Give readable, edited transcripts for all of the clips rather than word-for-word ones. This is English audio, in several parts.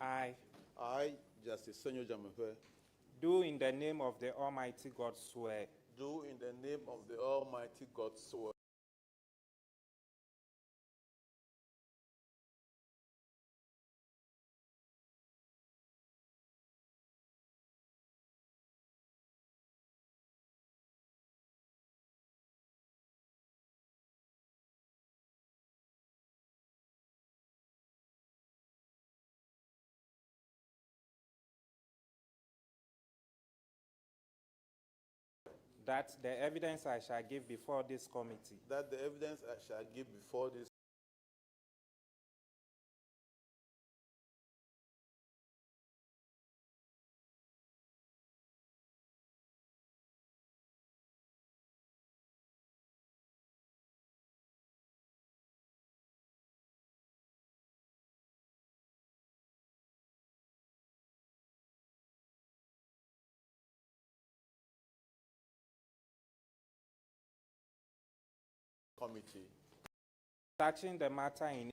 I, Justice Senyo Jamahwe, do in the name of the Almighty God swear do in the name of the Almighty God swear that the evidence I shall give before this committee that the evidence I shall give before this committee touching the matter in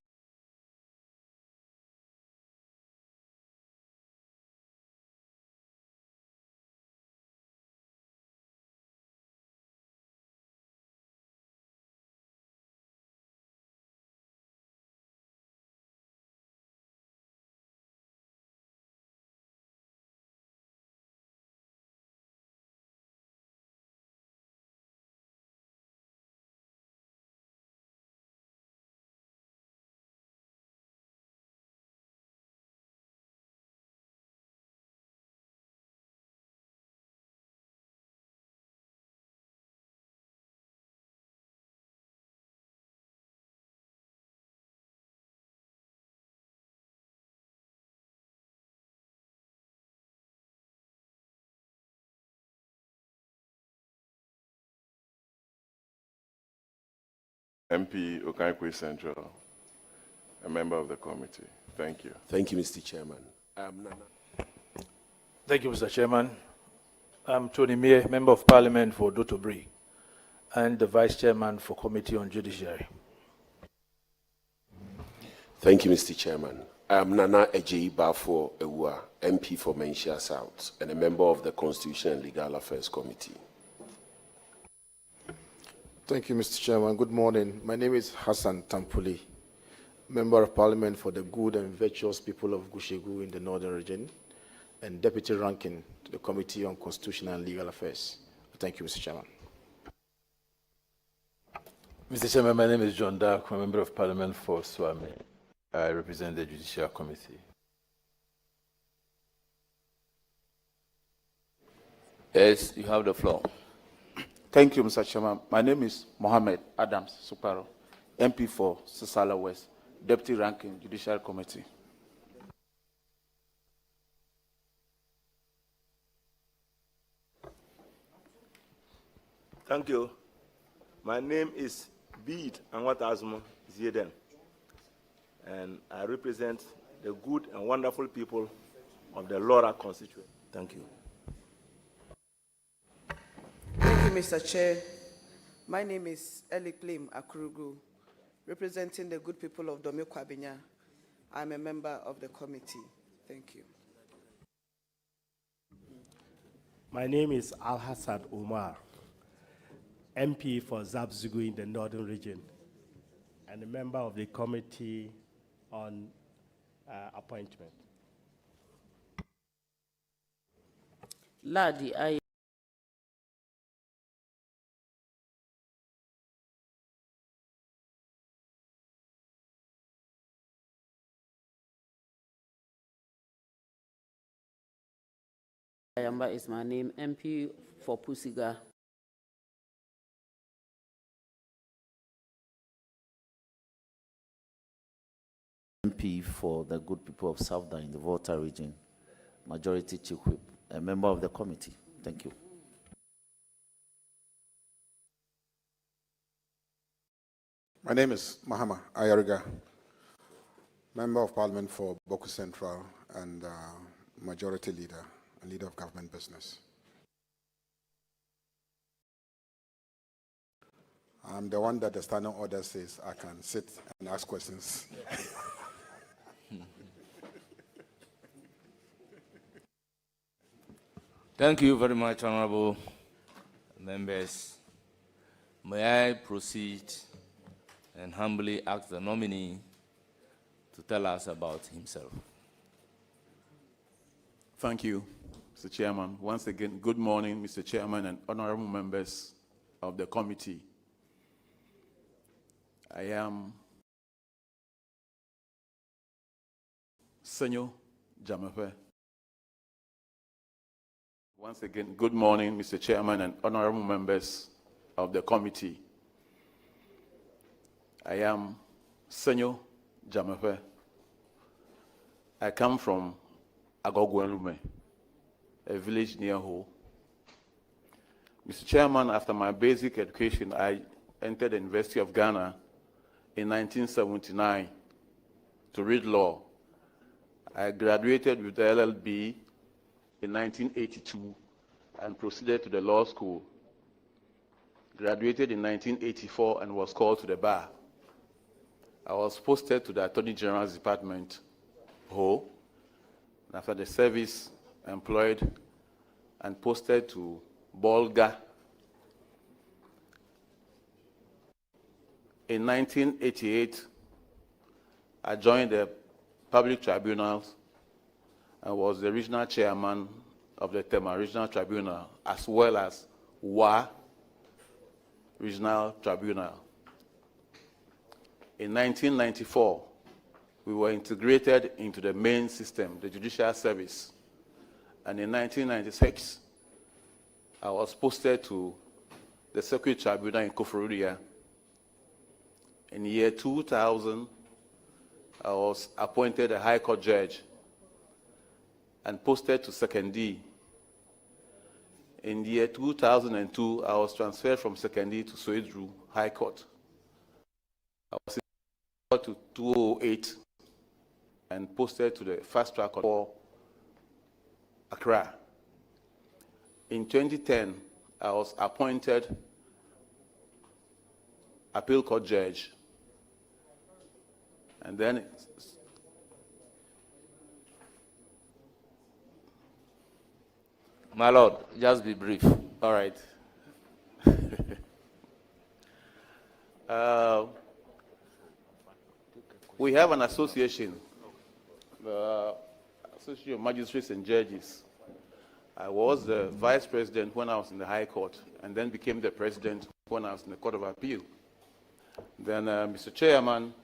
MP Okaikwe Central, a member of the committee. Thank you. Thank you, Mr. Chairman. Nana. Thank you, Mr. Chairman. I'm Tony Meir, Member of Parliament for Dotobri, and the Vice Chairman for Committee on Judiciary. Thank you, Mr. Chairman. I am Nana Ejeyi Bafo Ewua, MP for Menchia South, and a member of the Constitution and Legal Affairs Committee. Thank you, Mr. Chairman. Good morning. My name is Hassan Tampuli, Member of Parliament for the good and virtuous people of Gushegu in the Northern Region, and Deputy Ranking to the Committee on Constitution and Legal Affairs. Thank you, Mr. Chairman. Mr. Chairman, my name is John Dark, I'm a Member of Parliament for Swami. I represent the Judicial Committee. Yes, you have the floor. Thank you, Mr. Chairman. My name is Mohammed Adams Suparo, MP for Sisala West, Deputy Ranking Judicial Committee. Thank you. My name is Bid Anwatazmo Zieden, and I represent the good and wonderful people of the Laura constituency. Thank you. Thank you, Mr. Chair. My name is Eli Plim Akurugu, representing the good people of Domio-Kwabinya. I'm a member of the committee. Thank you. My name is Al-Hassan Umar, MP for Zabzugu in the Northern Region, and a member of the Committee on Appointment. Ladi, Ayamba is my name, MP for Pusiga. MP for the good people of SHOWDOWN in the Volta region, Majority Chief Whip, a member of the committee. Thank you. My name is Mahama Ayariga, Member of Parliament for Boku Central and Majority Leader and Leader of Government Business. I'm the one that the standing order says I can sit and ask questions. Thank you very much, honorable members. May I proceed and humbly ask the nominee to tell us about himself. Thank you, Mr. Chairman. Once again, good morning, Mr. Chairman and honorable members of the committee. I am Senyo Jamefe. Once again, good morning, Mr. Chairman and honorable members of the committee. I am Senyo Jamefe. I come from Agogwelume, a village near Ho. Mr. Chairman, after my basic education, I entered the University of Ghana in 1979 to read law. I graduated with the LLB in 1982 and proceeded to the law school. Graduated in 1984 and was called to the bar. I was posted to the Attorney General's Department, Ho. After the service, employed and posted to Bolga. In 1988, I joined the public tribunals and was the regional chairman of the Tema Regional Tribunal, as well as WA Regional Tribunal. In 1994, we were integrated into the main system, the Judicial Service. And in 1996, I was posted to the Circuit Tribunal in Koforidua. In the year 2000, I was appointed a High Court judge and posted to Second D. In the year 2002, I was transferred from Second D to Soedru High Court. I was to 208 and posted to the Fast Track Court for Accra. In 2010, I was appointed Appeal Court judge. And then My Lord, just be brief. all right. We have an association, the Association of Magistrates and Judges. I was the vice president when I was in the High Court, and then became the president when I was in the Court of Appeal. Then, Mr. Chairman,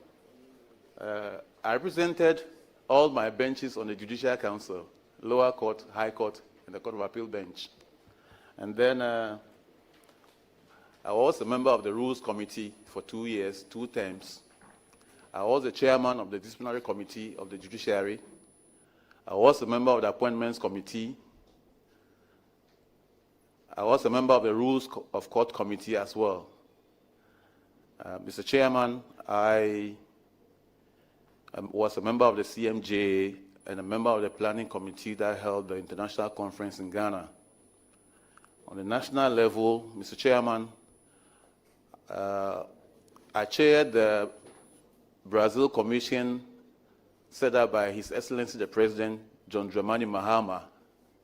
I represented all my benches on the Judicial Council, Lower Court, High Court, and the Court of Appeal bench. And then I was a member of the Rules Committee for 2 years, 2 terms. I was the chairman of the Disciplinary Committee of the Judiciary. I was a member of the Appointments Committee. I was a member of the Rules of Court Committee as well. Mr. Chairman, I was a member of the CMJ and a member of the Planning Committee that held the International Conference in Ghana. On the national level, Mr. Chairman, I chaired the Brazil Commission set up by His Excellency the President, John Dramani Mahama,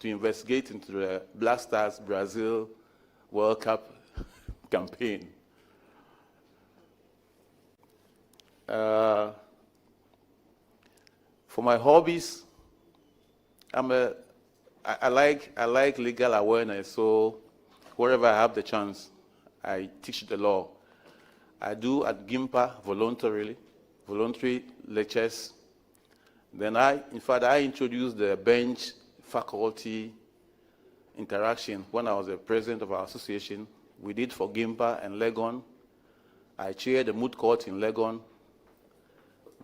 to investigate into the Black Stars Brazil World Cup campaign. For my hobbies, I like legal awareness, so wherever I have the chance, I teach the law. I do at GIMPA voluntary lectures. Then in fact, I introduced the bench faculty interaction when I was the president of our association. We did for GIMPA and Legon. I chaired the moot court in Legon.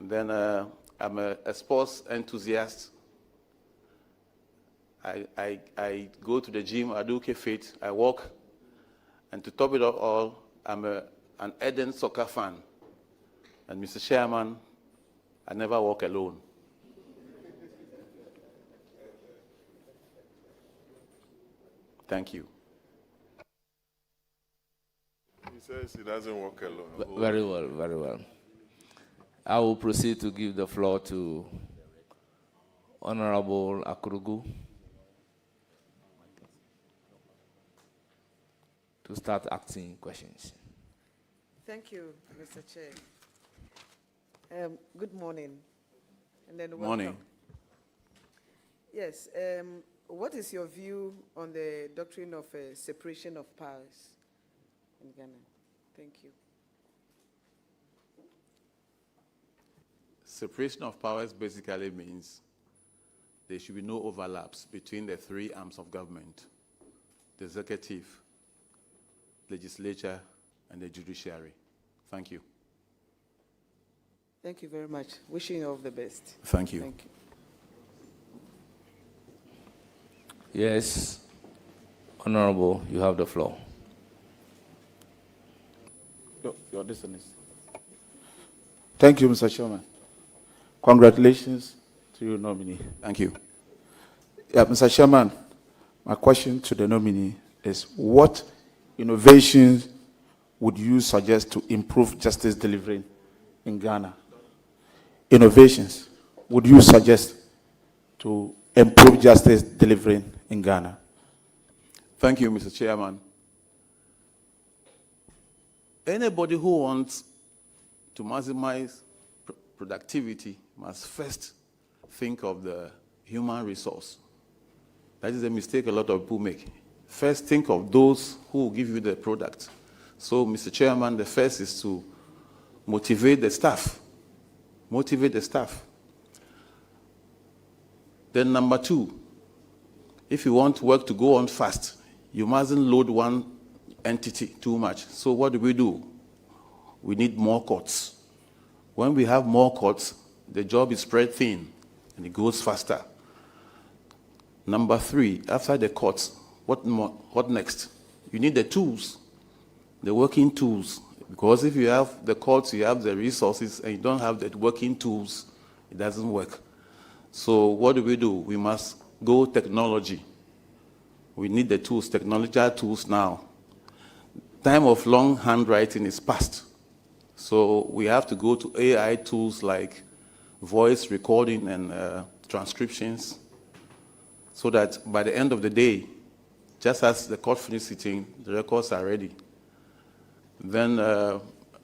Then I'm a sports enthusiast. I go to the gym, I do K-Fit, I walk. And to top it all, I'm an ardent soccer fan. And Mr. Chairman, I never walk alone. Thank you. He says he doesn't walk alone. Very well, very well. I will proceed to give the floor to Honorable Akurugu. to start asking questions. Thank you, Mr. Chair. Good morning. And then welcome. Morning. Yes. What is your view on the doctrine of separation of powers in Ghana? Thank you. Separation of powers basically means there should be no overlaps between the three arms of government: the executive, legislature, and the judiciary. Thank you. Thank you very much. Wishing you all the best. Thank you. Thank you. Yes, Honorable, you have the floor. Your destinies. Thank you, Mr. Chairman. Congratulations to your nominee. Thank you. Yeah, Mr. Chairman, my question to the nominee is, what innovations would you suggest to improve justice delivery in Ghana? Innovations would you suggest to improve justice delivery in Ghana? Thank you, Mr. Chairman. Anybody who wants to maximize productivity must first think of the human resource. That is a mistake a lot of people make. First, think of those who will give you the product. So, Mr. Chairman, the first is to motivate the staff. Motivate the staff. Then number two, if you want work to go on fast, you mustn't load one entity too much. So what do? We need more courts. When we have more courts, the job is spread thin and it goes faster. Number three, after the courts, what next? You need the tools, the working tools. Because if you have the courts, you have the resources, and you don't have the working tools, it doesn't work. So what do? We must go technology. We need the tools, technological tools now. Time of long handwriting is past. So we have to go to AI tools like voice recording and transcriptions, so that by the end of the day, just as the court finishes sitting, the records are ready. Then,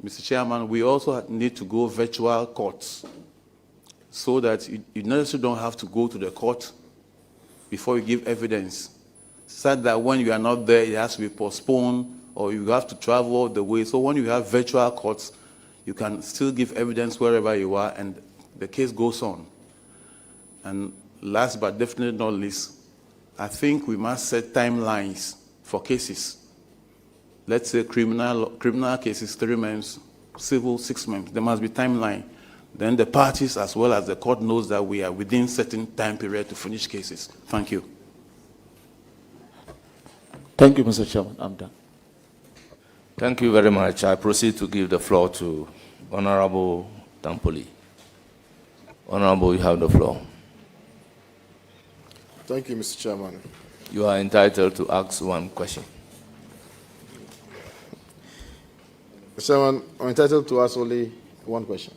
Mr. Chairman, we also need to go virtual courts, so that you necessarily don't have to go to the court before you give evidence. Such that when you are not there, it has to be postponed, or you have to travel all the way. So when you have virtual courts, you can still give evidence wherever you are, and the case goes on. And last but definitely not least, I think we must set timelines for cases. Let's say criminal cases, 3 months, civil 6 months. There must be timeline. Then the parties as well as the court knows that we are within certain time period to finish cases. Thank you. Thank you, Mr. Chairman. I'm done. Thank you very much. I proceed to give the floor to Honorable Tampoli. Honorable, you have the floor. Thank you, Mr. Chairman. You are entitled to ask one question. Mr. Chairman, I'm entitled to ask only one question.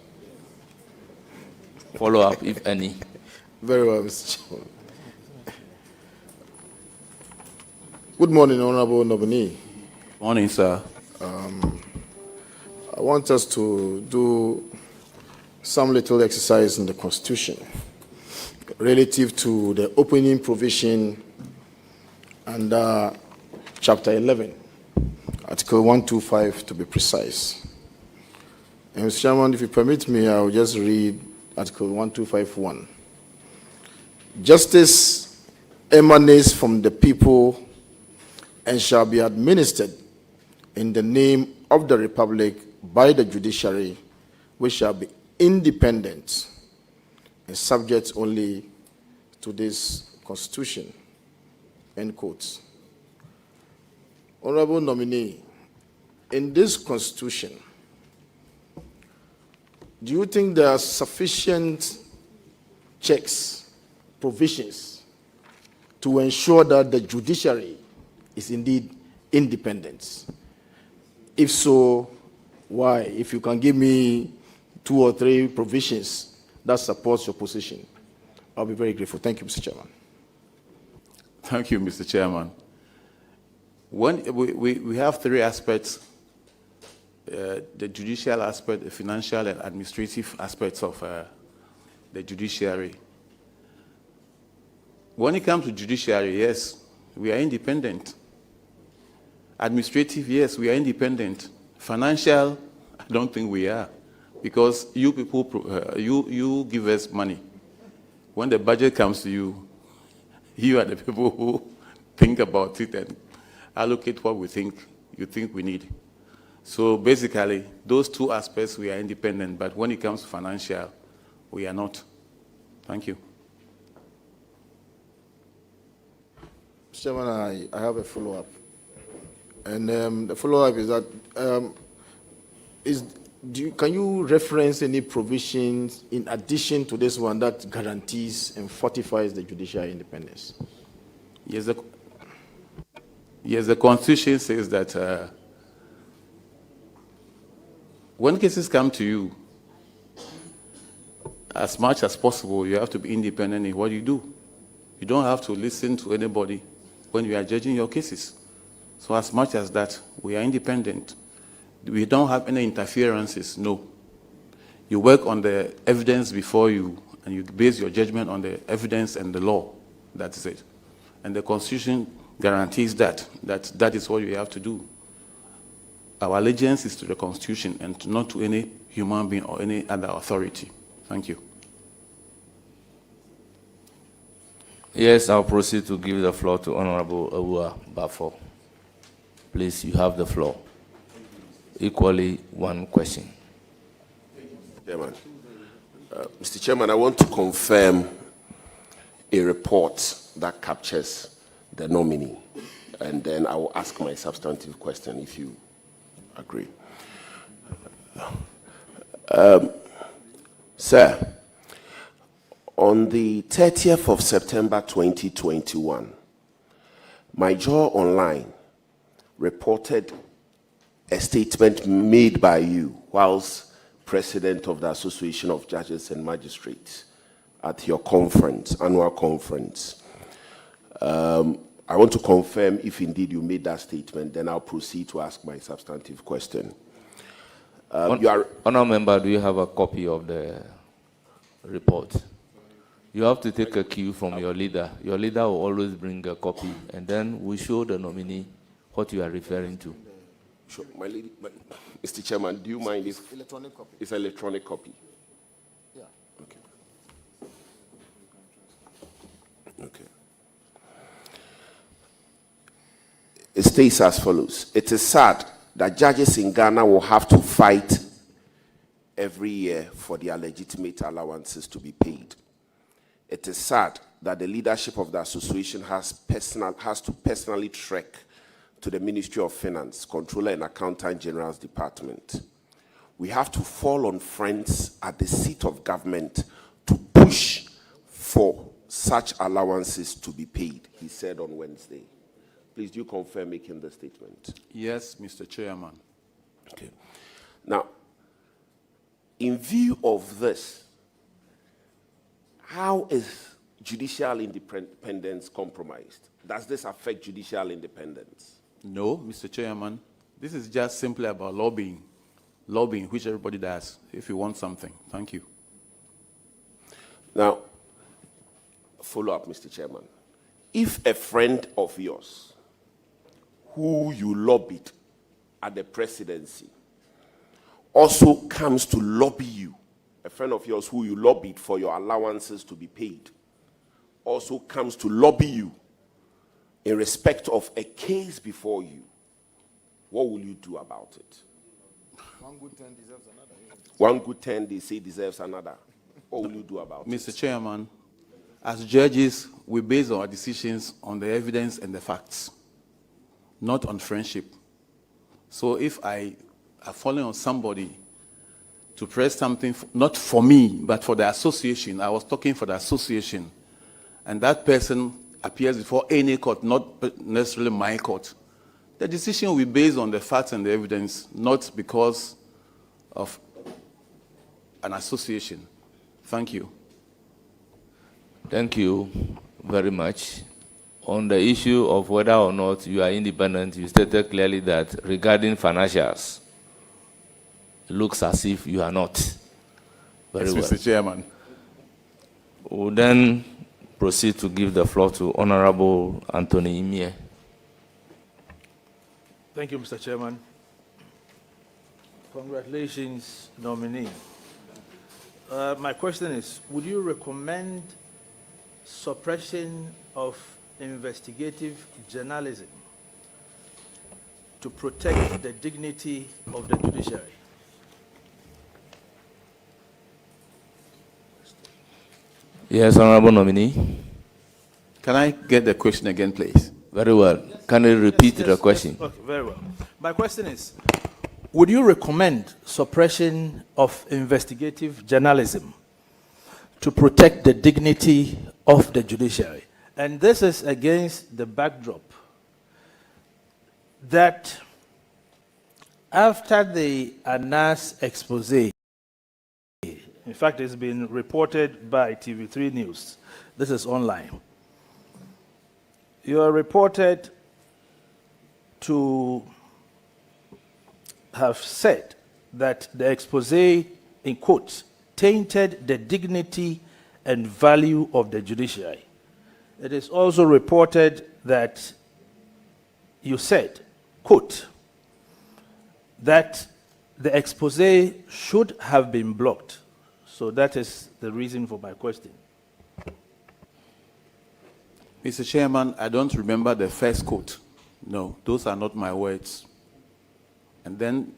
Follow up, if any. Very well, Mr. Chairman. Good morning, Honorable Nominee. Morning, sir. I want us to do some little exercise in the Constitution relative to the opening provision under Chapter 11, Article 125 to be precise. And Mr. Chairman, if you permit me, I will just read Article 1251. Justice emanates from the people and shall be administered in the name of the Republic by the judiciary, which shall be independent and subject only to this Constitution. End quote. Honorable Nominee, in this Constitution, do you think there are sufficient checks, provisions, to ensure that the judiciary is indeed independent? If so, why? If you can give me 2 or 3 provisions that supports your position, I'll be very grateful. Thank you, Mr. Chairman. Thank you, Mr. Chairman. we have three aspects, the judicial aspect, the financial and administrative aspects of the judiciary. When it comes to judiciary, yes, we are independent. Administrative, yes, we are independent. Financial, I don't think we are, because you people, you give us money. When the budget comes to you, you are the people who think about it and allocate what you think we need. So basically, those two aspects, we are independent, but when it comes to financial, we are not. Thank you. Mr. Chairman, I have a follow-up. And the follow-up is that, can you reference any provisions in addition to this one that guarantees and fortifies the judicial independence? Yes, the Constitution says that when cases come to you, as much as possible, you have to be independent in what you do. You don't have to listen to anybody when you are judging your cases. So as much as that, we are independent. We don't have any interferences, no. You work on the evidence before you, and you base your judgment on the evidence and the law. That's it. And the Constitution guarantees that is what you have to do. Our allegiance is to the Constitution and not to any human being or any other authority. Thank you. Yes, I'll proceed to give the floor to Honorable Awua Bafo. Please, you have the floor. Equally, one question. Chairman. Mr. Chairman, I want to confirm a report that captures the nominee, and then I will ask my substantive question if you agree. Sir, on the 30th of September 2021, my jaw online reported a statement made by you whilst president of the Association of Judges and Magistrates at your conference, annual conference. I want to confirm if indeed you made that statement, then I'll proceed to ask my substantive question. Honourable Member, do you have a copy of the report? You have to take a cue from your leader. Your leader will always bring a copy, and then we show the nominee what you are referring to. Sure. Mr. Chairman, do you mind if electronic copy? It's an electronic copy. Yeah. Okay. Okay. It states as follows. It is sad that judges in Ghana will have to fight every year for their legitimate allowances to be paid. It is sad that the leadership of the association has to personally trek to the Ministry of Finance, Controller and Accountant General's Department. We have to fall on friends at the seat of government to push for such allowances to be paid, he said on Wednesday. Please, do you confirm making the statement? Yes, Mr. Chairman. Okay. Now, in view of this, how is judicial independence compromised? Does this affect judicial independence? No, Mr. Chairman. This is just simply about lobbying. Lobbying, which everybody does, if you want something. Thank you. Now, follow up, Mr. Chairman. If a friend of yours, who you lobbied at the presidency, also comes to lobby you, a friend of yours who you lobbied for your allowances to be paid, also comes to lobby you in respect of a case before you, what will you do about it? One good turn deserves another. One good turn, they say, deserves another. What will you do about it? Mr. Chairman, as judges, we base our decisions on the evidence and the facts, not on friendship. So if I are falling on somebody to press something, not for me, but for the association, I was talking for the association, and that person appears before any court, not necessarily my court, the decision will be based on the facts and the evidence, not because of an association. Thank you. Thank you very much. on the issue of whether or not you are independent, you stated clearly that regarding financials, it looks as if you are not. Very Yes, well. Mr. Chairman. We'll then proceed to give the floor to Honorable Anthony Imie. Thank you, Mr. Chairman. Congratulations, nominee. My question is, would you recommend suppression of investigative journalism to protect the dignity of the judiciary? Yes, Honorable Nominee. Can I get the question again, please? Very well. Can you repeat the question? Yes. Okay, very well. My question is, would you recommend suppression of investigative journalism to protect the dignity of the judiciary? And this is against the backdrop that after the Anas expose, in fact, it's been reported by TV3 News. This is online. You are reported to have said that the expose, in quotes, tainted the dignity and value of the judiciary. It is also reported that you said, quote, that the expose should have been blocked. So that is the reason for my question. Mr. Chairman, I don't remember the first quote. No, those are not my words. And then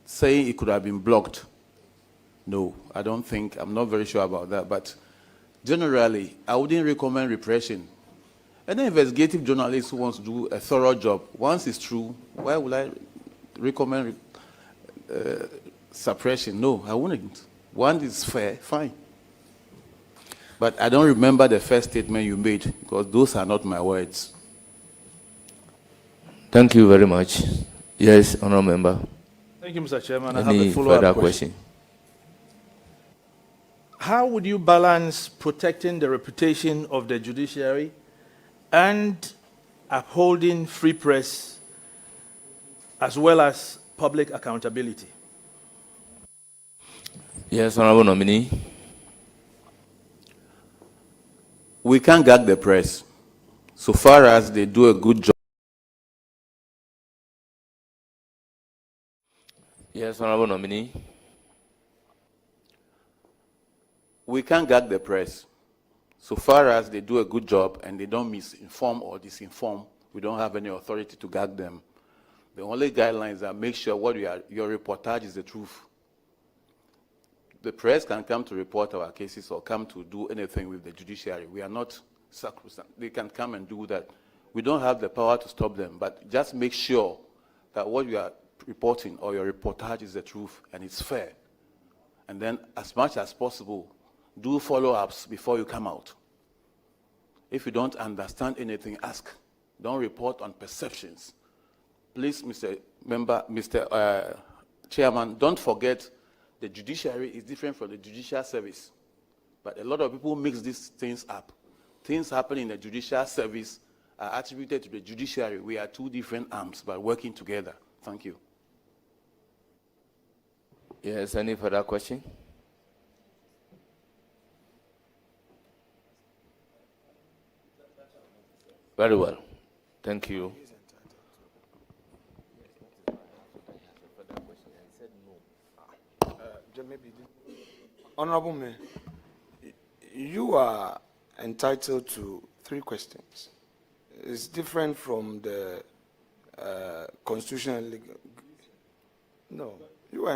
saying it could have been blocked. No, I don't think, I'm not very sure about that. But generally, I wouldn't recommend repression. Any investigative journalist who wants to do a thorough job, once it's true, why would I recommend suppression? No, I wouldn't. Once it's fair, fine. But I don't remember the first statement you made, because those are not my words. Thank you very much. Yes, Honourable Member. Thank you, Mr. Chairman. I Any have a follow-up further question. How would you balance protecting the reputation of the judiciary and upholding free press as well as public accountability? Yes, Honourable Nominee. We can't gag the press, so far as they do a good job. Yes, Honourable Nominee. We can't gag the press, so far as they do a good job and they don't misinform or disinform. We don't have any authority to gag them. The only guidelines are make sure what your reportage is the truth. The press can come to report our cases or come to do anything with the judiciary. We are not sacrosanct. They can come and do that. We don't have the power to stop them, but just make sure that what you are reporting or your reportage is the truth and it's fair. And then as much as possible, do follow-ups before you come out. If you don't understand anything, ask. Don't report on perceptions. Please, Mr. Chairman, don't forget the judiciary is different from the judicial service. But a lot of people mix these things up. Things happening in the judicial service are attributed to the judiciary. We are two different arms, but working together. Thank you. Yes, any further question? Very well. Thank you. Honorable Mayor, you are entitled to 3 questions. It's different from the constitutional legal. No, you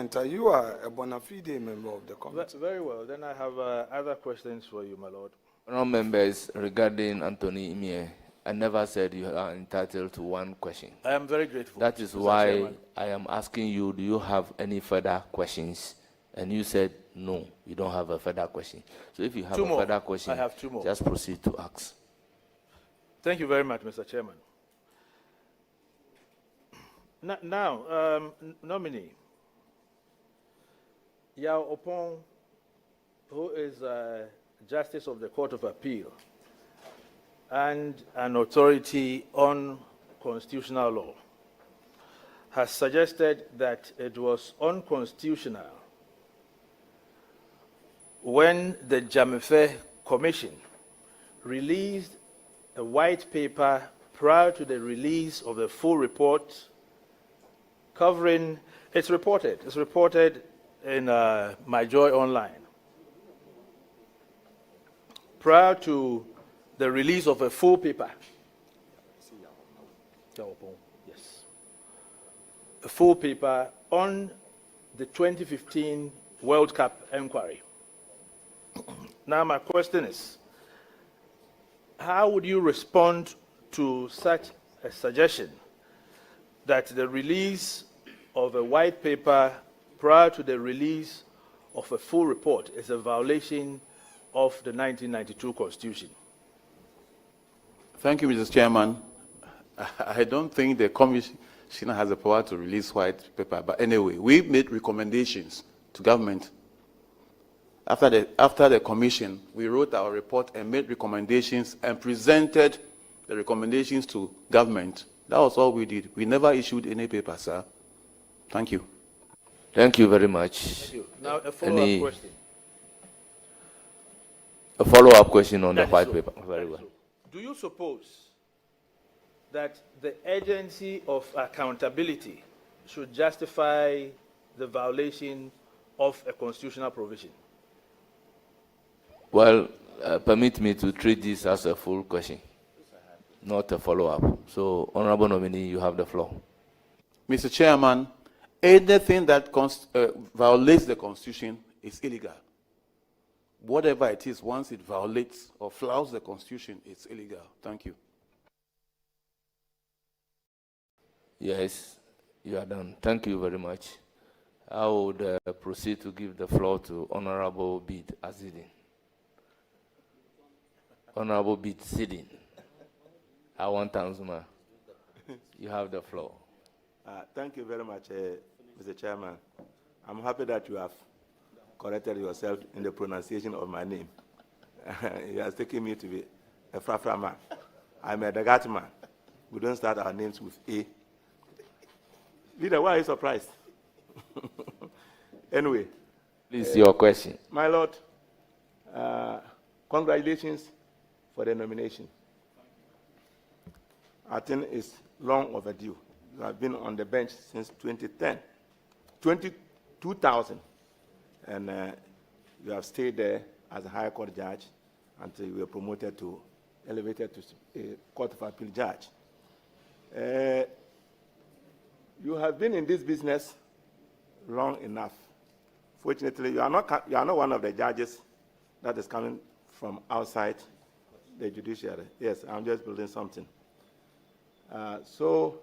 are a bona fide member of the committee. Very well. Then I have other questions for you, my lord. Honourable members, regarding Anthony Imie, I never said you are entitled to 1 question. I am very grateful. That is Mr. why Chairman. I am asking you, do you have any further questions? And you said, no, you don't have a further question. So if you have 2 a more. further question, I have 2 more. just proceed to ask. Thank you very much, Mr. Chairman. Now, nominee, Yao Opong, who is Justice of the Court of Appeal, and an authority on constitutional law has suggested that it was unconstitutional when the Jamefe Commission released a white paper prior to the release of the full report covering, it's reported in My Joy Online. Prior to the release of a full paper, yes, a full paper on the 2015 World Cup inquiry. Now my question is, how would you respond to such a suggestion that the release of a white paper prior to the release of a full report is a violation of the 1992 Constitution? Thank you, Mr. Chairman. I don't think the Commissioner has the power to release white paper, but anyway, we made recommendations to government. After the commission, we wrote our report and made recommendations and presented the recommendations to government. That was all we did. We never issued any paper, sir. Thank you. Thank you very much. Thank you. Now a follow-up question. A follow-up question on the white paper. Very well. Do you suppose that the agency of accountability should justify the violation of a constitutional provision? Well, permit me to treat this as a full question, not a follow-up. So, Honorable Nominee, you have the floor. Mr. Chairman, anything that violates the Constitution is illegal. Whatever it is, once it violates or flouts the Constitution, it's illegal. Thank you. Yes, you are done. Thank you very much. I would proceed to give the floor to Honorable Bid Azidin. Honorable Bid Sidin. I want Tanzuma. You have the floor. Thank you very much, Mr. Chairman. I'm happy that you have corrected yourself in the pronunciation of my name. He has taken me to be a Frafra man. I'm a Dagat man. We don't start our names with A. Leader, why are you surprised? Anyway. Please, your question. My Lord, congratulations for the nomination. I think it's long overdue. You have been on the bench since 2010, 2000, and you have stayed there as a High Court judge until you were promoted to, elevated to a Court of Appeal judge. You have been in this business long enough. Fortunately, you are not one of the judges that is coming from outside the judiciary. Yes, I'm just building something. So,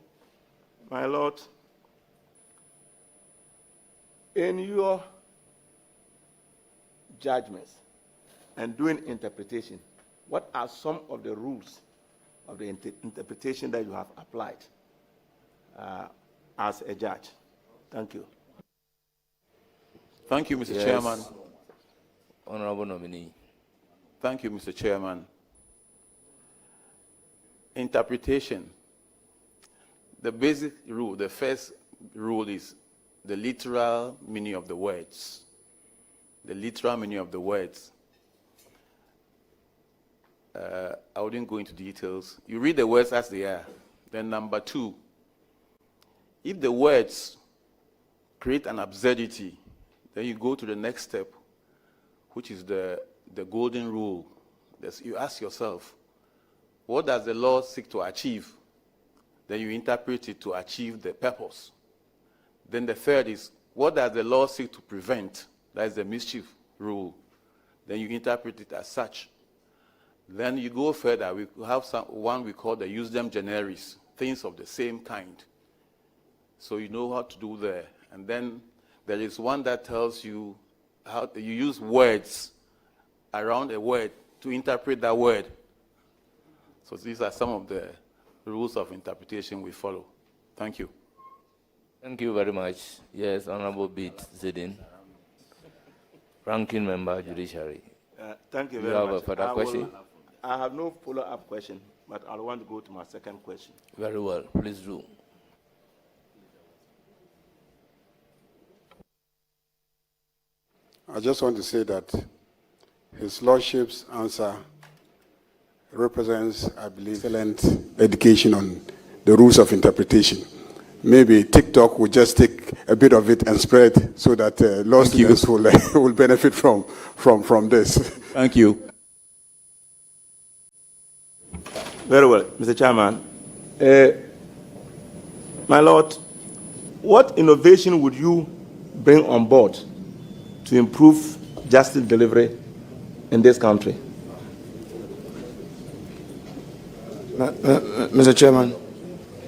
my Lord, in your judgments and doing interpretation, what are some of the rules of the interpretation that you have applied as a judge? Thank you. Thank you, Mr. Yes. Chairman. Honorable Nominee. Thank you, Mr. Chairman. Interpretation. The basic rule, the first rule is the literal meaning of the words. The literal meaning of the words. I wouldn't go into details. You read the words as they are. Then number two, if the words create an absurdity, then you go to the next step, which is the golden rule. You ask yourself, what does the law seek to achieve? Then you interpret it to achieve the purpose. Then the third is, what does the law seek to prevent? That is the mischief rule. Then you interpret it as such. Then you go further. We have one we call the usdem generis, things of the same kind. So you know how to do there. And then there is one that tells you how you use words around a word to interpret that word. So these are some of the rules of interpretation we follow. Thank you. Thank you very much. Yes, Honorable Bid Zedin, Ranking Member, Judiciary. Thank you You very have much. a further question? I have no follow-up question, but I want to go to my second question. Very well. Please do. I just want to say that His Lordship's answer represents, I believe, excellent education on the rules of interpretation. Maybe TikTok will just take a bit of it and spread so that law students will benefit from this. Thank you. Very well, Mr. Chairman. My Lord, what innovation would you bring on board to improve justice delivery in this country? Mr. Chairman,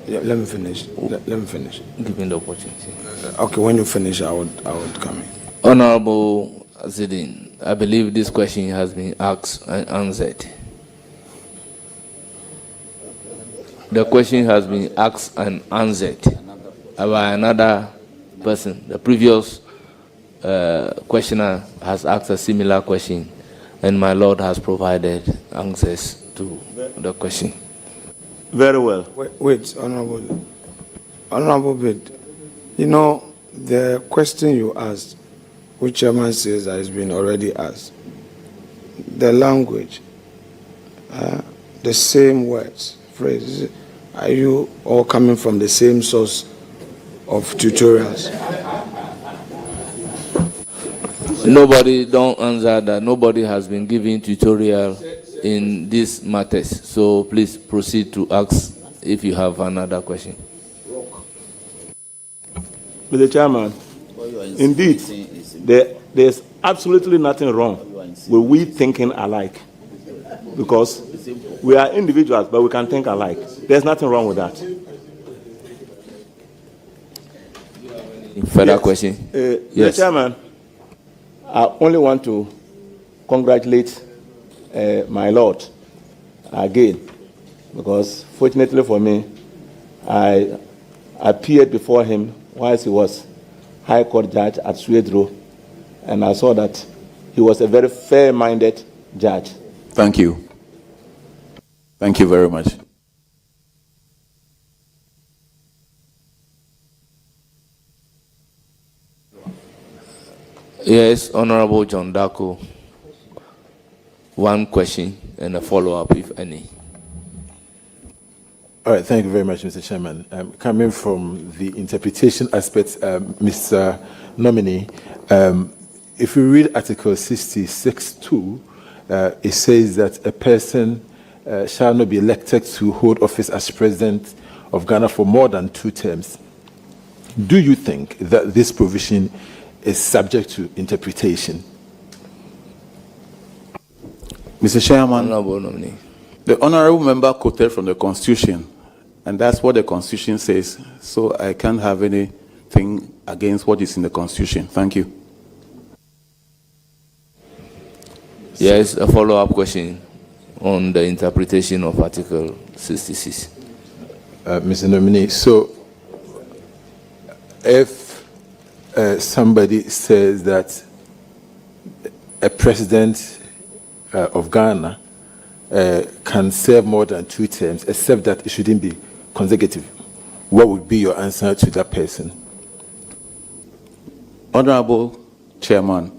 let me finish. Let me finish. Give me the opportunity. Okay, when you finish, I would come in. Honorable Zidin, I believe this question has been asked and answered. The question has been asked and answered by another person. The previous questioner has asked a similar question, and my Lord has provided answers to the question. Very well. Wait, Honorable Bid. You know, the question you asked, which Chairman says has been already asked, the language, the same words, phrases, are you all coming from the same source of tutorials? Nobody, don't answer that. Nobody has been giving tutorial in these matters. So please proceed to ask if you have another question. Mr. Chairman, indeed, there's absolutely nothing wrong with we thinking alike, because we are individuals, but we can think alike. There's nothing wrong with that. Further question? Yes. Mr. Chairman, I only want to congratulate my Lord again, because fortunately for me, I appeared before him whilst he was High Court judge at Swedro, and I saw that he was a very fair-minded judge. Thank you. Thank you very much. Yes, Honorable John Dako. One question and a follow-up, if any. All right, thank you very much, Mr. Chairman. Coming from the interpretation aspect, Mr. Nominee, if you read Article 66(2), it says that a person shall not be elected to hold office as President of Ghana for more than 2 terms. Do you think that this provision is subject to interpretation? Mr. Chairman, Honorable Nominee. The honorable member quoted from the Constitution, and that's what the Constitution says, so I can't have anything against what is in the Constitution. Thank you. Yes, a follow-up question on the interpretation of Article 66. Mr. Nominee, so if somebody says that a president of Ghana can serve more than 2 terms, except that it shouldn't be consecutive, what would be your answer to that person? Honorable Chairman,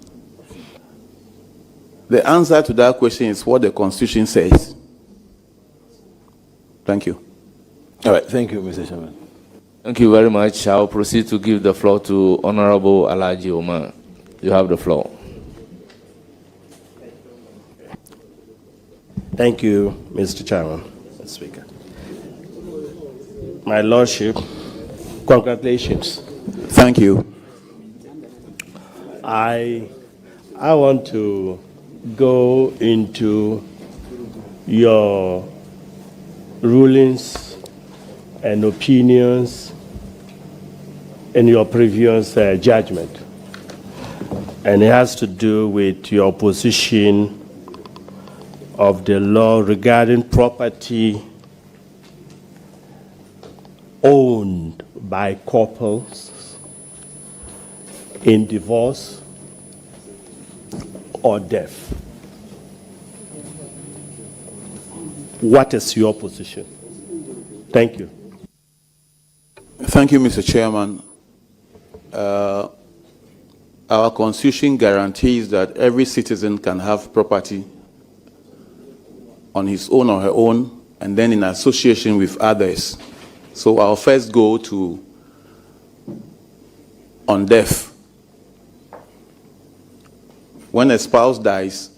the answer to that question is what the Constitution says. Thank you. All right, thank you, Mr. Chairman. Thank you very much. I'll proceed to give the floor to Honorable Alhaji Omar. You have the floor. Thank you, Mr. Chairman, Mr. Speaker. My Lordship, congratulations. Thank you. I want to go into your rulings and opinions in your previous judgment. And it has to do with your position of the law regarding property owned by couples in divorce or death. what is your position? Thank you. Thank you, Mr. Chairman. Our Constitution guarantees that every citizen can have property on his own or her own, and then in association with others. So I'll first go to on death. When a spouse dies,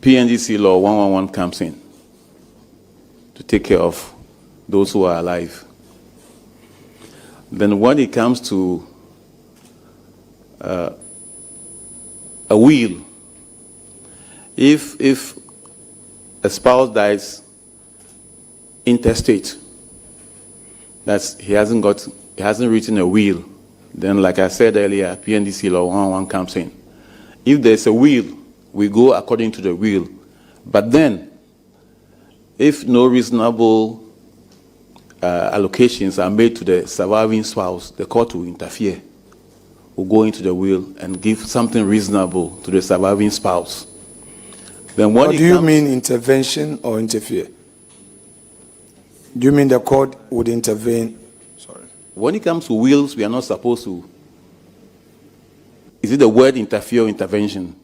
PNGC law 111 comes in to take care of those who are alive. Then when it comes to a will, if a spouse dies intestate, that's he hasn't written a will, then like I said earlier, PNDC law 111 comes in. If there's a will, we go according to the will. But then, if no reasonable allocations are made to the surviving spouse, the court will interfere, will go into the will and give something reasonable to the surviving spouse. Then what do you mean intervention or interfere? Do you mean the court would intervene? Sorry. When it comes to wills, we are not supposed to. Is it the word interfere or intervention?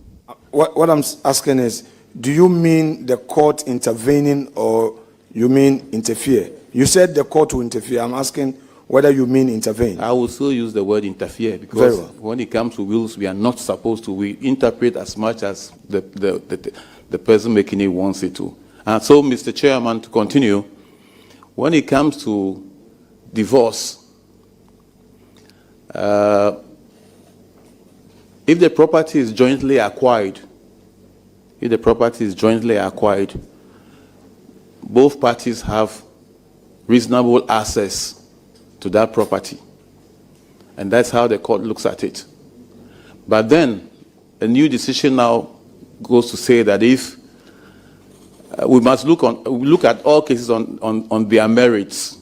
What I'm asking is, do you mean the court intervening or you mean interfere? You said the court will interfere. I'm asking whether you mean intervene. I will still use the word interfere because when it comes to wills, we are not supposed to. We interpret as much as the person making it wants it to. And so, Mr. Chairman, to continue, when it comes to divorce, if the property is jointly acquired, both parties have reasonable access to that property. And that's how the court looks at it. But then, a new decision now goes to say that if we must look at all cases on their merits.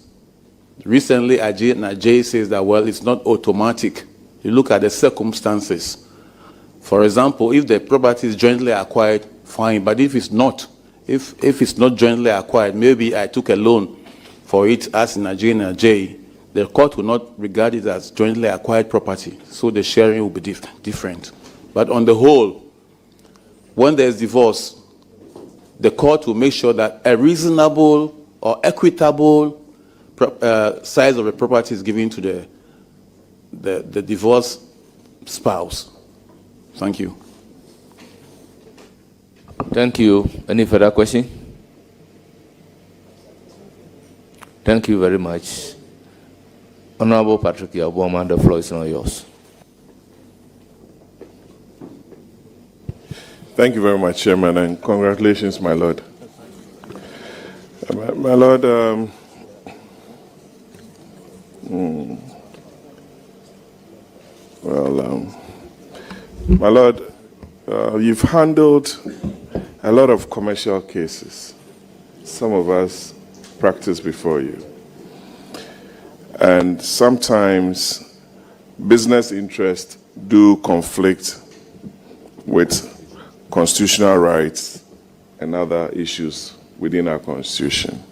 Recently, Ajay says that, well, it's not automatic. You look at the circumstances. For example, if the property is jointly acquired, fine. But if it's not, if it's not jointly acquired, maybe I took a loan for it as in Ajay, the court will not regard it as jointly acquired property. So the sharing will be different. But on the whole, when there's divorce, the court will make sure that a reasonable or equitable size of the property is given to the divorced spouse. Thank you. Thank you. Any further question? Thank you very much. Honorable Patrick Yabuama, the floor is now yours. Thank you very much, Chairman, and congratulations, my Lord. My Lord, my Lord, you've handled a lot of commercial cases. Some of us practice before you. And sometimes business interests do conflict with constitutional rights and other issues within our Constitution.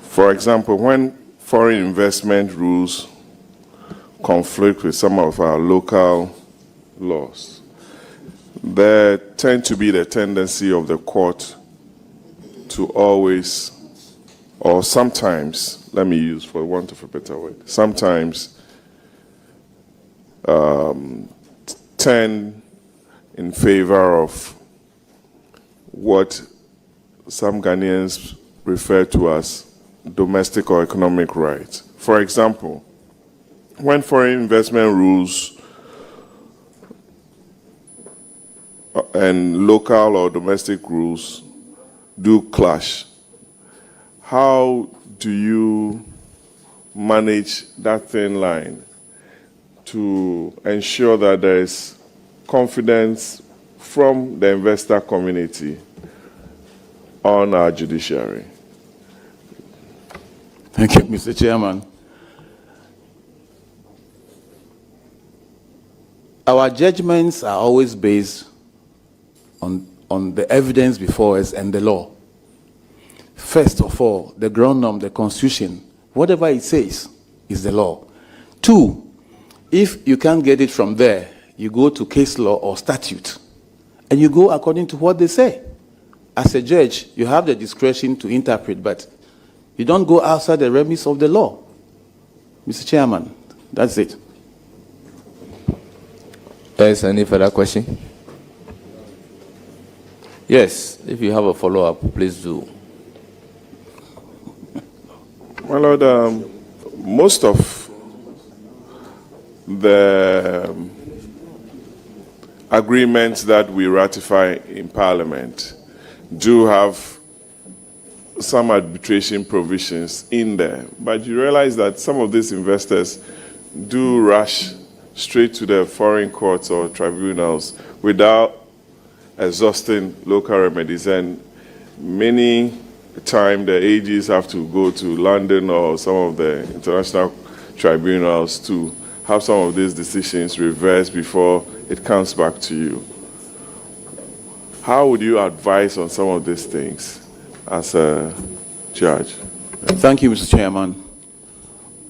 For example, when foreign investment rules conflict with some of our local laws, there tend to be the tendency of the court to always, or sometimes, let me use for want of a better word, sometimes tend in favor of what some Ghanaians refer to as domestic or economic rights. For example, when foreign investment rules and local or domestic rules do clash, how do you manage that thin line to ensure that there is confidence from the investor community on our judiciary? Thank you, Mr. Chairman. Our judgments are always based on the evidence before us and the law. First of all, the ground norm, the Constitution, whatever it says is the law. 2, if you can't get it from there, you go to case law or statute, and you go according to what they say. As a judge, you have the discretion to interpret, but you don't go outside the remits of the law. Mr. Chairman, that's it. Is any further question? Yes, if you have a follow-up, please do. My Lord, most of the agreements that we ratify in Parliament do have some arbitration provisions in there. But you realize that some of these investors do rush straight to the foreign courts or tribunals without exhausting local remedies. And many times the AGs have to go to London or some of the international tribunals to have some of these decisions reversed before it comes back to you. How would you advise on some of these things as a judge? Thank you, Mr. Chairman.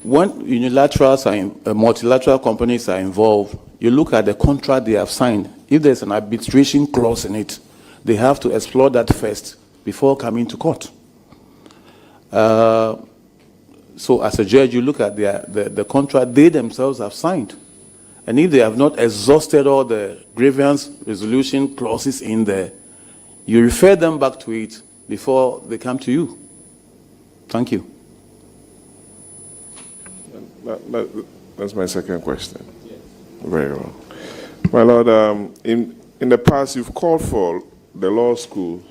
When unilaterals and multilateral companies are involved, you look at the contract they have signed. If there's an arbitration clause in it, they have to explore that first before coming to court. So as a judge, you look at the contract they themselves have signed. And if they have not exhausted all the grievance resolution clauses in there, you refer them back to it before they come to you. Thank you. That's my second question. Very well. My Lord, in the past, you've called for the law school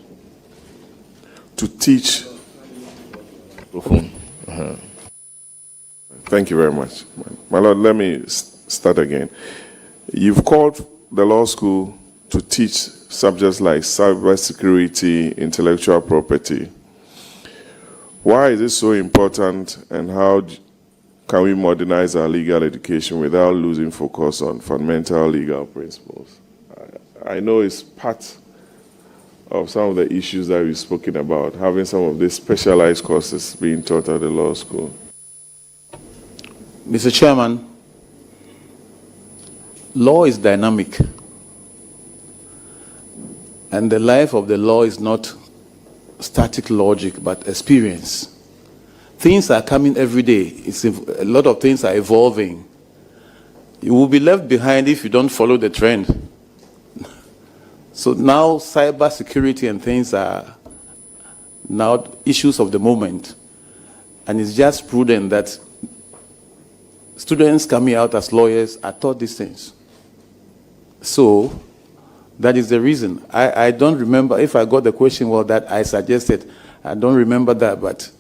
to teach. Thank you very much. My Lord, let me start again. You've called the law school to teach subjects like cybersecurity, intellectual property. Why is this so important, and how can we modernize our legal education without losing focus on fundamental legal principles? I know it's part of some of the issues that we've spoken about, having some of these specialized courses being taught at the law school. Mr. Chairman, law is dynamic, and the life of the law is not static logic, but experience. Things are coming every day. A lot of things are evolving. You will be left behind if you don't follow the trend. So now cyber security and things are now issues of the moment. And it's just prudent that students coming out as lawyers are taught these things. So that is the reason. I don't remember if I got the question well that I suggested. I don't remember that, but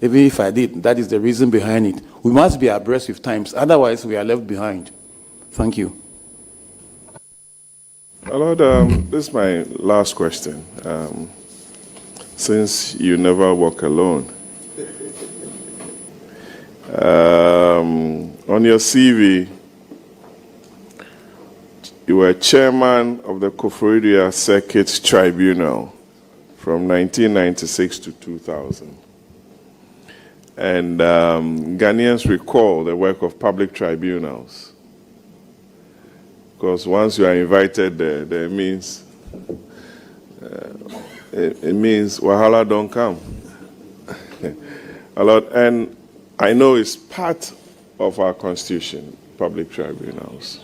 even if I did, that is the reason behind it. We must be abreast with times, otherwise we are left behind. Thank you. My Lord, this is my last question. Since you never walk alone, on your CV, you were chairman of the Koforidua Circuit Tribunal from 1996 to 2000. And Ghanaians recall the work of public tribunals. Because once you are invited there, it means Wahala don't come. A lot, and I know it's part of our constitution, public tribunals.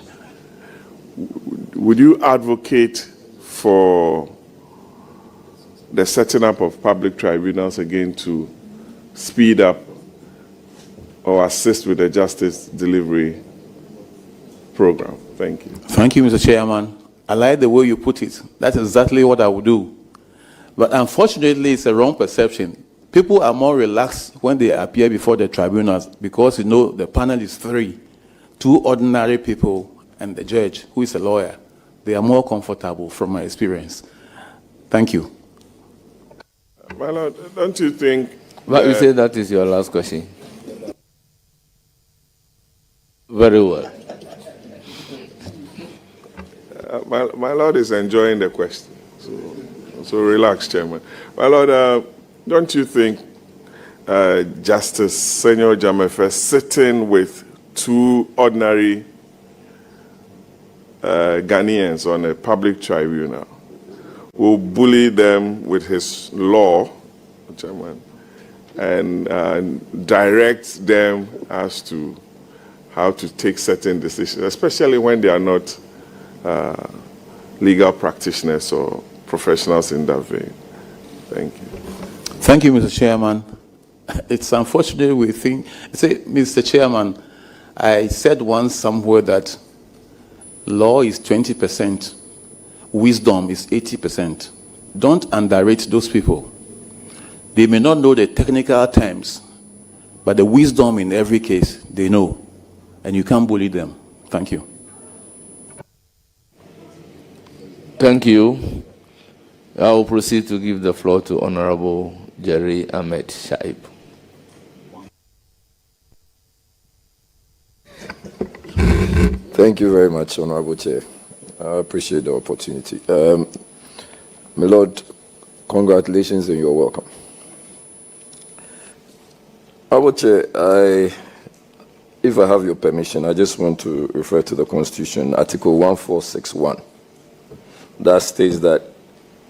Would you advocate for the setting up of public tribunals again to speed up or assist with the justice delivery program? Thank you. Thank you, Mr. Chairman. I like the way you put it. That's exactly what I would do. But unfortunately, it's a wrong perception. People are more relaxed when they appear before the tribunals because, you know, the panel is 3. 2 ordinary people and the judge, who is a lawyer. They are more comfortable from my experience. Thank you. My Lord, don't you think... But you say that is your last question. Very well. My Lord is enjoying the question. So relax, Chairman. My Lord, don't you think Justice Senior Jamefe sitting with two ordinary Ghanaians on a public tribunal will bully them with his law, Chairman, and direct them as to how to take certain decisions, especially when they are not legal practitioners or professionals in that vein? Thank you. Thank you, Mr. Chairman. It's unfortunate we think, say, Mr. Chairman, I said once somewhere that law is 20%, wisdom is 80%. Don't underrate those people. They may not know the technical terms, but the wisdom in every case, they know. And you can't bully them. Thank you. Thank you. I will proceed to give the floor to Honorable Jerry Ahmed Shaib. Thank you very much, Honorable Chair. I appreciate the opportunity. My Lord, congratulations and you're welcome. Honorable Chair, if I have your permission, I just want to refer to the Constitution, Article 1461. That states that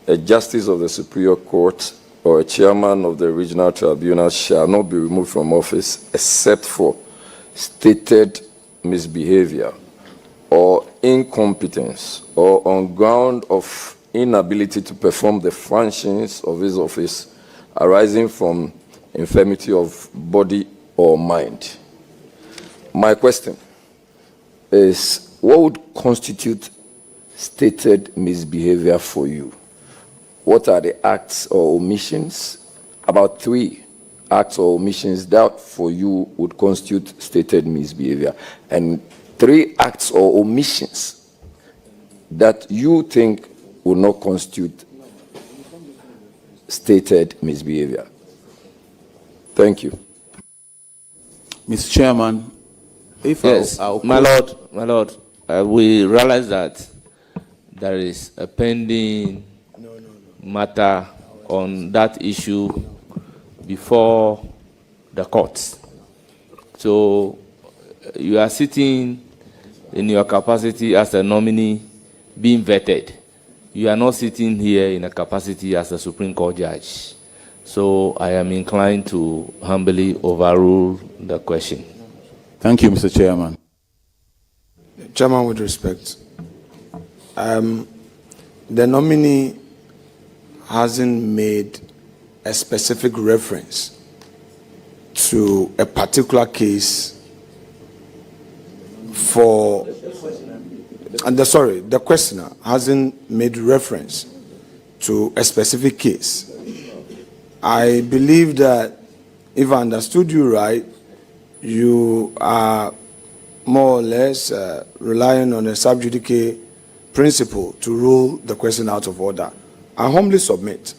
a justice of the Superior Court or a chairman of the regional tribunal shall not be removed from office except for stated misbehavior or incompetence or on ground of inability to perform the functions of his office arising from infirmity of body or mind. My question is, what would constitute stated misbehavior for you? What are the acts or omissions? About 3 acts or omissions that for you would constitute stated misbehavior, and 3 acts or omissions that you think would not constitute stated misbehavior. Thank you. Mr. Chairman, if yes, my Lord, we realize that there is a pending matter on that issue before the courts. So you are sitting in your capacity as a nominee being vetted. You are not sitting here in a capacity as a Supreme Court judge. So I am inclined to humbly overrule the question. Thank you, Mr. Chairman. Chairman, with respect, the nominee hasn't made a specific reference to a particular case for, the questioner hasn't made reference to a specific case. I believe that if I understood you right, you are more or less relying on a sub judice principle to rule the question out of order. I humbly submit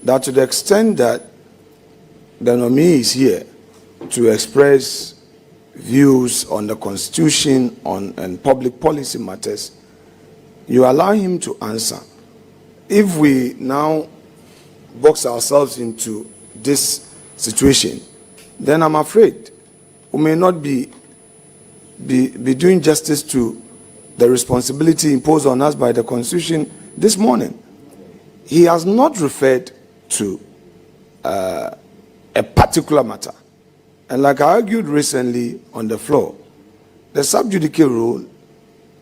that to the extent that the nominee is here to express views on the Constitution and public policy matters, you allow him to answer. If we now box ourselves into this situation, then I'm afraid we may not be doing justice to the responsibility imposed on us by the Constitution this morning. He has not referred to a particular matter. And like I argued recently on the floor, the sub judice rule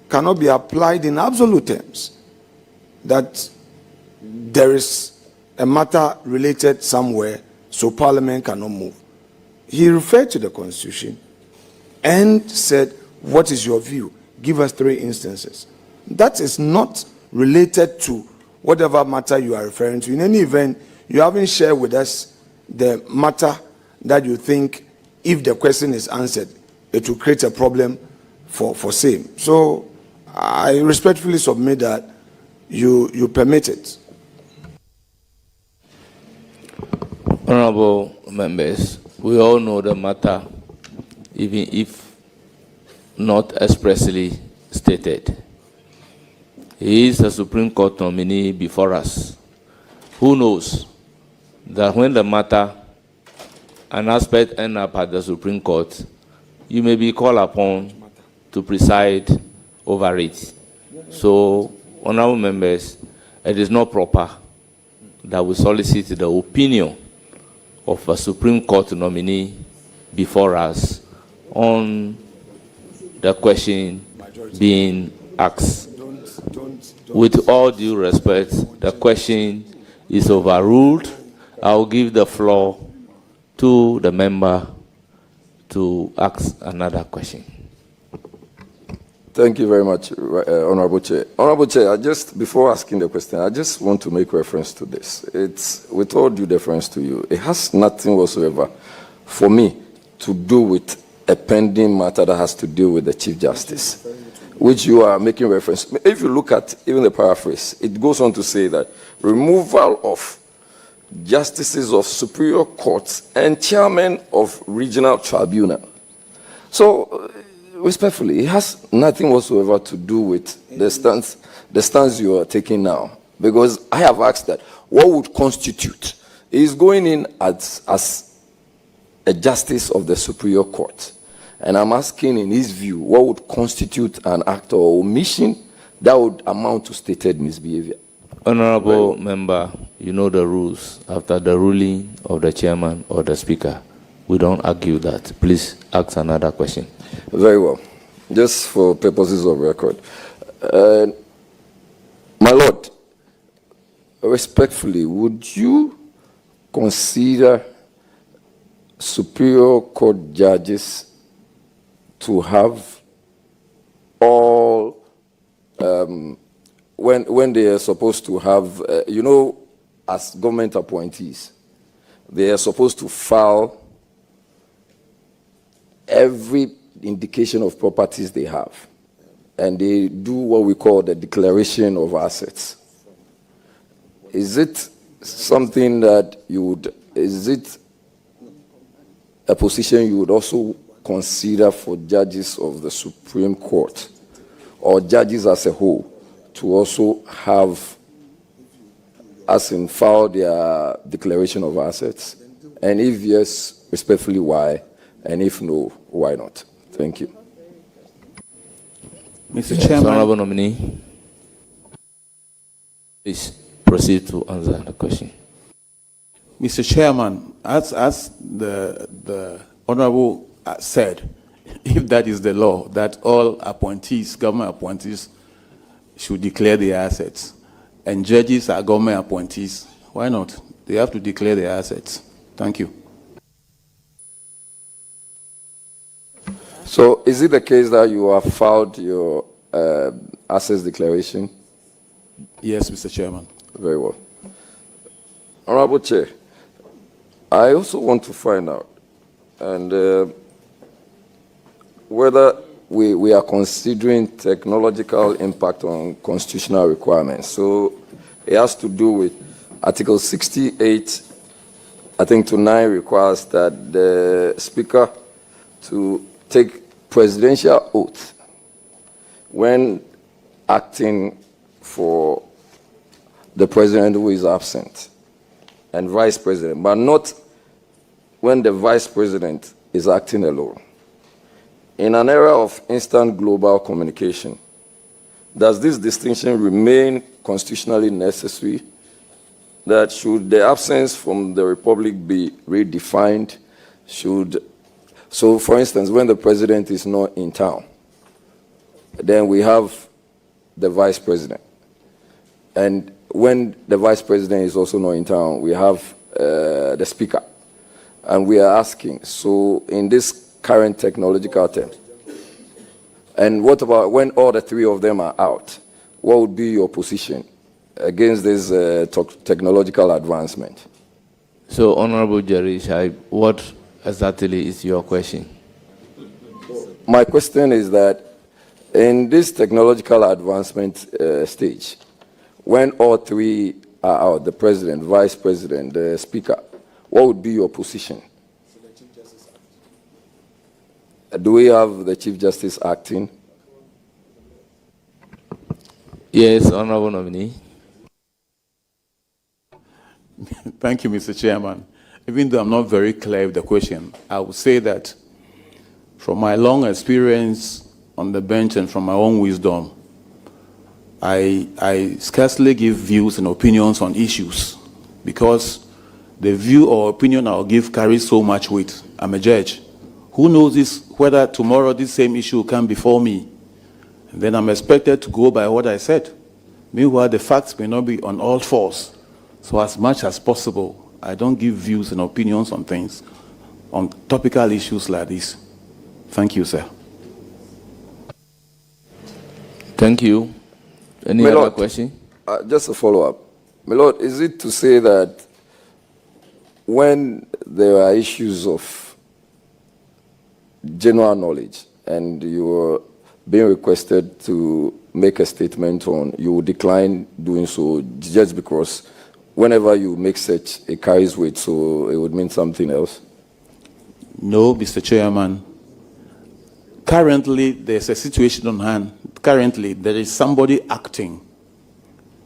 cannot be applied in absolute terms, that there is a matter related somewhere, so Parliament cannot move. He referred to the Constitution and said, what is your view? Give us 3 instances. That is not related to whatever matter you are referring to. In any event, you haven't shared with us the matter that you think, if the question is answered, it will create a problem for same. So I respectfully submit that you permit it. Honorable members, we all know the matter, even if not expressly stated. He is a Supreme Court nominee before us, who knows that when the matter, an aspect end up at the Supreme Court, you may be called upon to preside over it. So, honorable members, it is not proper that we solicit the opinion of a Supreme Court nominee before us on the question being asked. With all due respect, the question is overruled. I'll give the floor to the member to ask another question. Thank you very much, Honorable Chair. Honorable Chair, before asking the question, I just want to make reference to this. It's, with all due deference to you, it has nothing whatsoever for me to do with a pending matter that has to do with the Chief Justice, which you are making reference. If you look at even the paraphrase, it goes on to say that removal of justices of superior courts and chairmen of regional tribunal. So, respectfully, it has nothing whatsoever to do with the stance you are taking now. Because I have asked that, what would constitute? He's going in as a justice of the superior court. And I'm asking, in his view, what would constitute an act or omission that would amount to stated misbehavior? Honorable member, you know the rules. After the ruling of the chairman or the speaker, we don't argue that. Please ask another question. Very well. Just for purposes of record. My Lord, respectfully, would you consider superior court judges to have all, when they are supposed to have, you know, as government appointees, they are supposed to file every indication of properties they have. And they do what we call the declaration of assets. Is it something that you would, is it a position you would also consider for judges of the Supreme Court or judges as a whole to also have, as in file their declaration of assets? And if yes, respectfully, why? And if no, why not? Thank you. Mr. Chairman. Honorable nominee, please proceed to answer the question. Mr. Chairman, as the Honorable said, if that is the law, that all appointees, government appointees, should declare their assets, and judges are government appointees, why not? They have to declare their assets. Thank you. So, is it the case that you have filed your assets declaration? Yes, Mr. Chairman. Very well. Honorable Chair, I also want to find out, and whether we are considering technological impact on constitutional requirements. So, it has to do with Article 68, I think to 9 requires that the Speaker to take presidential oath when acting for the president who is absent and vice president, but not when the vice president is acting alone. In an era of instant global communication, does this distinction remain constitutionally necessary? That should the absence from the Republic be redefined? So, for instance, when the president is not in town, then we have the vice president. And when the vice president is also not in town, we have the speaker. And we are asking, so in this current technological terms, and what about when all the three of them are out? What would be your position against this technological advancement? So, Honorable Jerry Shai, what exactly is your question? My question is that in this technological advancement stage, when all three are out, the president, vice president, the speaker, what would be your position? Do we have the Chief Justice acting? Yes, Honorable nominee. Thank you, Mr. Chairman. Even though I'm not very clear with the question, I would say that from my long experience on the bench and from my own wisdom, I scarcely give views and opinions on issues because the view or opinion I'll give carries so much weight. I'm a judge. Who knows whether tomorrow this same issue will come before me? And then I'm expected to go by what I said. Meanwhile, the facts may not be on all fours. So as much as possible, I don't give views and opinions on things, on topical issues like this. Thank you, sir. Thank you. Any My other Lord, question? Just a follow-up. My Lord, is it to say that when there are issues of general knowledge and you are being requested to make a statement on, you will decline doing so just because whenever you make such, it carries weight, so it would mean something else? No, Mr. Chairman. Currently, there's a situation on hand. Currently, there is somebody acting.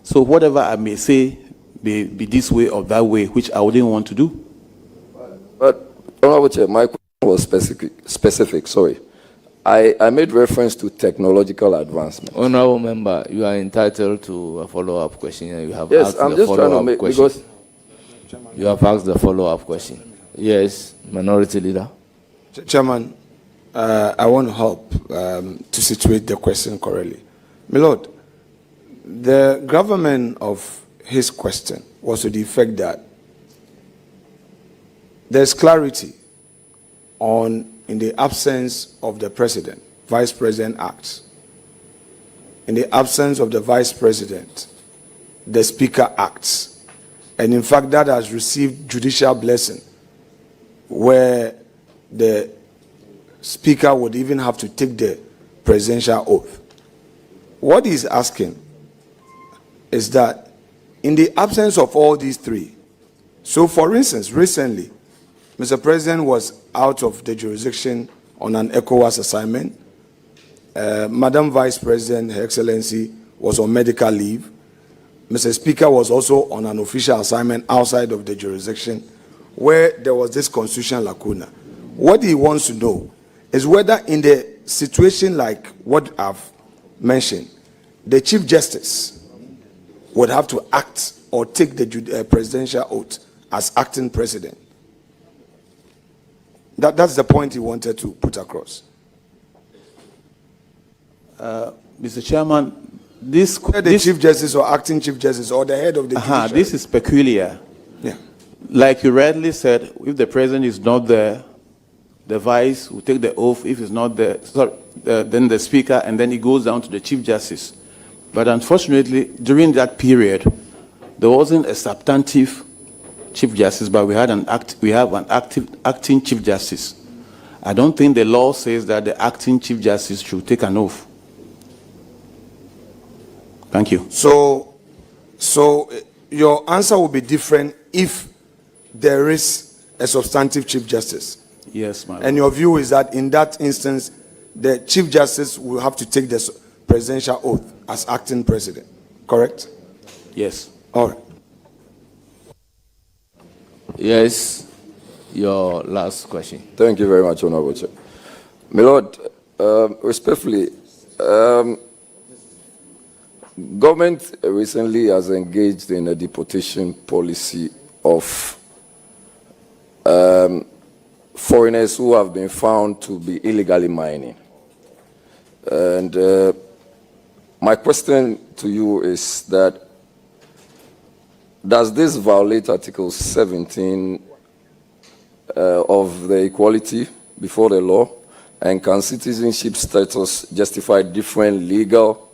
So whatever I may say may be this way or that way, which I wouldn't want to do. But, Honorable Chair, my question was specific, sorry. I made reference to technological advancement. Honorable member, you are entitled to a follow-up question. You have Yes, asked I'm the just trying to follow-up make, question. because You have asked the follow-up question. Yes, Minority Leader. Chairman, I want to help to situate the question correctly. My Lord, the gravamen of his question was to the effect that there's clarity on, in the absence of the president, vice president acts. In the absence of the vice president, the speaker acts. And in fact, that has received judicial blessing, where the speaker would even have to take the presidential oath. What he's asking is that in the absence of all these three, so for instance, recently, Mr. President was out of the jurisdiction on an ECOWAS assignment. Madam Vice President, Her Excellency, was on medical leave. Mr. Speaker was also on an official assignment outside of the jurisdiction where there was this constitutional lacuna. What he wants to know is whether in the situation like what I've mentioned, the Chief Justice would have to act or take the presidential oath as acting president. That's the point he wanted to put across. Mr. Chairman, the Chief Justice or acting Chief Justice or the head of the judiciary. This is peculiar. Yeah. Like you rightly said, if the president is not there, the vice will take the oath. If it's not there, then the speaker, and then it goes down to the Chief Justice. But unfortunately, during that period, there wasn't a substantive Chief Justice, but we have an acting Chief Justice. I don't think the law says that the acting Chief Justice should take an oath. Thank you. So your answer will be different if there is a substantive Chief Justice. Yes, ma'am. And your view is that in that instance, the Chief Justice will have to take the presidential oath as acting president, correct? Yes. All right. Yes, your last question. Thank you very much, Honorable Chair. My Lord, respectfully, government recently has engaged in a deportation policy of foreigners who have been found to be illegally mining. And my question to you is that, does this violate Article 17 of the Equality Before the Law? And can citizenship status justify different legal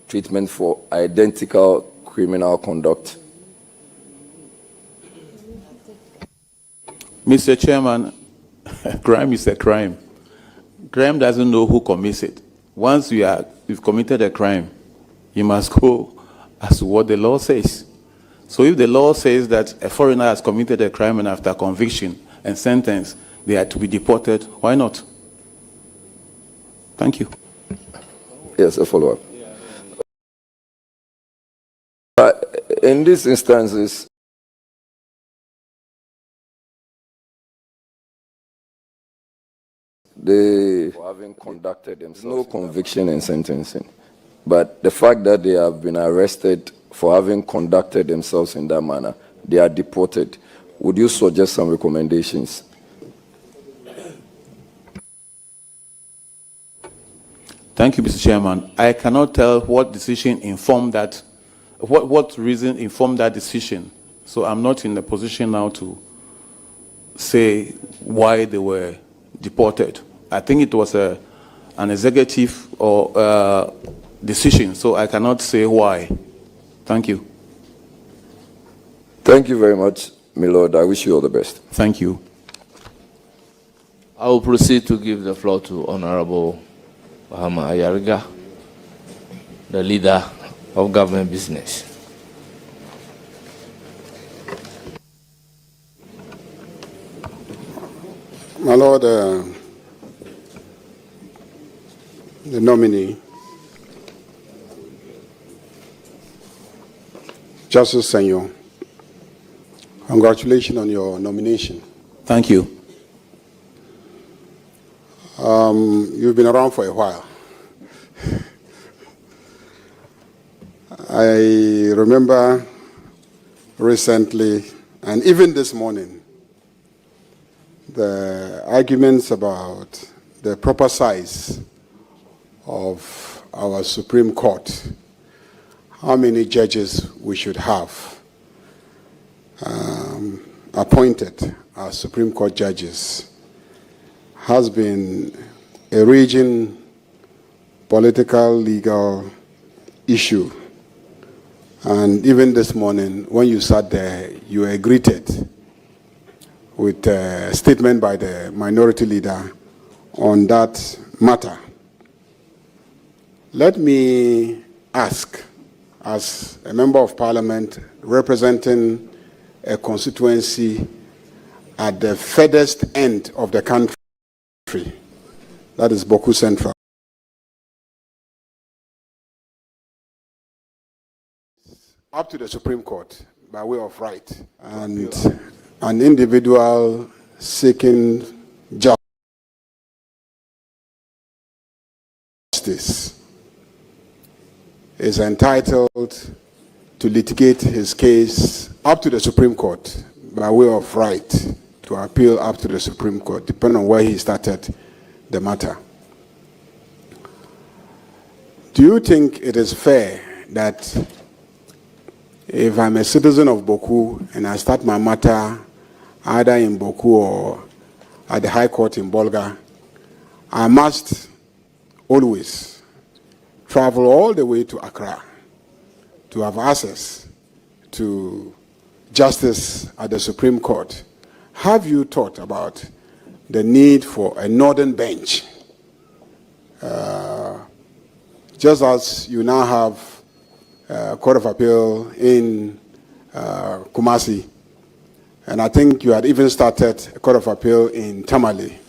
treatment for identical criminal conduct? Mr. Chairman, crime is a crime. Crime doesn't know who commits it. Once you've committed a crime, you must go as to what the law says. So if the law says that a foreigner has committed a crime and after conviction and sentence, they are to be deported, why not? Thank you. Yes, a follow-up. In these instances, for having conducted themselves. No conviction and sentencing. But the fact that they have been arrested for having conducted themselves in that manner, they are deported. Would you suggest some recommendations? Thank you, Mr. Chairman. I cannot tell what decision informed that, what reason informed that decision. So I'm not in a position now to say why they were deported. I think it was an executive or decision, so I cannot say why. Thank you. Thank you very much, my lord. I wish you all the best. Thank you. I will proceed to give the floor to Honorable Mahama Ayariga, the leader of government business. My lord, the nominee, Justice Senyo, congratulations on your nomination. Thank you. You've been around for a while. I remember recently, and even this morning, the arguments about the proper size of our Supreme Court, how many judges we should have appointed as Supreme Court judges, has been a raging political, legal issue. And even this morning, when you sat there, you were greeted with a statement by the minority leader on that matter. Let me ask, as a member of parliament representing a constituency at the furthest end of the country, that is Boku Central, up to the Supreme Court by way of right, and an individual seeking justice is entitled to litigate his case up to the Supreme Court by way of right to appeal up to the Supreme Court, depending on where he started the matter. Do you think it is fair that if I'm a citizen of Boku and I start my matter either in Boku or at the High Court in Bolga, I must always travel all the way to Accra to have access to justice at the Supreme Court? Have you thought about the need for a northern bench? Just as you now have Court of Appeal in Kumasi, and I think you had even started a Court of Appeal in Tamale.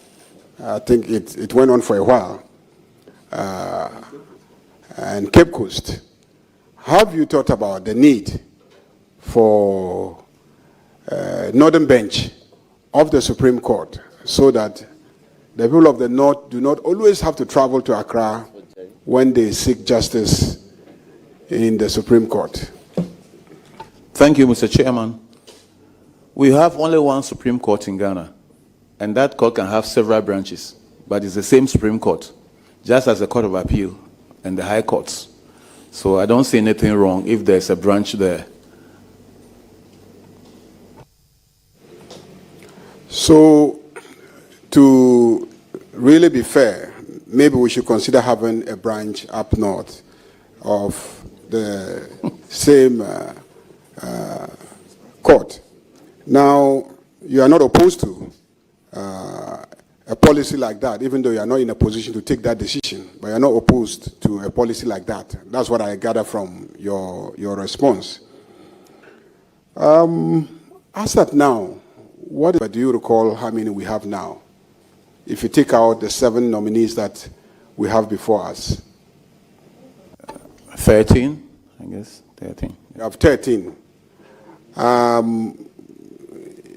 I think it went on for a while. And Cape Coast. Have you thought about the need for a northern bench of the Supreme Court so that the people of the North do not always have to travel to Accra when they seek justice in the Supreme Court? Thank you, Mr. Chairman. We have only one Supreme Court in Ghana, and that court can have several branches, but it's the same Supreme Court, just as the Court of Appeal and the High Courts. So I don't see anything wrong if there's a branch there. So, to really be fair, maybe we should consider having a branch up north of the same court. Now, you are not opposed to a policy like that, even though you are not in a position to take that decision, but you are not opposed to a policy like that. That's what I gather from your response. As at now, what do you recall how many we have now? If you take out the 7 nominees that we have before us. 13, I guess, 13. You have 13.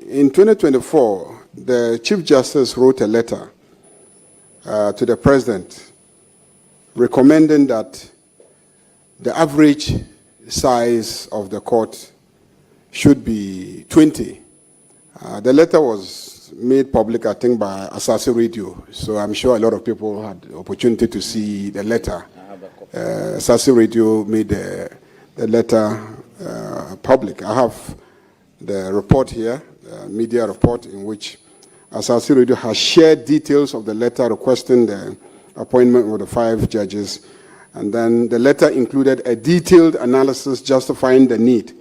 In 2024, the Chief Justice wrote a letter to the President recommending that the average size of the court should be 20. The letter was made public, I think, by Asase Radio, so I'm sure a lot of people had the opportunity to see the letter. Asase Radio made the letter public. I have the report here, media report, in which Asase Radio has shared details of the letter requesting the appointment of the 5 judges, and then the letter included a detailed analysis justifying the need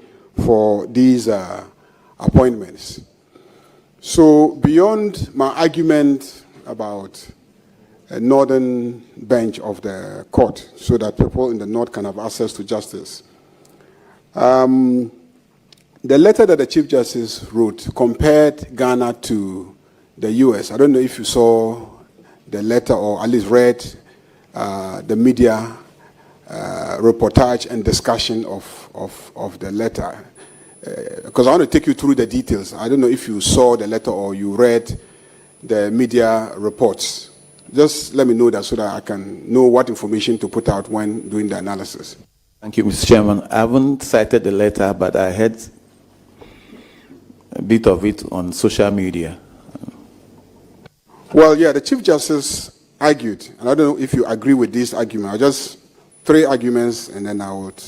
for these appointments. So beyond my argument about a northern bench of the court so that people in the north can have access to justice, the letter that the Chief Justice wrote compared Ghana to the US. I don't know if you saw the letter or at least read the media reportage and discussion of the letter. Because I want to take you through the details. I don't know if you saw the letter or you read the media reports. Just let me know that so that I can know what information to put out when doing the analysis. Thank you, Mr. Chairman. I haven't cited the letter, but I heard a bit of it on social media. Well, yeah, the Chief Justice argued, and I don't know if you agree with this argument. I'll just 3 arguments, and then I would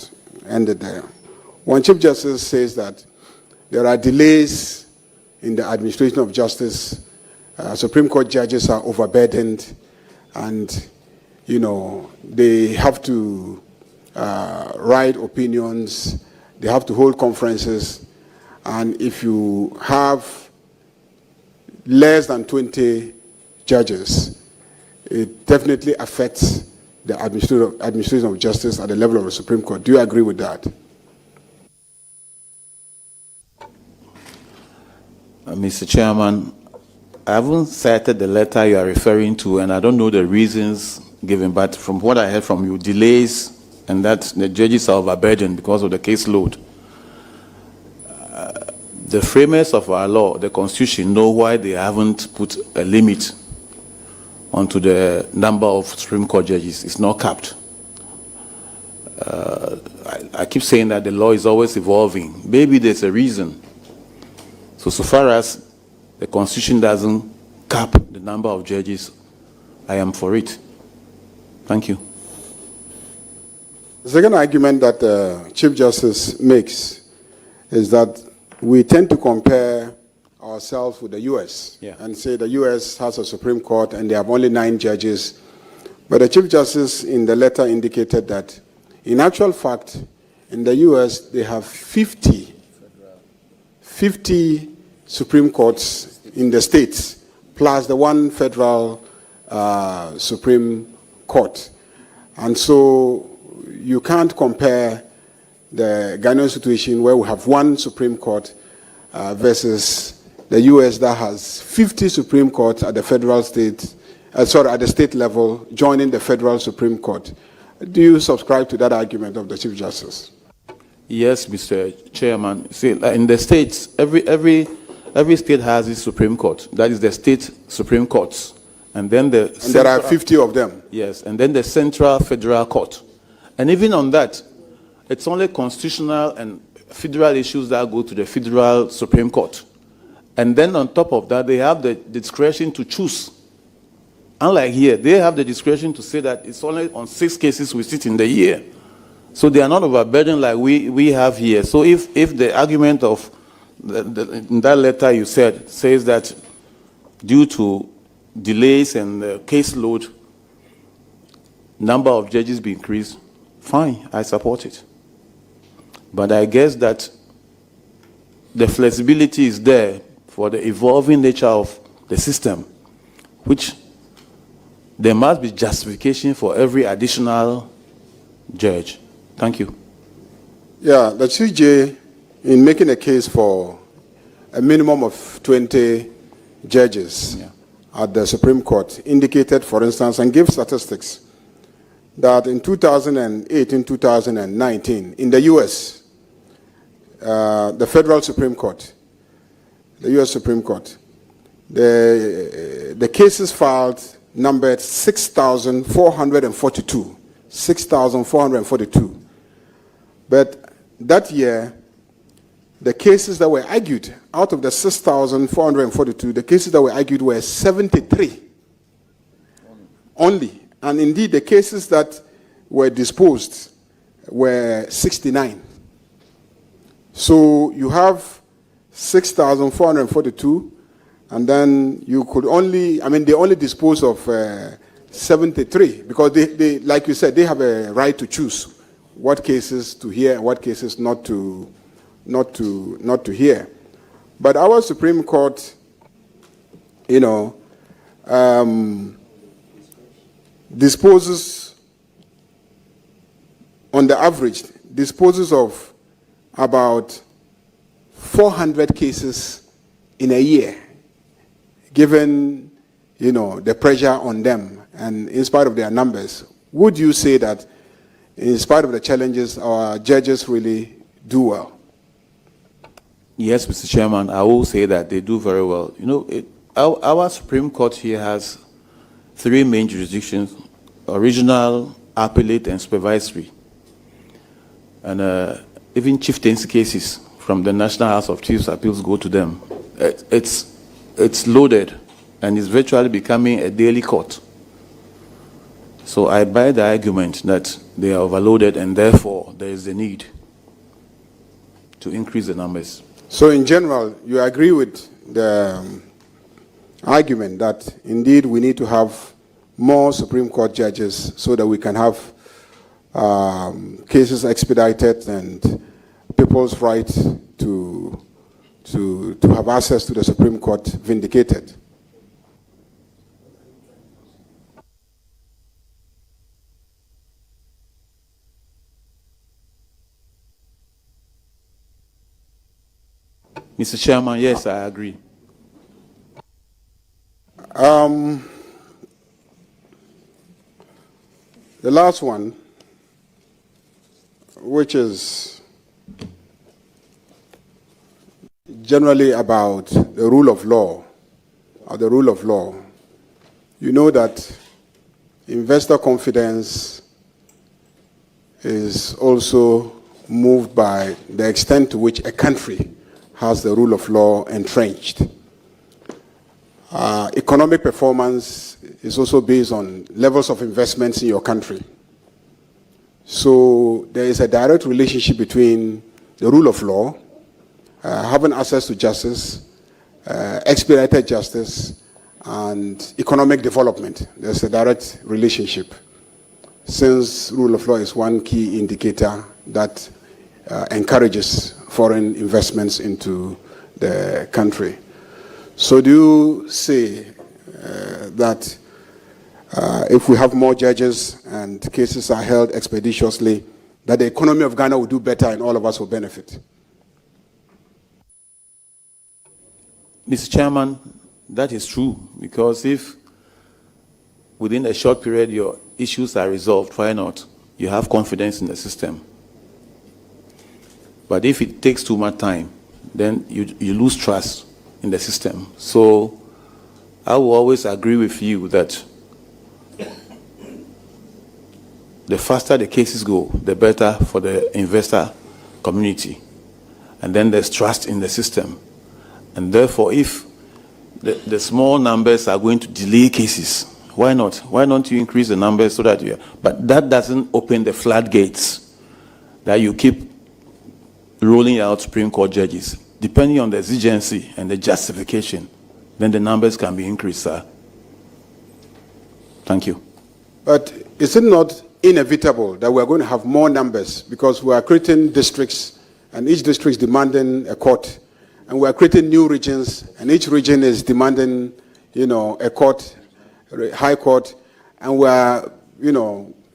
end it there. One, Chief Justice says that there are delays in the administration of justice. Supreme Court judges are overburdened, and, you know, they have to write opinions, they have to hold conferences, and if you have less than 20 judges, it definitely affects the administration of justice at the level of the Supreme Court. Do you agree with that? Mr. Chairman, I haven't cited the letter you are referring to, and I don't know the reasons given, but from what I heard from you, delays and that the judges are overburdened because of the caseload. The framers of our law, the Constitution, know why they haven't put a limit onto the number of Supreme Court judges. It's not capped. I keep saying that the law is always evolving. Maybe there's a reason. So far as the Constitution doesn't cap the number of judges, I am for it. Thank you. The second argument that the Chief Justice makes is that we tend to compare ourselves with the U.S. and say the U.S. has a Supreme Court and they have only 9 judges. But the Chief Justice in the letter indicated that in actual fact, in the U.S., they have 50 Supreme Courts in the states, plus the 1 federal Supreme Court. And so you can't compare the Ghanaian situation where we have 1 Supreme Court versus the U.S. that has 50 Supreme Courts at the federal state, at the state level, joining the federal Supreme Court. Do you subscribe to that argument of the Chief Justice? Yes, Mr. Chairman. See, in the states, every state has its Supreme Court. That is the state Supreme Courts. And then there are 50 of them. Yes, and then the Central Federal Court. And even on that, it's only constitutional and federal issues that go to the Federal Supreme Court. And then on top of that, they have the discretion to choose. Unlike here, they have the discretion to say that it's only on 6 cases we sit in the year. So they are not overburdened like we have here. So if the argument of in that letter you said says that due to delays and the caseload, number of judges be increased, fine, I support it. But I guess that the flexibility is there for the evolving nature of the system, which there must be justification for every additional judge. Thank you. Yeah, the CJ, in making a case for a minimum of 20 judges at the Supreme Court, indicated, for instance, and gave statistics, that in 2008 and 2019, in the U.S., the federal Supreme Court, the U.S. Supreme Court, the cases filed numbered 6,442. 6,442. But that year, the cases that were argued, out of the 6,442, the cases that were argued were 73 only. And indeed, the cases that were disposed were 69. So you have 6,442, and then you could only, they only dispose of 73, because they, like you said, they have a right to choose what cases to hear and what cases not to hear. But our Supreme Court, disposes, on the average, disposes of about 400 cases in a year, given, the pressure on them, and in spite of their numbers. Would you say that, in spite of the challenges, our judges really do well? Yes, Mr. Chairman, I will say that they do very well. Our Supreme Court here has 3 main jurisdictions: original, appellate, and supervisory. And even chieftains cases from the National House of Chiefs Appeals go to them. It's loaded, and it's virtually becoming a daily court. So I buy the argument that they are overloaded, and therefore there is a need to increase the numbers. So in general, you agree with the argument that indeed we need to have more Supreme Court judges so that we can have cases expedited and people's right to have access to the Supreme Court vindicated. Mr. Chairman, yes, I agree. The last one, which is generally about the rule of law, You know that investor confidence is also moved by the extent to which a country has the rule of law entrenched. Economic performance is also based on levels of investments in your country. So there is a direct relationship between the rule of law, having access to justice, expedited justice, and economic development. There's a direct relationship, since rule of law is one key indicator that encourages foreign investments into the country. So do you say that if we have more judges and cases are held expeditiously, that the economy of Ghana will do better and all of us will benefit? Mr. Chairman, that is true, because if within a short period your issues are resolved, why not? You have confidence in the system. But if it takes too much time, then you lose trust in the system. So I will always agree with you that the faster the cases go, the better for the investor community. And then there's trust in the system. And therefore, if the small numbers are going to delay cases, why not? Why don't you increase the numbers so that you... But that doesn't open the floodgates that you keep rolling out Supreme Court judges. Depending on the exigency and the justification, then the numbers can be increased, sir. Thank you. But is it not inevitable that we're going to have more numbers, because we are creating districts and each district is demanding a court, and we are creating new regions and each region is demanding, a court, a high court, and we are,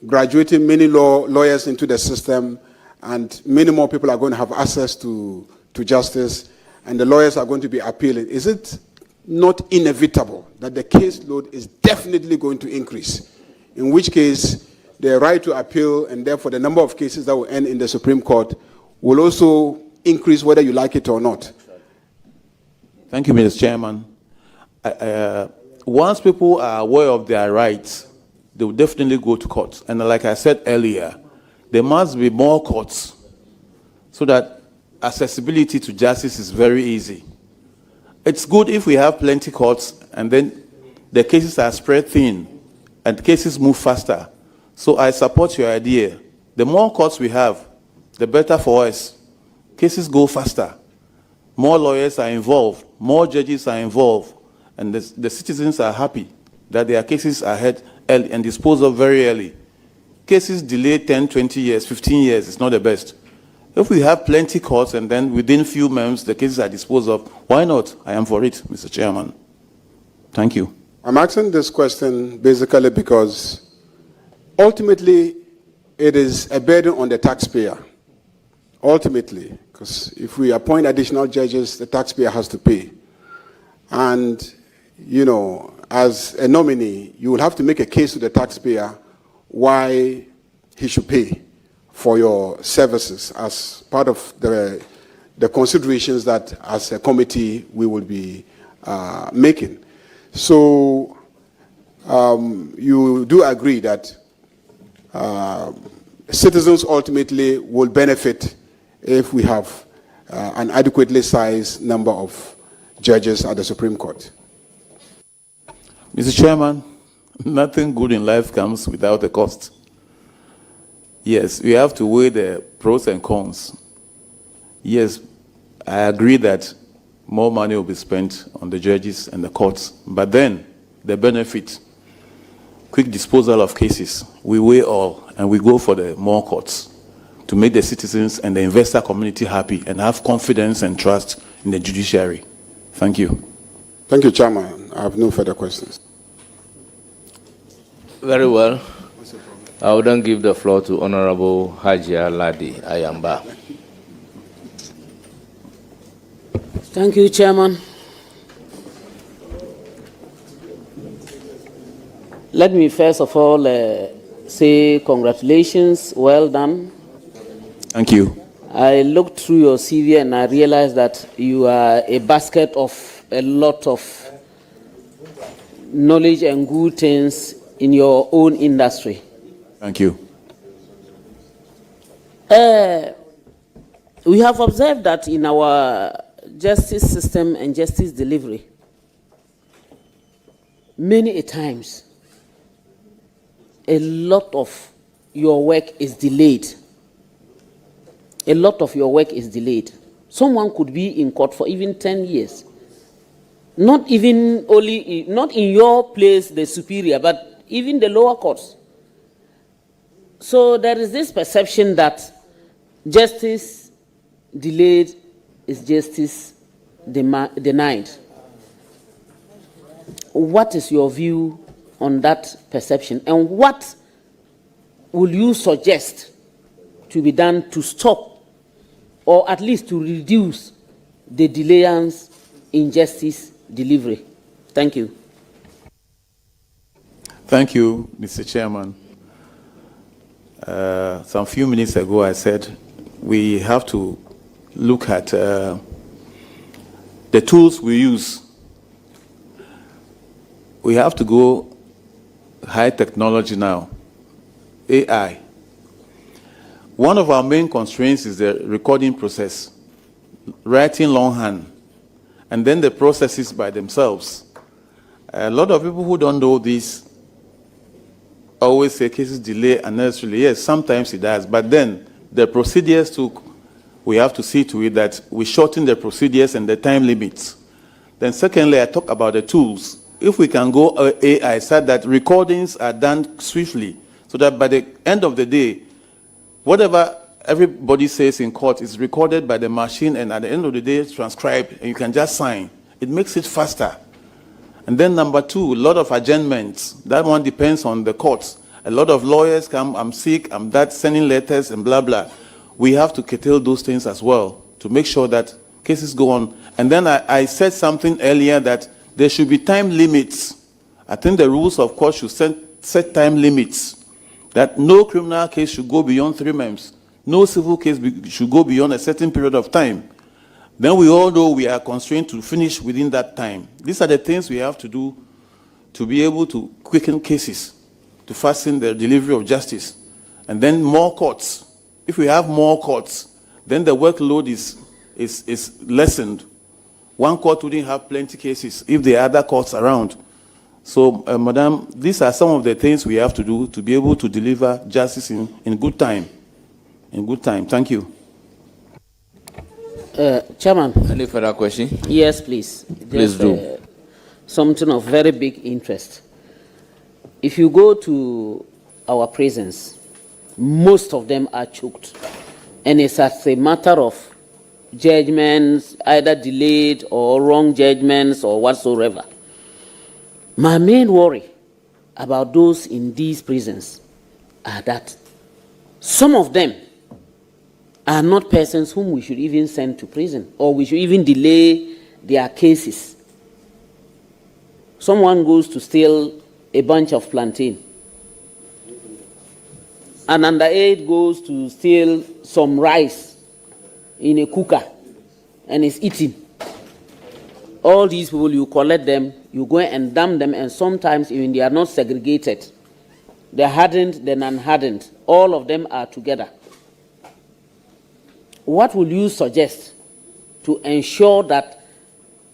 graduating many lawyers into the system, and many more people are going to have access to justice, and the lawyers are going to be appealing. Is it not inevitable that the caseload is definitely going to increase? In which case, the right to appeal and therefore the number of cases that will end in the Supreme Court will also increase whether you like it or not. Thank you, Mr. Chairman. once people are aware of their rights, they will definitely go to court. And like I said earlier, there must be more courts so that accessibility to justice is very easy. It's good if we have plenty courts and then the cases are spread thin and cases move faster. So I support your idea. The more courts we have, the better for us. Cases go faster. More lawyers are involved, more judges are involved, and the citizens are happy that their cases are heard early and disposed of very early. Cases delayed 10, 20 years, 15 years is not the best. If we have plenty courts and then within few months the cases are disposed of, why not? I am for it, Mr. Chairman. Thank you. I'm asking this question basically because ultimately it is a burden on the taxpayer. Ultimately, because if we appoint additional judges, the taxpayer has to pay. And, you know, as a nominee, you will have to make a case to the taxpayer why he should pay for your services as part of the considerations that as a committee we will be making. So you do agree that citizens ultimately will benefit if we have an adequately sized number of judges at the Supreme Court? Mr. Chairman, nothing good in life comes without a cost. Yes, we have to weigh the pros and cons. Yes, I agree that more money will be spent on the judges and the courts, but then the benefit, quick disposal of cases, we weigh all and we go for the more courts to make the citizens and the investor community happy and have confidence and trust in the judiciary. Thank you. Thank you, Chairman. I have no further questions. Very well. I will then give the floor to Honorable Hajia Ladi Ayamba. Thank you, Chairman. Let me first of all say congratulations, well done. Thank you. I looked through your CV and I realized that you are a basket of a lot of knowledge and good things in your own industry. Thank you. We have observed that in our justice system and justice delivery, many a times, a lot of your work is delayed. A lot of your work is delayed. Someone could be in court for even 10 years. Not even only, not in your place, the superior, but even the lower courts. So there is this perception that justice delayed is justice denied. What is your view on that perception? And what will you suggest to be done to stop or at least to reduce the delayance in justice delivery? Thank you. Thank you, Mr. Chairman. Some few minutes ago I said we have to look at the tools we use. We have to go high technology now, AI. One of our main constraints is the recording process, writing longhand, and then the processes by themselves. A lot of people who don't know this always say cases delay unnecessarily. Yes, sometimes it does, but then the procedures we have to see to it that we shorten the procedures and the time limits. Then secondly, I talk about the tools. If we can go AI, said that recordings are done swiftly, so that by the end of the day, whatever everybody says in court is recorded by the machine and at the end of the day it's transcribed and you can just sign. It makes it faster. And then number two, a lot of adjournments. That one depends on the courts. A lot of lawyers come, I'm sick, I'm that, sending letters and blah, blah. We have to curtail those things as well to make sure that cases go on. And then I said something earlier that there should be time limits. I think the rules of court should set time limits. That no criminal case should go beyond 3 months. No civil case should go beyond a certain period of time. Then we all know we are constrained to finish within that time. These are the things we have to do to be able to quicken cases, to fasten the delivery of justice, and then more courts. If we have more courts, then the workload is lessened. One court wouldn't have plenty cases if there are other courts around. So, Madam, these are some of the things we have to do to be able to deliver justice in good time. In good time. Thank you. Chairman. Any further question? Yes, please. Please do. Something of very big interest. If you go to our prisons, most of them are choked. And it's as a matter of judgments, either delayed or wrong judgments or whatsoever. My main worry about those in these prisons are that some of them are not persons whom we should even send to prison, or we should even delay their cases. Someone goes to steal a bunch of plantain. An underage goes to steal some rice in a cooker and is eating. All these people, you collect them, you go and dump them, and sometimes even they are not segregated. The hardened, the non-hardened, all of them are together. What will you suggest to ensure that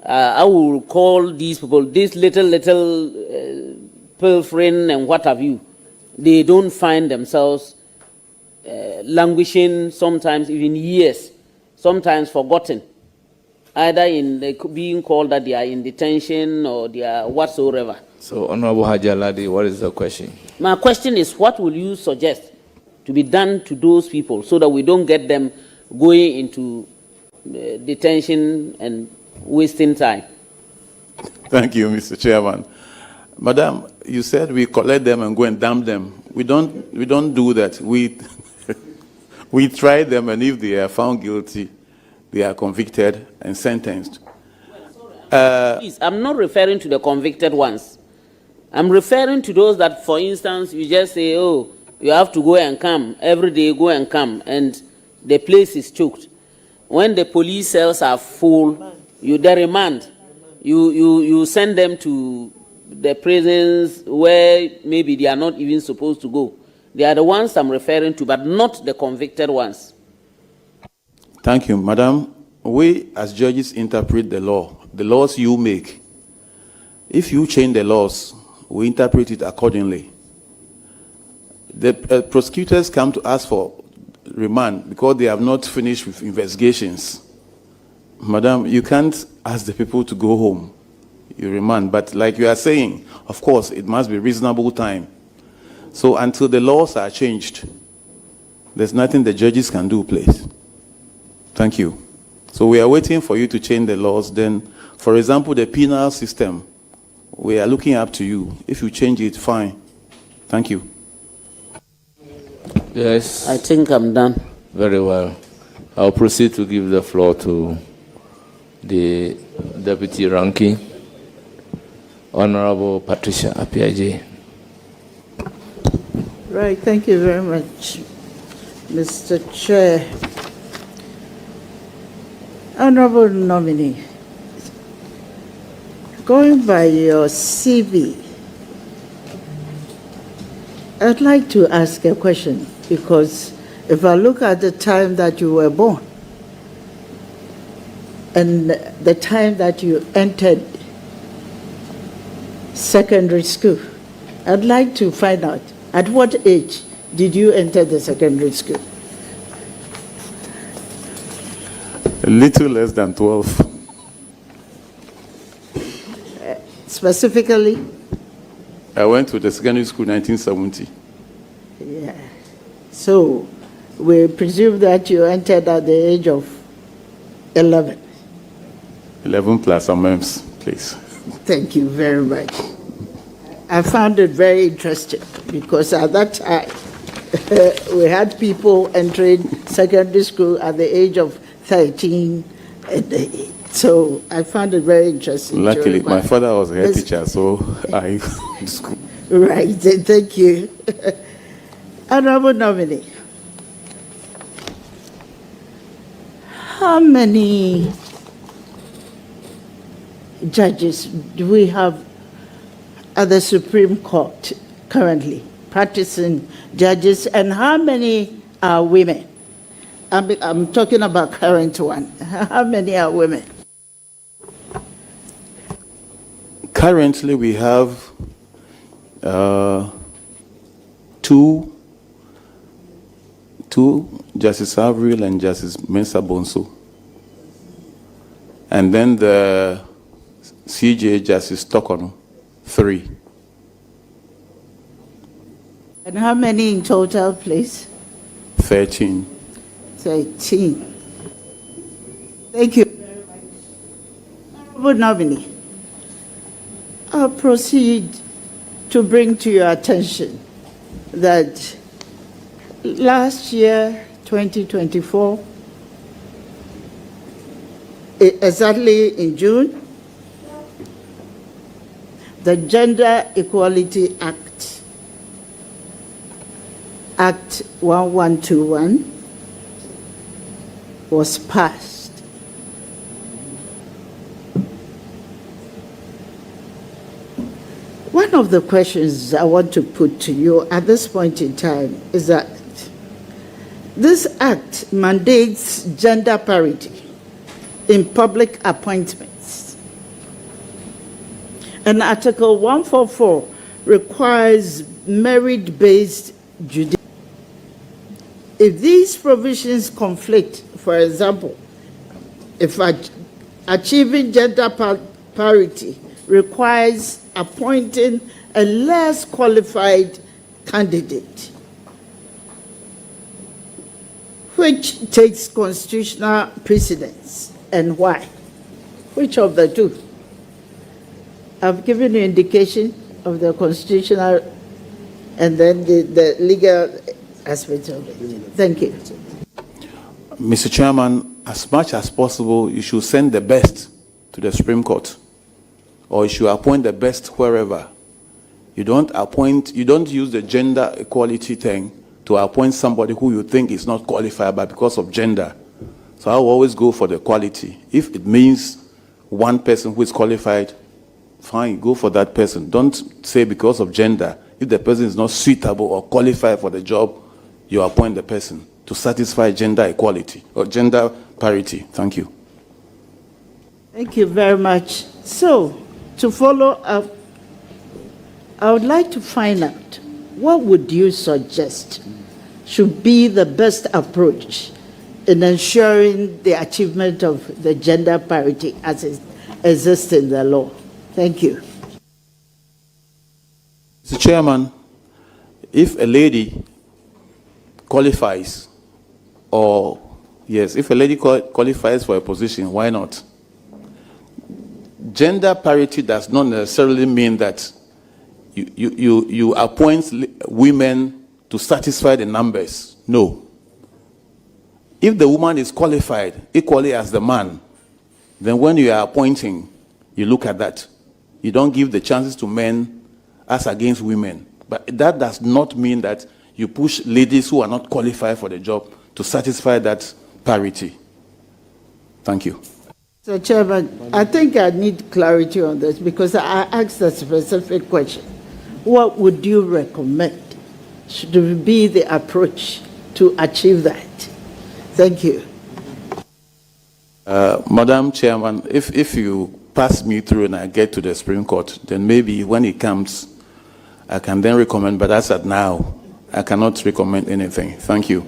I will call these people, these little pilfering and what have you, they don't find themselves languishing, sometimes even years, sometimes forgotten, either in being called that they are in detention or they are whatsoever. So, Honorable Hajaladi, what is the question? My question is, what will you suggest to be done to those people so that we don't get them going into detention and wasting time? Thank you, Mr. Chairman. Madam, you said we collect them and go and dump them. We don't do that. We try them, and if they are found guilty, they are convicted and sentenced. Please, I'm not referring to the convicted ones. I'm referring to those that, for instance, you just say, oh, you have to go and come, every day go and come, and the place is choked. When the police cells are full, they remand. You send them to the prisons where maybe they are not even supposed to go. They are the ones I'm referring to, but not the convicted ones. Thank you, Madam. We as judges interpret the law, the laws you make. If you change the laws, we interpret it accordingly. The prosecutors come to us for remand because they have not finished with investigations. Madam, you can't ask the people to go home. You remand. But like you are saying, of course, it must be reasonable time. So until the laws are changed, there's nothing the judges can do, please. Thank you. So we are waiting for you to change the laws. Then, for example, the penal system, we are looking up to you. If you change it, fine. Thank you. Yes. I think I'm done. Very well. I'll proceed to give the floor to the Deputy Ranking, Honorable Patricia Apiaje. Right, thank you very much, Mr. Chair. Honorable Nominee, going by your CV, I'd like to ask a question, because if I look at the time that you were born and the time that you entered secondary school, I'd like to find out, at what age did you enter the secondary school? A little less than 12. Specifically? I went to the secondary school in 1970. Yeah. So we presume that you entered at the age of 11. 11 plus amends, please. Thank you very much. I found it very interesting because at that time we had people entering secondary school at the age of 13. So I found it very interesting. Luckily, my father was a head teacher, so I school. Right, thank you. Honorable Nominee, how many judges do we have at the Supreme Court currently, practicing judges, and how many are women? I'm talking about current one. How many are women? Currently, we have two, Justice Avril and Justice Mensah Bonso. And then the CJ Justice Tokono, 3. And how many in total, please? 13. 13. Thank you very much. Honorable Nominee, I'll proceed to bring to your attention that last year, 2024, exactly in June, the Gender Equality Act, Act 1121, was passed. One of the questions I want to put to you at this point in time is that this act mandates gender parity in public appointments. And Article 144 requires merit-based judicial. If these provisions conflict, for example, if achieving gender parity requires appointing a less qualified candidate, which takes constitutional precedence and why? Which of the two? I've given you indication of the constitutional and then the legal aspect of it. Thank you. Mr. Chairman, as much as possible, you should send the best to the Supreme Court, or you should appoint the best wherever. You don't use the gender equality thing to appoint somebody who you think is not qualified, but because of gender. So I will always go for the quality. If it means one person who is qualified, fine, go for that person. Don't say because of gender. If the person is not suitable or qualified for the job, you appoint the person to satisfy gender equality or gender parity. Thank you. Thank you very much. So, to follow up, I would like to find out, what would you suggest should be the best approach in ensuring the achievement of the gender parity as it exists in the law? Thank you. Mr. Chairman, if a lady qualifies, if a lady qualifies for a position, why not? Gender parity does not necessarily mean that you appoint women to satisfy the numbers. No. If the woman is qualified equally as the man, then when you are appointing, you look at that. You don't give the chances to men as against women. But that does not mean that you push ladies who are not qualified for the job to satisfy that parity. Thank you. So, Chairman, I think I need clarity on this because I asked a specific question. What would you recommend should be the approach to achieve that? Thank you. Madam Chairman, if you pass me through and I get to the Supreme Court, then maybe when it comes, I can then recommend, but as at now, I cannot recommend anything. Thank you.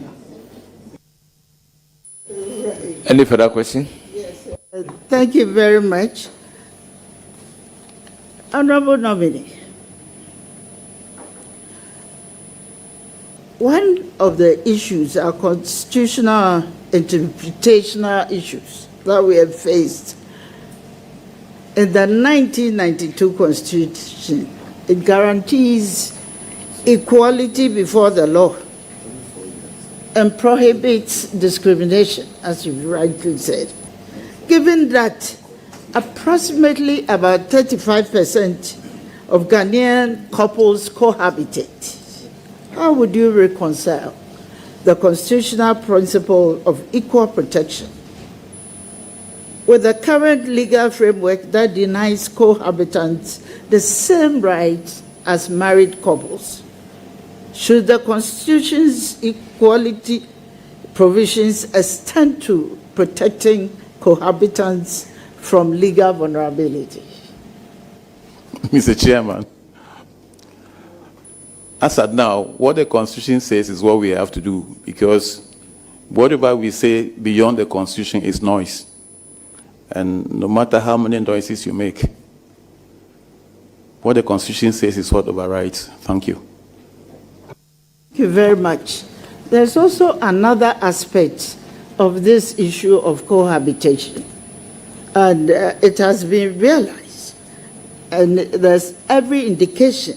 Any further question? Yes. Thank you very much. Honorable Nominee, one of the issues are constitutional interpretational issues that we have faced. In the 1992 Constitution, it guarantees equality before the law and prohibits discrimination, as you rightly said. Given that approximately about 35% of Ghanaian couples cohabitate, how would you reconcile the constitutional principle of equal protection with the current legal framework that denies cohabitants the same rights as married couples? Should the Constitution's equality provisions extend to protecting cohabitants from legal vulnerability? Mr. Chairman, as at now, what the Constitution says is what we have to do, because whatever we say beyond the Constitution is noise. And no matter how many noises you make, what the Constitution says is what overrides. Thank you. Thank you very much. There's also another aspect of this issue of cohabitation, and it has been realized, and there's every indication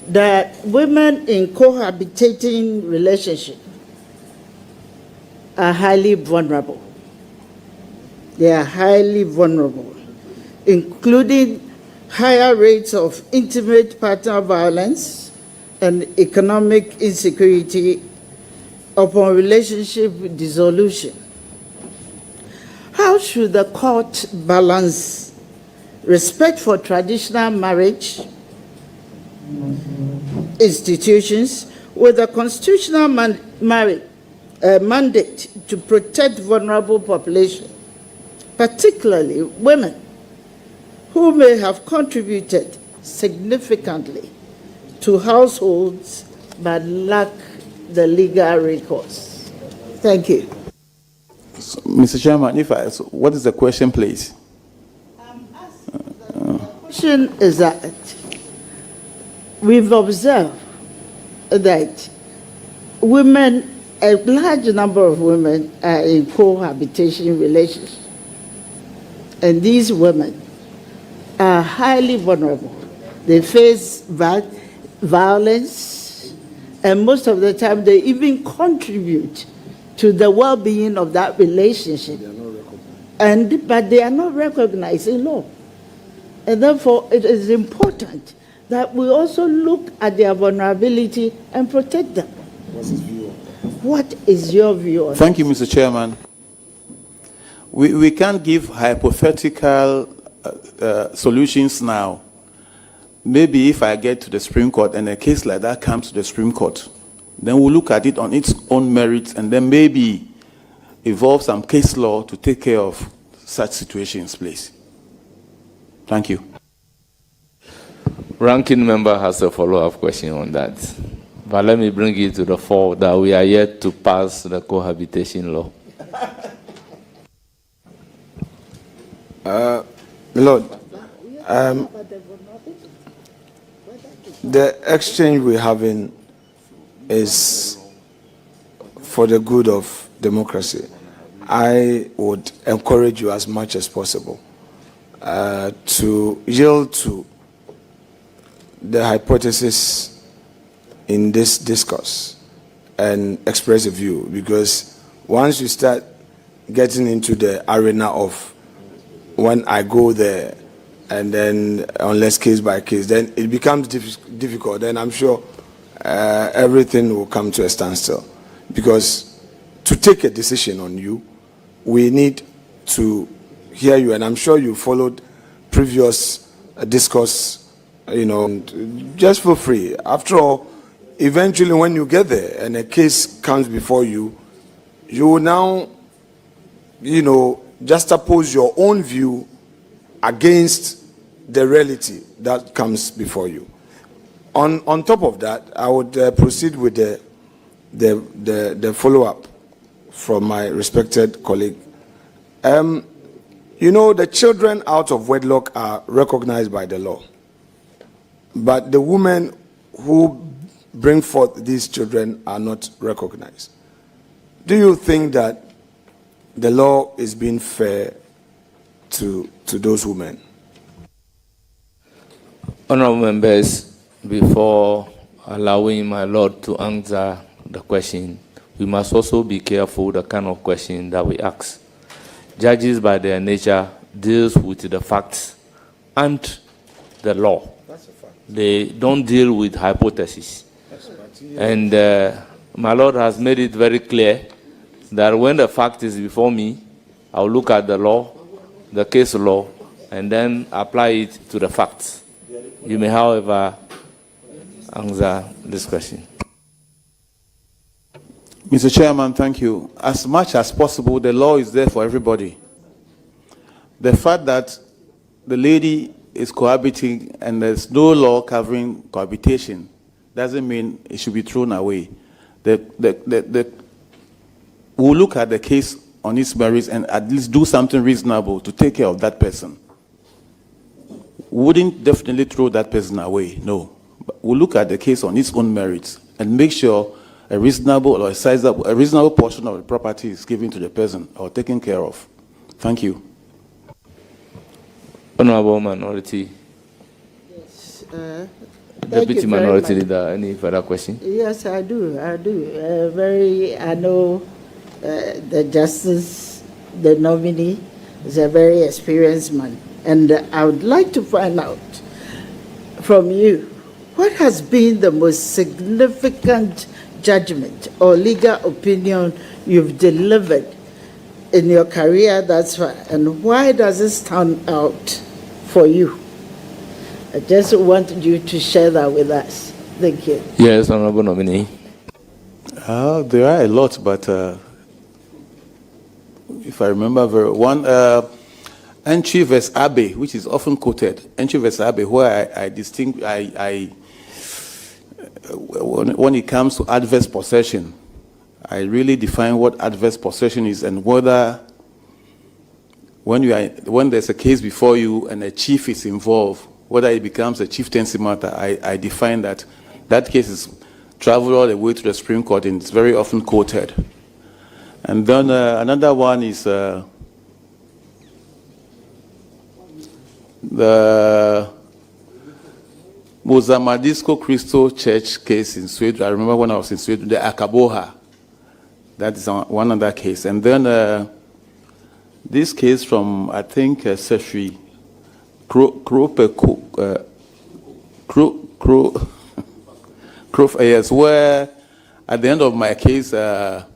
that women in cohabitating relationships are highly vulnerable. They are highly vulnerable, including higher rates of intimate partner violence and economic insecurity upon relationship dissolution. How should the court balance respect for traditional marriage institutions with a constitutional mandate to protect vulnerable population, particularly women who may have contributed significantly to households but lack the legal recourse? Thank you. So, Mr. Chairman, what is the question, please? The question is that we've observed that women, a large number of women are in cohabitation relationships. And these women are highly vulnerable. They face violence, and most of the time they even contribute to the well-being of that relationship. But they are not recognized in law. And therefore, it is important that we also look at their vulnerability and protect them. What's his view? What is your view on Thank you, Mr. Chairman. We can't give hypothetical solutions now. Maybe if I get to the Supreme Court and a case like that comes to the Supreme Court, then we'll look at it on its own merits and then maybe evolve some case law to take care of such situations, please. Thank you. Ranking member has a follow-up question on that. But let me bring it to the fore that we are yet to pass the cohabitation law. Lord, the exchange we're having is for the good of democracy. I would encourage you as much as possible to yield to the hypothesis in this discourse and express a view, because once you start getting into the arena of when I go there and then unless case by case, then it becomes difficult. Then I'm sure everything will come to a standstill, because to take a decision on you, we need to hear you, and I'm sure you followed previous discourse, just for free. After all, eventually when you get there and a case comes before you, you will now, just oppose your own view against the reality that comes before you. On top of that, I would proceed with the follow-up from my respected colleague. The children out of wedlock are recognized by the law, but the women who bring forth these children are not recognized. Do you think that the law is being fair to those women? Honorable members, before allowing my Lord to answer the question, we must also be careful the kind of question that we ask. Judges, by their nature, deals with the facts and the law. That's a fact. They don't deal with hypotheses. And my Lord has made it very clear that when the fact is before me, I'll look at the law the case law and then apply it to the facts. You may, however, answer this question. Mr. Chairman, thank you. As much as possible, the law is there for everybody. The fact that the lady is cohabiting and there's no law covering cohabitation doesn't mean it should be thrown away. We'll look at the case on its merits and at least do something reasonable to take care of that person. We wouldn't definitely throw that person away, no. But we'll look at the case on its own merits and make sure a reasonable or a reasonable portion of the property is given to the person or taken care of. Thank you. Honorable Minority. Yes, Deputy Minority Leader, any further question? Yes, I do. I know the justice, the nominee, is a very experienced man. And I would like to find out from you, what has been the most significant judgment or legal opinion you've delivered in your career thus far, and why does it stand out for you? I just want you to share that with us. Thank you. Yes, Honorable Nominee. There are a lot, but if I remember very one, Entry vs. Abe, which is often quoted, Entry vs. Abe, where when it comes to adverse possession, I really define what adverse possession is and whether when there's a case before you and a chief is involved, whether it becomes a chieftaincy matter. I define that case is traveled all the way to the Supreme Court and it's very often quoted. And then another one is the Mozamadisco Cristo Church case in Sweden. I remember when I was in Sweden, the Akaboha. That is one other case. And then this case from, I think, Sefri, yes, where at the end of my case, a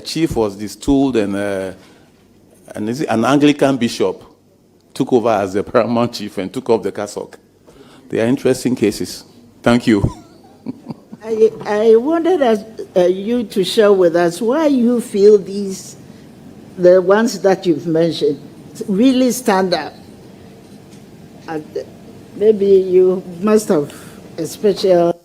chief was distooled and an Anglican bishop took over as the paramount chief and took off the cassock. They are interesting cases. Thank you. I wanted you to share with us why you feel the ones that you've mentioned, really stand out. Maybe you must have a special...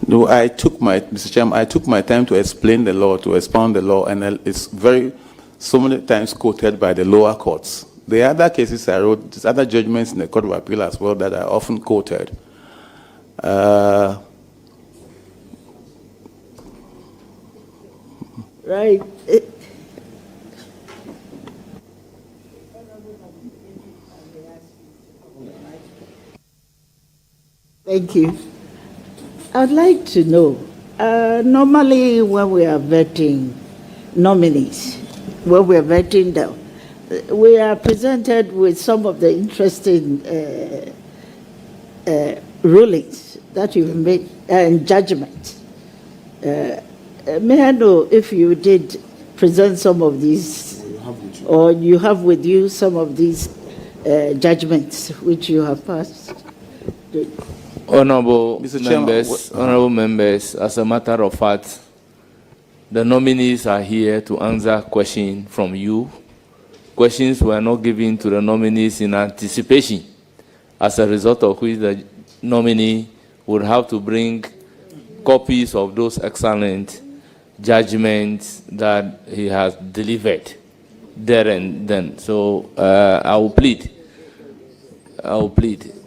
No, Mr. Chairman, I took my time to explain the law, to expound the law, and it's so many times quoted by the lower courts. The other cases I wrote, there's other judgments in the Court of Appeal as well that are often quoted. Right. Thank you. I'd like to know, normally when we are vetting nominees, when we are vetting them, we are presented with some of the interesting rulings that you've made and judgments. May I know if you did present some of these, or you have with you some of these judgments which you have passed? Honorable members, as a matter of fact, the nominees are here to answer questions from you. Questions were not given to the nominees in anticipation, as a result of which the nominee would have to bring copies of those excellent judgments that he has delivered there and then. So I will plead.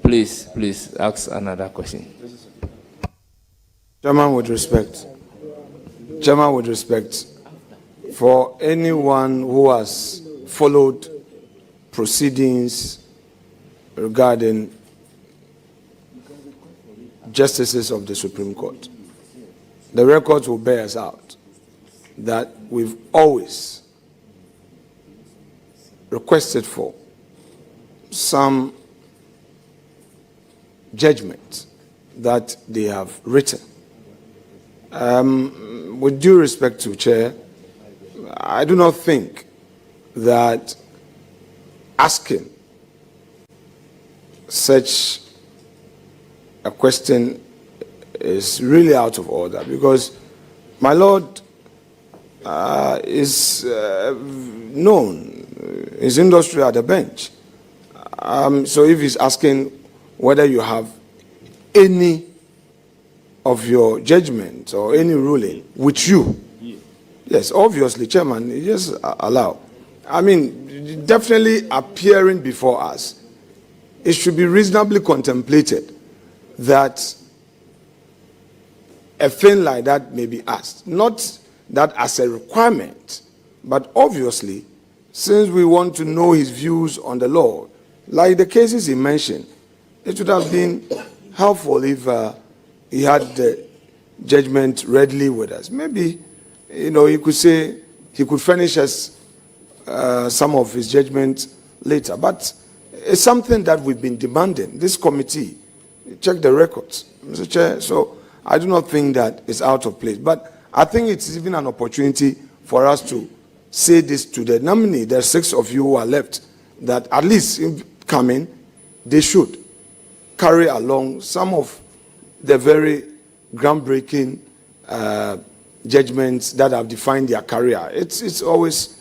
Please ask another question. Chairman, with respect, for anyone who has followed proceedings regarding justices of the Supreme Court, the records will bear us out that we've always requested for some judgment that they have written. With due respect to Chair, I do not think that asking such a question is really out of order, because my Lord is known, his industry at the bench. So if he's asking whether you have any of your judgment or any ruling with you, yes, obviously, Chairman, just allow. I mean, definitely appearing before us, it should be reasonably contemplated that a thing like that may be asked. Not that as a requirement, but obviously, since we want to know his views on the law, like the cases he mentioned, it would have been helpful if he had the judgment readily with us. Maybe, he could say, he could furnish us some of his judgment later. But it's something that we've been demanding. This committee, check the records, Mr. Chair. So I do not think that it's out of place. But I think it's even an opportunity for us to say this to the nominee. There are 6 of you who are left, that at least in coming, they should carry along some of the very groundbreaking judgments that have defined their career. It's always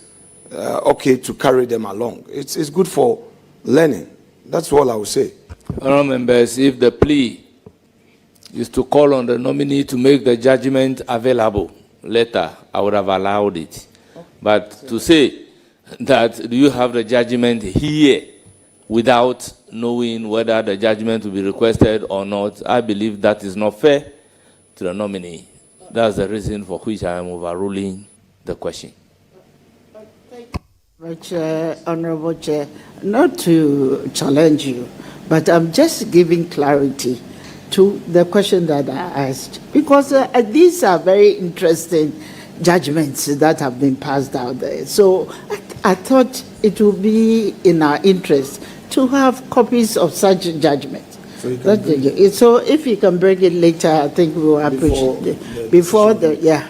okay to carry them along. It's good for learning. That's all I would say. Honourable members, if the plea is to call on the nominee to make the judgment available later, I would have allowed it. But to say that do you have the judgment here without knowing whether the judgment will be requested or not, I believe that is not fair to the nominee. That's the reason for which I am overruling the question. Honorable Chair, not to challenge you, but I'm just giving clarity to the question that I asked, because these are very interesting judgments that have been passed out there. So I thought it would be in our interest to have copies of such judgments. So if you can bring it later, I think we will appreciate it. Before the, yeah.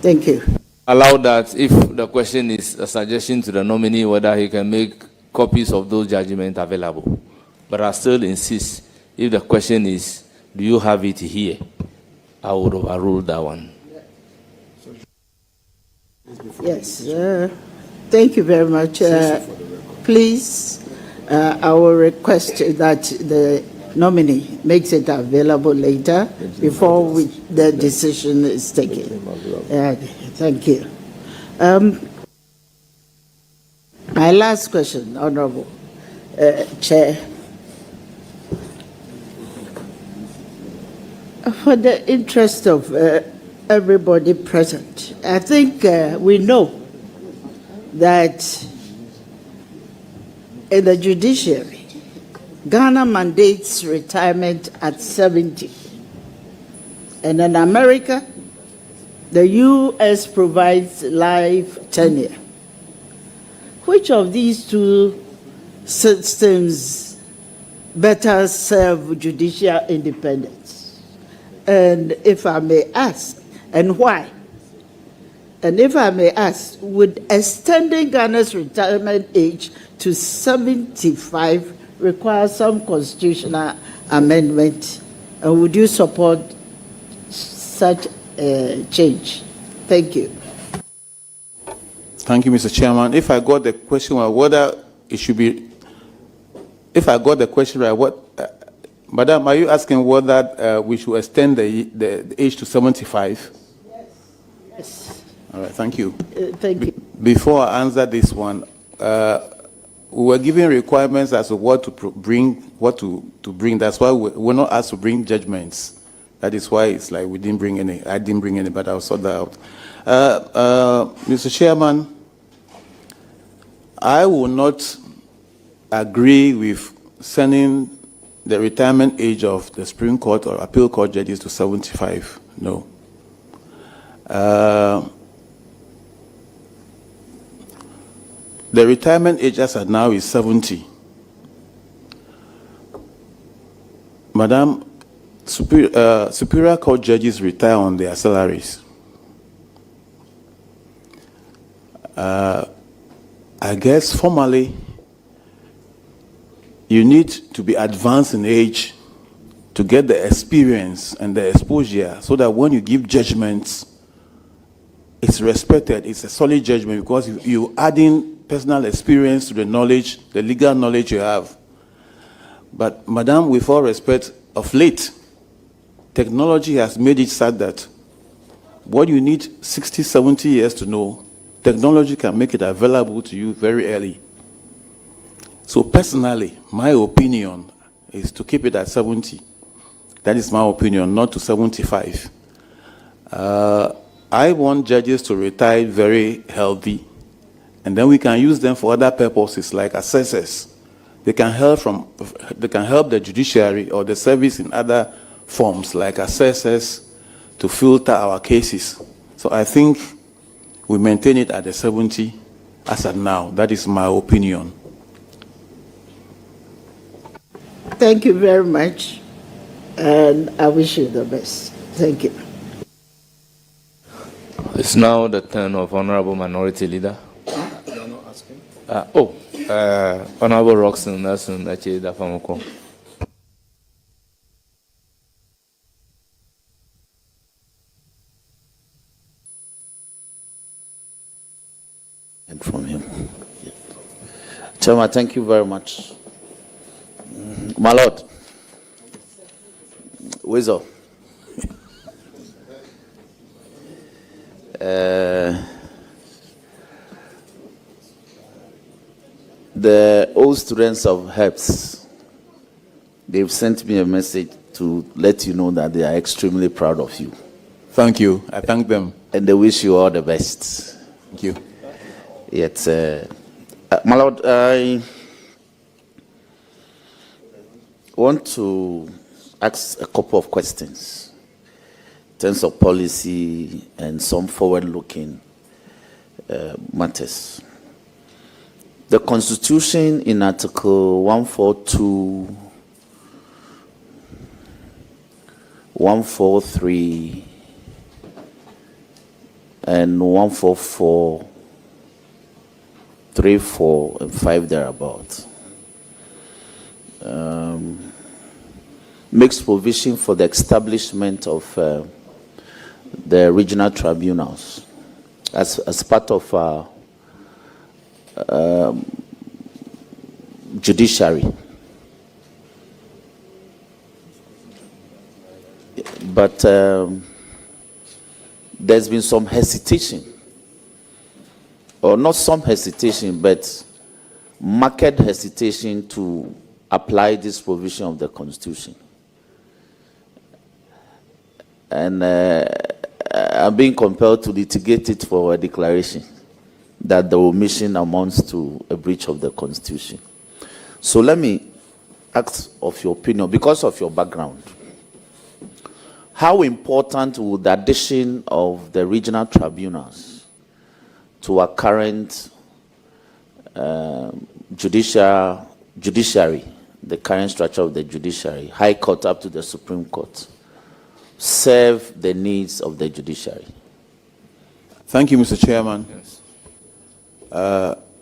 Thank you. Allow that if the question is a suggestion to the nominee whether he can make copies of those judgments available. But I still insist, if the question is, do you have it here? I would overrule that one. Yes, thank you very much. Please, I will request that the nominee makes it available later before the decision is taken. Thank you. My last question, Honorable Chair. For the interest of everybody present, I think we know that in the judiciary, Ghana mandates retirement at 70. And in America, the U.S. provides life tenure. Which of these two systems better serve judicial independence? And if I may ask, and why? And if I may ask, would extending Ghana's retirement age to 75 require some constitutional amendment? And would you support such a change? Thank you. Thank you, Mr. Chairman. If I got the question right, whether it should be, if I got the question right, what, Madam, are you asking whether we should extend the age to 75? Yes. All right, thank you. Thank you. Before I answer this one, we were given requirements as to what to bring, bring. That's why we're not asked to bring judgments. That is why it's like we didn't bring any. I didn't bring any, but I'll sort that out. Mr. Chairman, I will not agree with sending the retirement age of the Supreme Court or Appeal Court judges to 75. No. The retirement age as of now is 70. Madam, Superior Court judges retire on their salaries. I guess formally you need to be advanced in age to get the experience and the exposure so that when you give judgments, it's respected, it's a solid judgment because you're adding personal experience to the knowledge, the legal knowledge you have. But, Madam, with all respect, of late, technology has made it sad that what you need 60, 70 years to know, technology can make it available to you very early. So personally, my opinion is to keep it at 70. That is my opinion, not to 75. I want judges to retire very healthy, and then we can use them for other purposes like assessors. They can help the judiciary or the service in other forms like assessors to filter our cases. So I think we maintain it at the 70 as of now. That is my opinion. Thank you very much, and I wish you the best. Thank you. It's now the turn of Honorable Minority Leader. You're not asking? Honorable Roxanne Nelson Achida Famoko. And from him. Chairman, thank you very much. My Lord, Weasel. The old students of HEPS, they've sent me a message to let you know that they are extremely proud of you. Thank you. I thank them. And they wish you all the best. Thank you. Yet, my Lord, I want to ask a couple of questions in terms of policy and some forward-looking matters. The Constitution in Article 142, 143, and 144, 3, 4, and 5 thereabouts makes provision for the establishment of the regional tribunals as part of judiciary. But there's been some hesitation, or not some hesitation, but marked hesitation to apply this provision of the Constitution. And I'm being compelled to litigate it for a declaration that the omission amounts to a breach of the Constitution. So let me ask of your opinion, because of your background, how important would the addition of the regional tribunals to our current judiciary, the current structure of the judiciary, High Court up to the Supreme Court, serve the needs of the judiciary? Thank you, Mr. Chairman. Yes.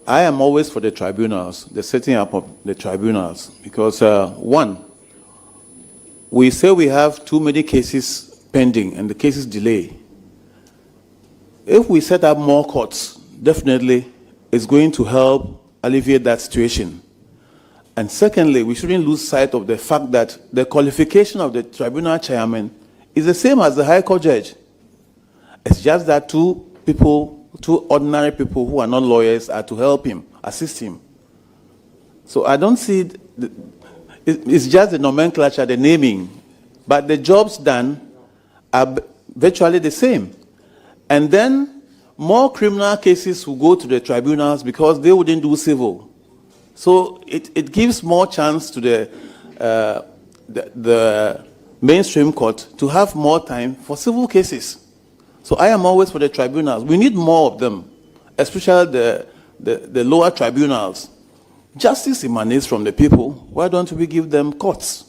I am always for the tribunals, the setting up of the tribunals, because one, we say we have too many cases pending and the cases delay. If we set up more courts, definitely it's going to help alleviate that situation. And secondly, we shouldn't lose sight of the fact that the qualification of the tribunal chairman is the same as the High Court judge. It's just that two ordinary people who are not lawyers are to help him, assist him. So I don't see, it's just the nomenclature, the naming, but the jobs done are virtually the same. And then more criminal cases will go to the tribunals because they wouldn't do civil. So it gives more chance to the mainstream court to have more time for civil cases. So I am always for the tribunals. We need more of them, especially the lower tribunals. Justice emanates from the people. Why don't we give them courts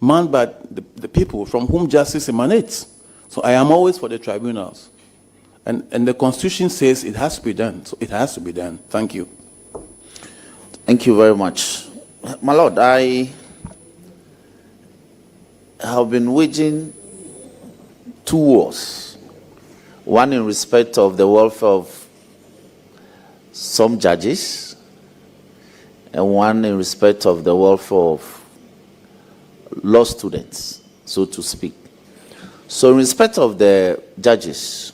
manned by the people from whom justice emanates? So I am always for the tribunals. And the Constitution says it has to be done, so it has to be done. Thank you. Thank you very much. My Lord, I have been waging 2 wars. One in respect of the welfare of some judges, and one in respect of the welfare of law students, so to speak. So in respect of the judges,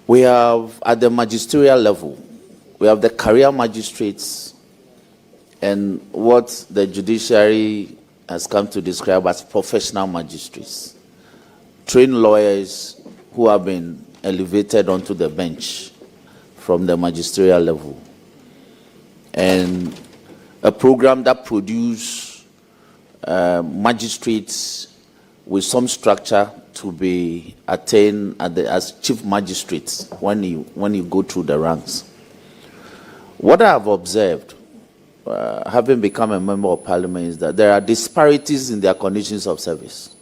we have at the magisterial level, we have the career magistrates and what the judiciary has come to describe as professional magistrates, trained lawyers who have been elevated onto the bench from the magisterial level, and a program that produces magistrates with some structure to be attained as chief magistrates when you go through the ranks. What I have observed, having become a member of parliament, is that there are disparities in their conditions of service.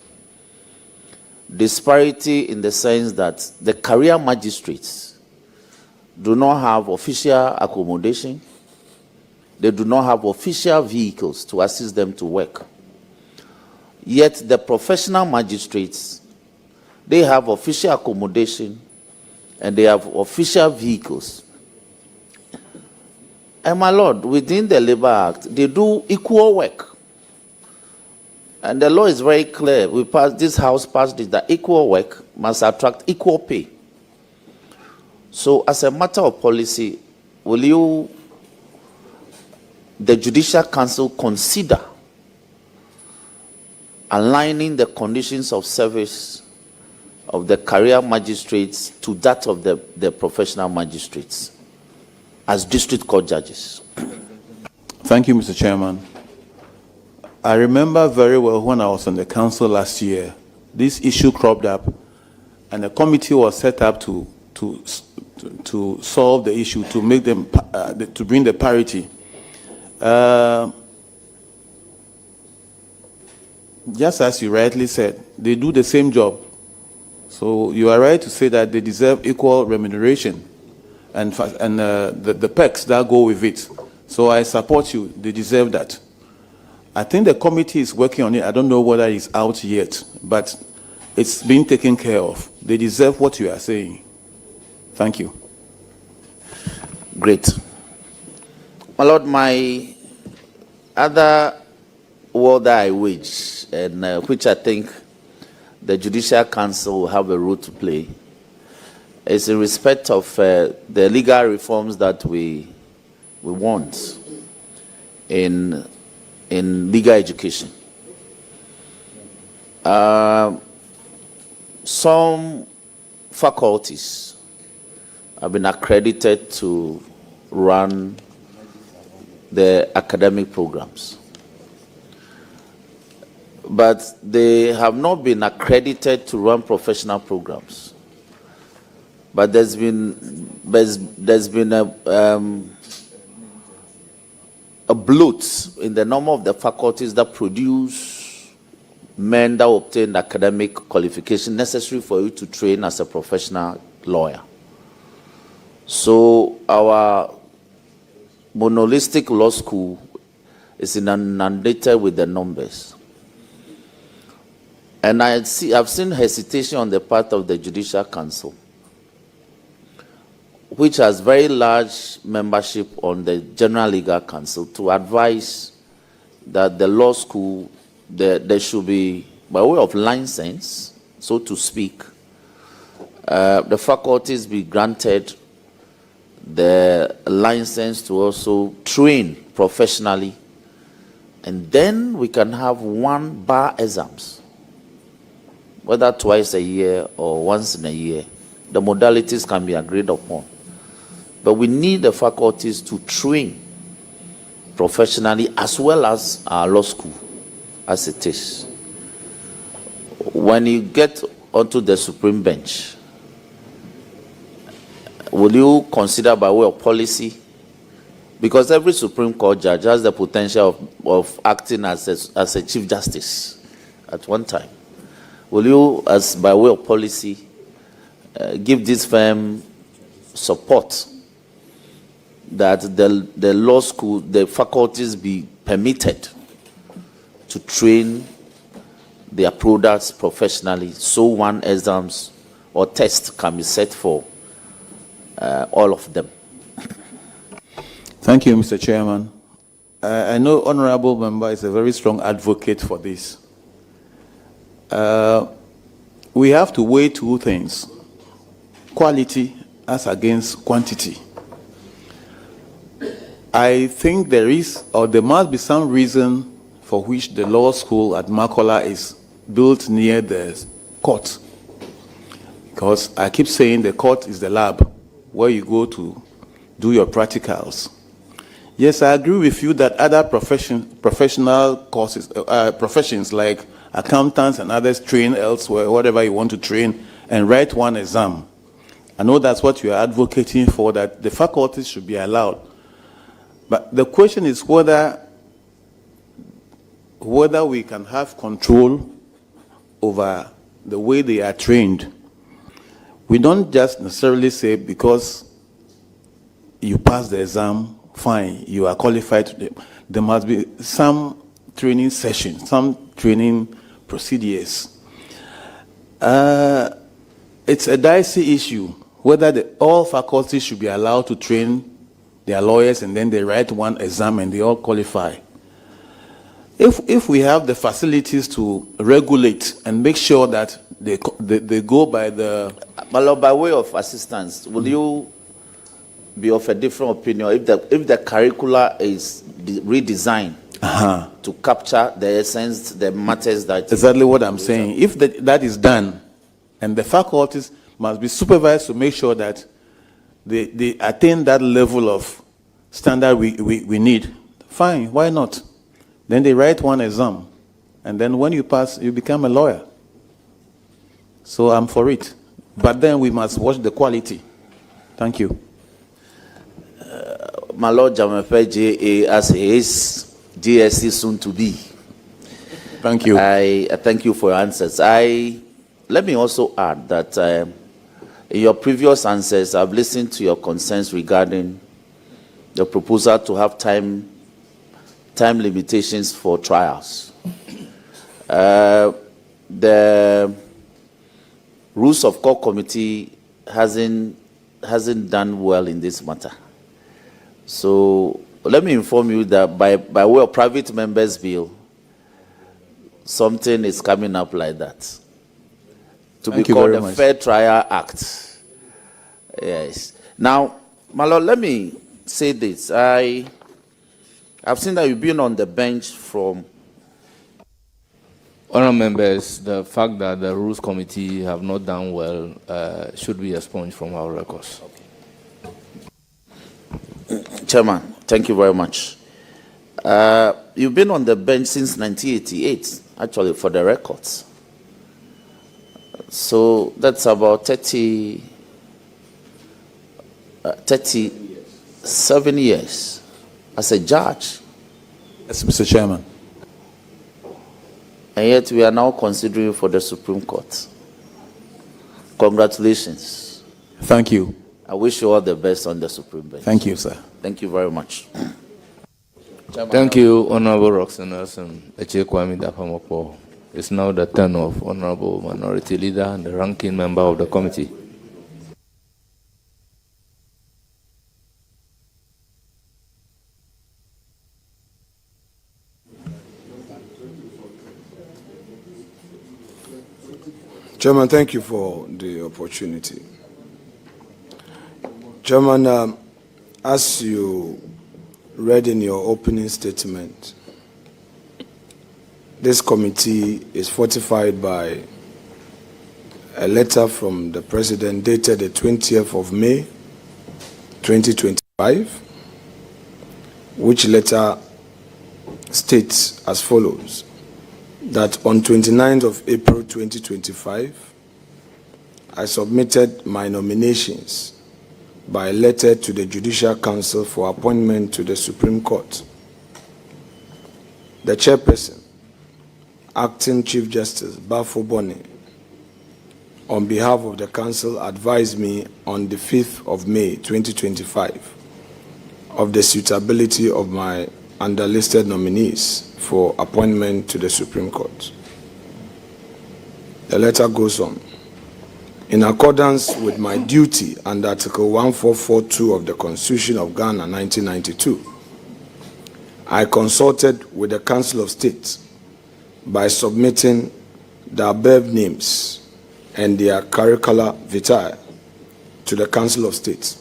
Disparity in the sense that the career magistrates do not have official accommodation. They do not have official vehicles to assist them to work. Yet the professional magistrates, they have official accommodation and they have official vehicles. And my Lord, within the Labour Act, they do equal work. And the law is very clear. This House passed it that equal work must attract equal pay. So as a matter of policy, will the Judicial Council consider aligning the conditions of service of the career magistrates to that of the professional magistrates as district court judges? Thank you, Mr. Chairman. I remember very well when I was on the council last year, this issue cropped up and a committee was set up to solve the issue, to make them, to bring the parity. Just as you rightly said, they do the same job. So you are right to say that they deserve equal remuneration and the perks that go with it. So I support you. They deserve that. I think the committee is working on it. I don't know whether it's out yet, but it's being taken care of. They deserve what you are saying. Thank you. Great. My Lord, my other war that I wage, and which I think the Judicial Council will have a role to play, is in respect of the legal reforms that we want in legal education. Some faculties have been accredited to run the academic programs, but they have not been accredited to run professional programs. But there's been a bloat in the number of the faculties that produce men that obtain academic qualification necessary for you to train as a professional lawyer. So our monolithic law school is inundated with the numbers. And I've seen hesitation on the part of the Judicial Council, which has very large membership on the General Legal Council, to advise that the law school, there should be, by way of license, so to speak, the faculties be granted the license to also train professionally, and then we can have one bar exams, whether twice a year or once in a year. The modalities can be agreed upon. But we need the faculties to train professionally as well as our law school, as it is. When you get onto the Supreme Bench, will you consider by way of policy? Because every Supreme Court judge has the potential of acting as a Chief Justice at one time. Will you, as by way of policy, give this firm support that the law school, the faculties be permitted to train their products professionally, so one exams or test can be set for all of them. Thank you, Mr. Chairman. I know Honorable Member is a very strong advocate for this. We have to weigh two things: quality as against quantity. I think there is, or there must be, some reason for which the law school at Makola is built near the court. Because I keep saying the court is the lab where you go to do your practicals. Yes, I agree with you that other professional courses, professions like accountants and others train elsewhere, whatever you want to train, and write one exam. I know that's what you are advocating for, that the faculties should be allowed. But the question is whether we can have control over the way they are trained. We don't just necessarily say because you pass the exam, fine, you are qualified to them. There must be some training sessions, some training procedures. It's a dicey issue whether all faculties should be allowed to train their lawyers and then they write one exam and they all qualify. If we have the facilities to regulate and make sure that they go by the... Malo, by way of assistance, will you be of a different opinion if the curricula is redesigned to capture the essence, the matters that... Exactly what I'm saying. If that is done, and the faculties must be supervised to make sure that they attain that level of standard we need, fine, why not? Then they write one exam, and then when you pass, you become a lawyer. So I'm for it. But then we must watch the quality. Thank you. My Lord Jamefe JA, as his GSC soon to be. Thank you. I thank you for your answers. Let me also add that in your previous answers, I've listened to your concerns regarding the proposal to have time limitations for trials. The Rules of Court Committee hasn't done well in this matter. So let me inform you that by way of private members' bill, something is coming up like that, to be called the Fair Trial Act. Yes. Now, my Lord, let me say this. I've seen that you've been on the bench from... Honourable members, the fact that the Rules Committee have not done well should be expunged from our records. Chairman, thank you very much. You've been on the bench since 1988, actually, for the records. So that's about 37 years as a judge. Yes, Mr. Chairman. And yet we are now considering for the Supreme Court. Congratulations. Thank you. I wish you all the best on the Supreme Bench. Thank you, sir. Thank you very much. Thank you, Honorable Roxanne Echekwami Dapamopo. It's now the turn of Honorable Minority Leader and the ranking member of the committee. Chairman, thank you for the opportunity. Chairman, as you read in your opening statement, this committee is fortified by a letter from the President dated the 20th of May, 2025, which letter states as follows: that on 29th of April 2025, I submitted my nominations by letter to the Judicial Council for appointment to the Supreme Court. The chairperson, Acting Chief Justice Bafo Boni, on behalf of the Council, advised me on the 5th of May 2025 of the suitability of my underlisted nominees for appointment to the Supreme Court. The letter goes on. In accordance with my duty under Article 1442 of the Constitution of Ghana, 1992, I consulted with the Council of State by submitting the above names and their curricula vitae to the Council of State.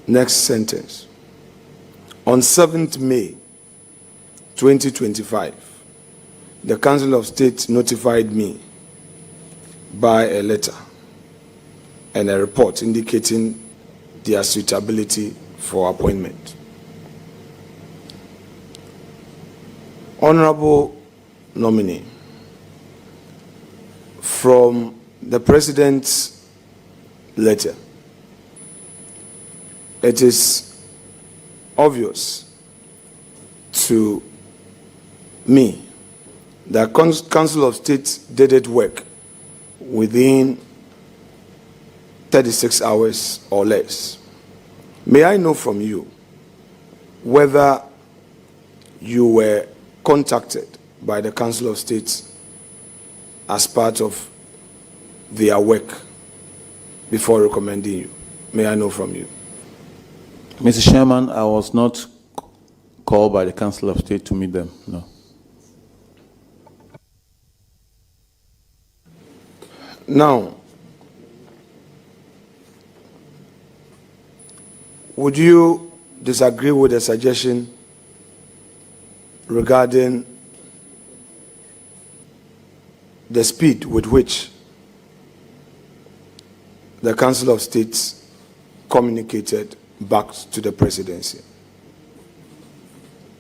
Next sentence. On 7th May 2025, the Council of State notified me by a letter and a report indicating their suitability for appointment. Honorable nominee, from the President's letter, it is obvious to me the Council of State did its work within 36 hours or less. May I know from you whether you were contacted by the Council of State as part of their work before recommending you? May I know from you? Mr. Chairman, I was not called by the Council of State to meet them, no. Now, would you disagree with the suggestion regarding the speed with which the Council of State communicated back to the presidency?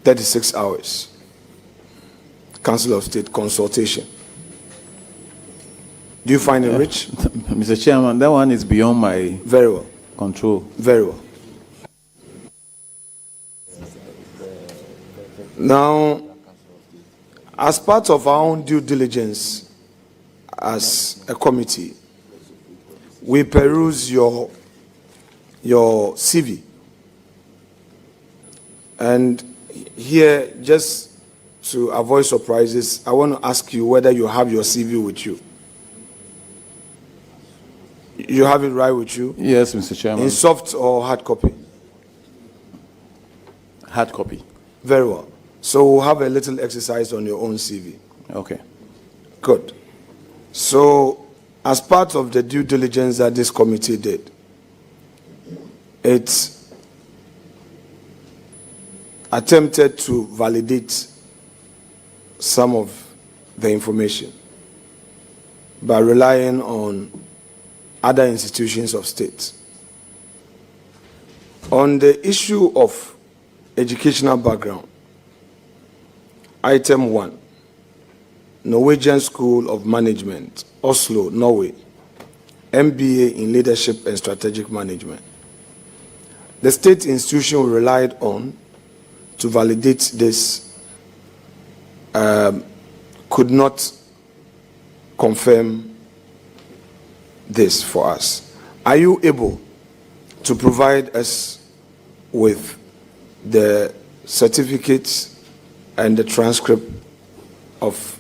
36 hours. Council of State consultation. Do you find it rich? Mr. Chairman, that one is beyond my very well control. Very well. Now, as part of our own due diligence as a committee, we peruse your CV. And here, just to avoid surprises, I want to ask you whether you have your CV with you. You have it right with you? Yes, Mr. Chairman. In soft or hard copy? Hard copy. Very well. So we'll have a little exercise on your own CV. Okay. Good. So, as part of the due diligence that this committee did, it attempted to validate some of the information by relying on other institutions of state. On the issue of educational background, item 1, Norwegian School of Management, Oslo, Norway, MBA in Leadership and Strategic Management. The state institution relied on to validate this could not confirm this for us. Are you able to provide us with the certificates and the transcript of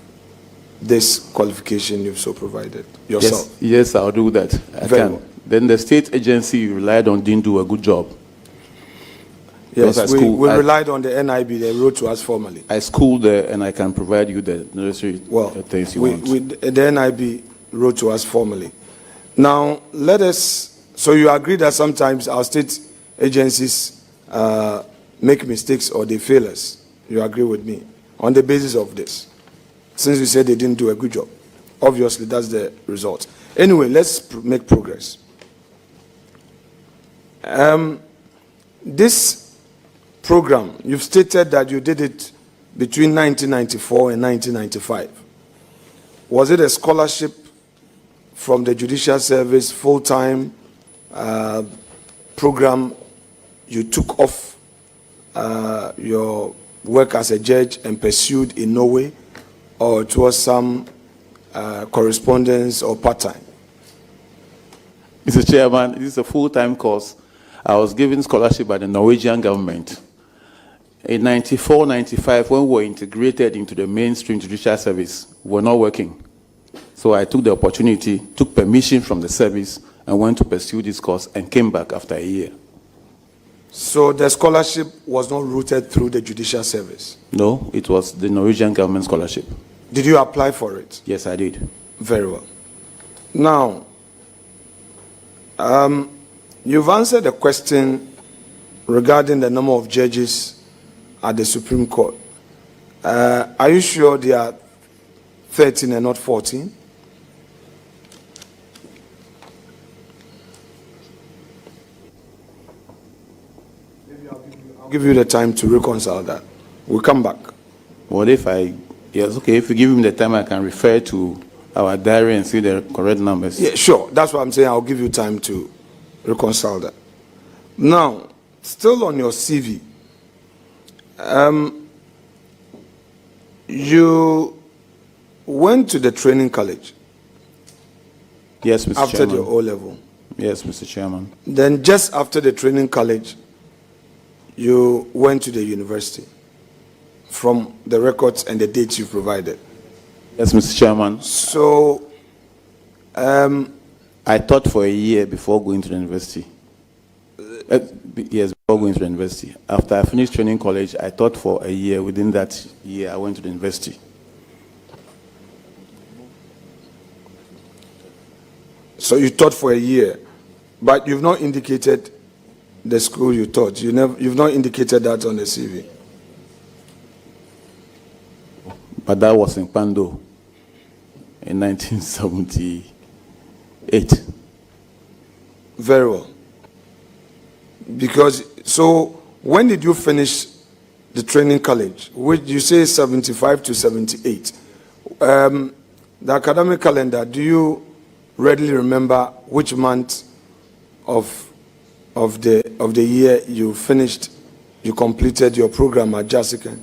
this qualification you've so provided yourself? Yes, I'll do that. I Very can. well. Then the state agency you relied on didn't do a good job. Yes, Because we relied on the NIB. They wrote to us formally. I schooled there and I can provide you the necessary things you want. The NIB wrote to us formally. Now, let us, so you agree that sometimes our state agencies make mistakes or they fail us. You agree with me on the basis of this? Since you said they didn't do a good job. Obviously, that's the result. Anyway, let's make progress. This program, you've stated that you did it between 1994 and 1995. Was it a scholarship from the Judicial Service, full-time program you took off your work as a judge and pursued in Norway, or it was some correspondence or part-time? Mr. Chairman, this is a full-time course I was given scholarship by the Norwegian government. In 94, 95, when we were integrated into the mainstream judicial service, we were not working. So I took the opportunity, took permission from the service, and went to pursue this course and came back after a year. So the scholarship was not routed through the judicial service? No, it was the Norwegian government scholarship. Did you apply for it? Yes, I did. Very well. Now, you've answered the question regarding the number of judges at the Supreme Court. Are you sure they are 13 and not 14? I'll give you the time to reconcile that. We'll come back. What if yes, okay, if you give me the time, I can refer to our diary and see the correct numbers. Yeah, sure. That's what I'm saying. I'll give you time to reconcile that. Now, still on your CV, you went to the training college. Yes, Mr. After Chairman. the O-level. Yes, Mr. Chairman. Then just after the training college, you went to the university from the records and the dates you provided. Yes, Mr. Chairman. So, I taught for a year before going to the university. Yes, before going to the university. After I finished training college, I taught for a year. Within that year, I went to the university. So you taught for a year, but you've not indicated the school you taught. You've not indicated that on the CV. But that was in Pando in 1978. Very well. Because, so when did you finish the training college? Which you say 75 to 78. The academic calendar, do you readily remember which month of the year you finished, you completed your program at Jessica?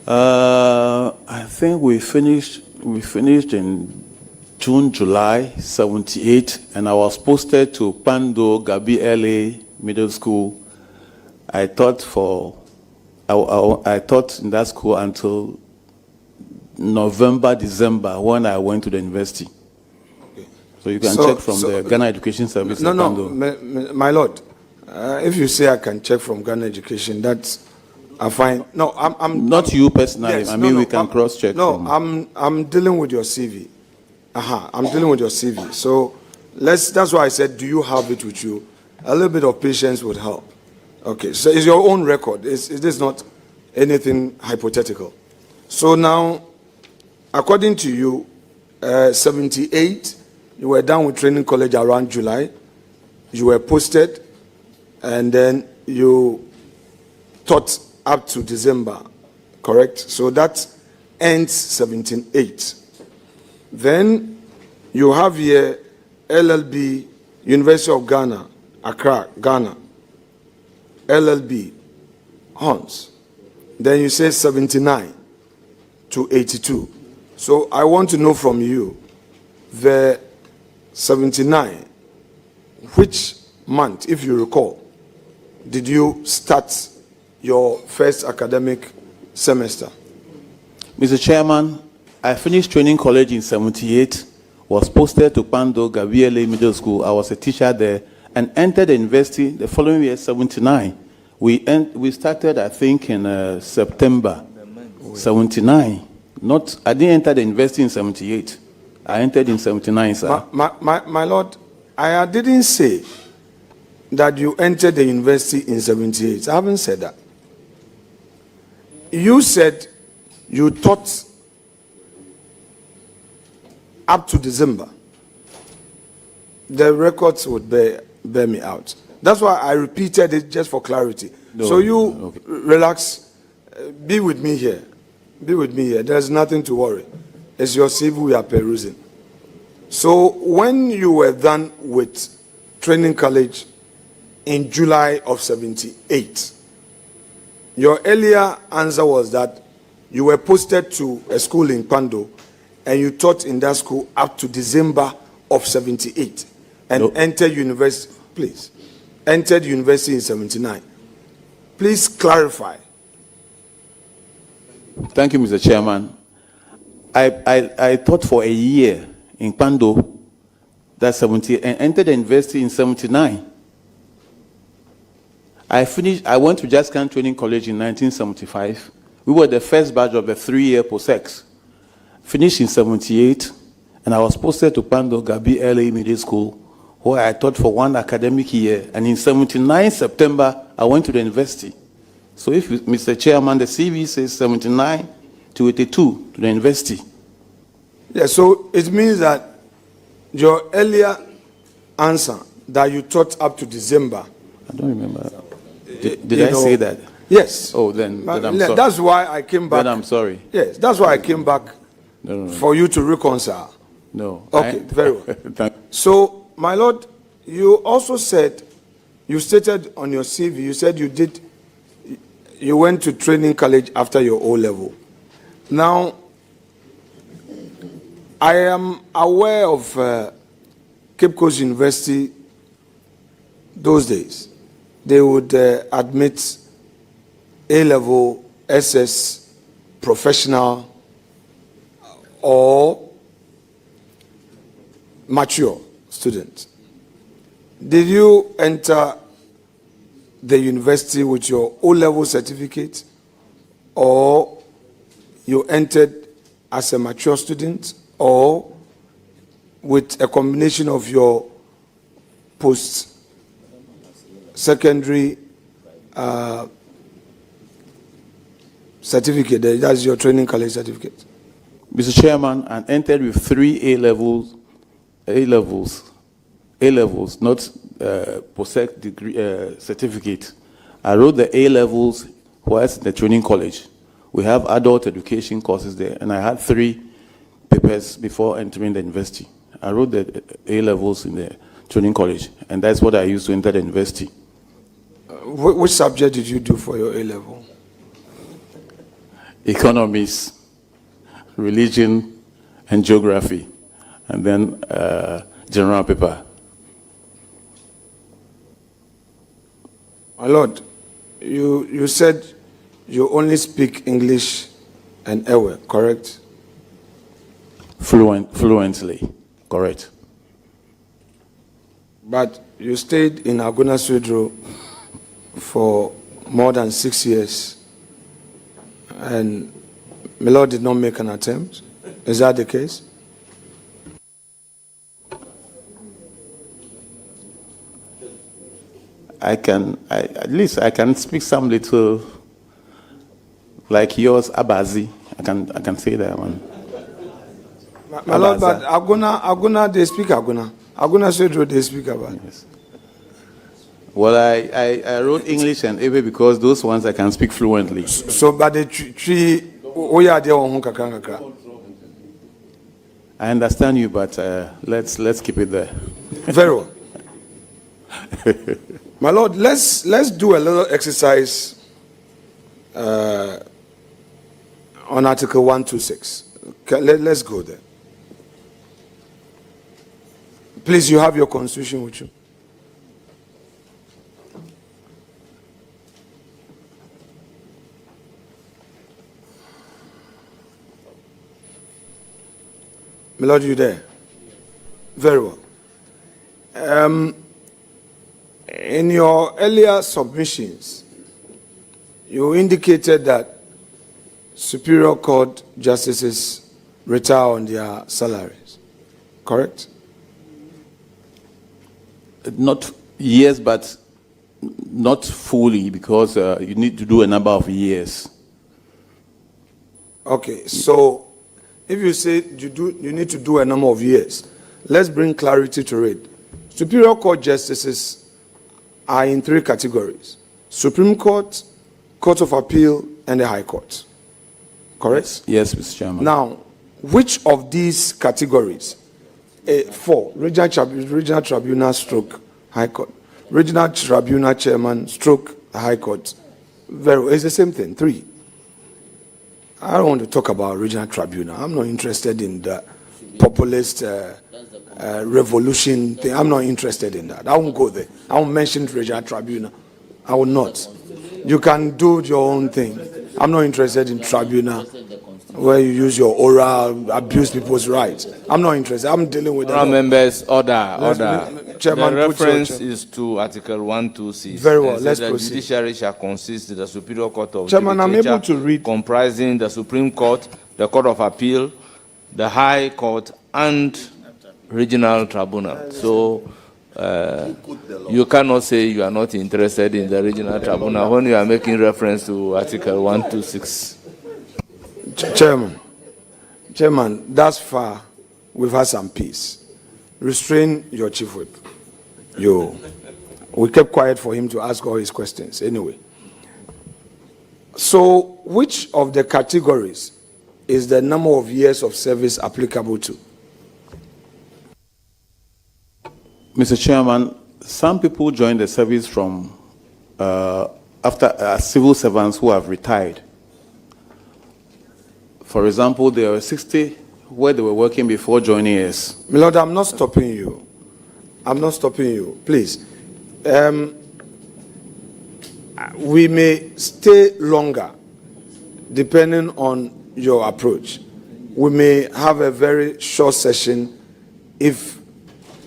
I think we finished in June, July 78, and I was posted to Pando Gabi LA Middle School. I taught I taught in that school until November, December, when I went to the university. Okay. So you can check from the Ghana Education Service. No, my lord, if you say I can check from Ghana Education, that's fine. No, I'm not you personally. Yes, I mean, we can cross check. No, I'm dealing with your CV. I'm dealing with your CV. So that's why I said, do you have it with you? A little bit of patience would help. Okay, so it's your own record. It is not anything hypothetical. So now, according to you, 78, you were done with training college around July. You were posted, and then you taught up to December, correct? So that ends 78. Then you have here LLB, University of Ghana, Accra, Ghana, LLB, Hons. Then you say 79 to 82. So I want to know from you, the 79, which month, if you recall, did you start your first academic semester? Mr. Chairman, I finished training college in 78, was posted to Pando Gabriele Middle School. I was a teacher there and entered the university the following year, 79. We started, I think, in September 79. I didn't enter the university in 78. I entered in 79, sir. My lord, I didn't say that you entered the university in 78. I haven't said that. You said you taught up to December. The records would bear me out. That's why I repeated it just for clarity. No, so you okay. Relax, be with me here. Be with me here. There's nothing to worry. It's your CV we are perusing. So when you were done with training college in July of 78, your earlier answer was that you were posted to a school in Pando and you taught in that school up to December of 78 and entered university. Please. entered university in 79. Please clarify. Thank you, Mr. Chairman. I taught for a year in Pando, that's 70, and entered the university in 79. I went to Jaskan Training College in 1975. We were the first batch of the 3-year post-sex. Finished in 78, and I was posted to Pando Gabi LA Middle School, where I taught for 1 academic year. And in 79 September, I went to the university. So if, Mr. Chairman, the CV says 79 to 82 to the university. Yeah, so it means that your earlier answer that you taught up to December. I don't remember. Did I say that? Yes. Oh, then I'm sorry. That's why I came back. Then I'm sorry. Yes, that's why I came back for you to reconcile. No. Okay, very well. So, my Lord, you also said, you stated on your CV, you said you went to training college after your O-level. Now, I am aware of Cape Coast University those days. They would admit A-level, SS, professional, or mature students. Did you enter the university with your O-level certificate, or you entered as a mature student, or with a combination of your post-secondary certificate, that's your training college certificate? Mr. Chairman, I entered with 3 A-levels, not post-sec degree certificate. I wrote the A-levels whilst in the training college. We have adult education courses there, and I had 3 papers before entering the university. I wrote the A-levels in the training college, and that's what I used to enter the university. Which subject did you do for your A-level? Economics, religion, and geography, and then general paper. My Lord, you said you only speak English and Ewe, correct? Fluently, correct. But you stayed in Aguna Swedro for more than 6 years, and my Lord did not make an attempt. Is that the case? At least I can speak some little, like yours, Abazi. I can say that one. My Lord, but Aguna, they speak Aguna. Aguna Swedro, they speak about. Yes. Well, I wrote English and Ebe because those ones I can speak fluently. So, but the three, I understand you, but let's keep it there. Very well. My Lord, let's do a little exercise on Article 126. Let's go there. Please, you have your constitution with you. My Lord, you there? Very well. In your earlier submissions, you indicated that Superior Court justices retire on their salaries, correct? Not years, but not fully, because you need to do a number of years. Okay, so if you say you need to do a number of years, let's bring clarity to it. Superior Court justices are in 3 categories: Supreme Court, Court of Appeal, and the High Court. Correct? Yes, Mr. Chairman. Now, which of these categories? 4, Regional Tribunal stroke High Court, Regional Tribunal Chairman stroke High Court. It's the same thing. 3. I don't want to talk about Regional Tribunal. I'm not interested in that. populist revolution thing. I'm not interested in that. I won't go there. I won't mention regional tribunal. I will not. You can do your own thing. I'm not interested in tribunal where you use your oral, abuse people's rights. I'm not interested. I'm dealing with that. Members, order. Chairman, the reference is to Article 126. Very well, let's the proceed. Judiciary shall consist of the Superior Court of Chairman, I'm able to read. comprising the Supreme Court, the Court of Appeal, the High Court, and regional tribunal. So you cannot say you are not interested in the regional tribunal when you are making reference to Article 126. Chairman, thus far, we've had some peace. Restrain your chief whip. We kept quiet for him to ask all his questions anyway. So, which of the categories is the number of years of service applicable to? Mr. Chairman, some people join the service from after civil servants who have retired. For example, there were 60 where they were working before joining us. My Lord, I'm not stopping you. I'm not stopping you. Please. We may stay longer depending on your approach. We may have a very short session if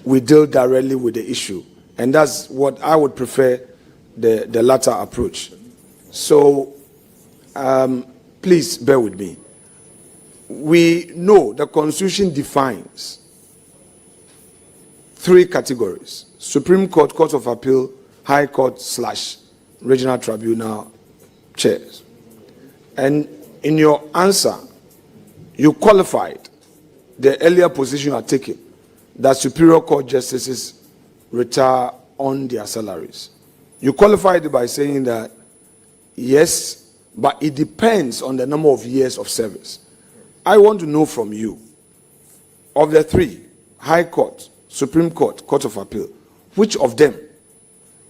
we deal directly with the issue. And that's what I would prefer, the latter approach. So, please bear with me. We know the Constitution defines 3 categories: Supreme Court, Court of Appeal, High Court / Regional Tribunal chairs. And in your answer, you qualified the earlier position you are taking, that Superior Court justices retire on their salaries. You qualified it by saying that, yes, but it depends on the number of years of service. I want to know from you, of the 3, High Court, Supreme Court, Court of Appeal, which of them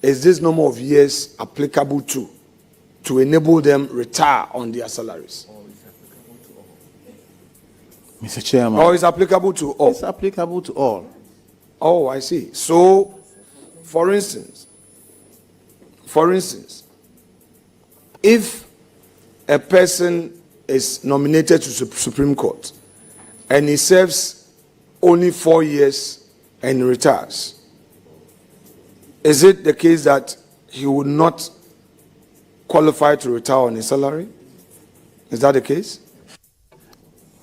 is this number of years applicable to enable them retire on their salaries? Mr. Chairman. Or is applicable to all? It's applicable to all. Oh, I see. So, for instance, if a person is nominated to Supreme Court and he serves only 4 years and retires, is it the case that he would not qualify to retire on his salary? Is that the case?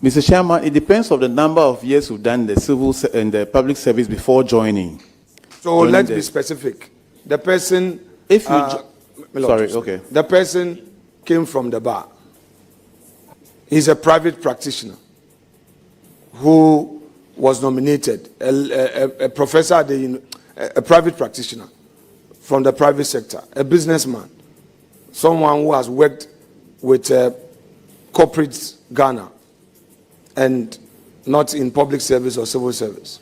Mr. Chairman, it depends on the number of years you've done the civil and the public service before joining. So let's be specific. The person, if you the person came from the bar. He's a private practitioner who was nominated, a professor at a private practitioner from the private sector, a businessman, someone who has worked with corporate Ghana and not in public service or civil service.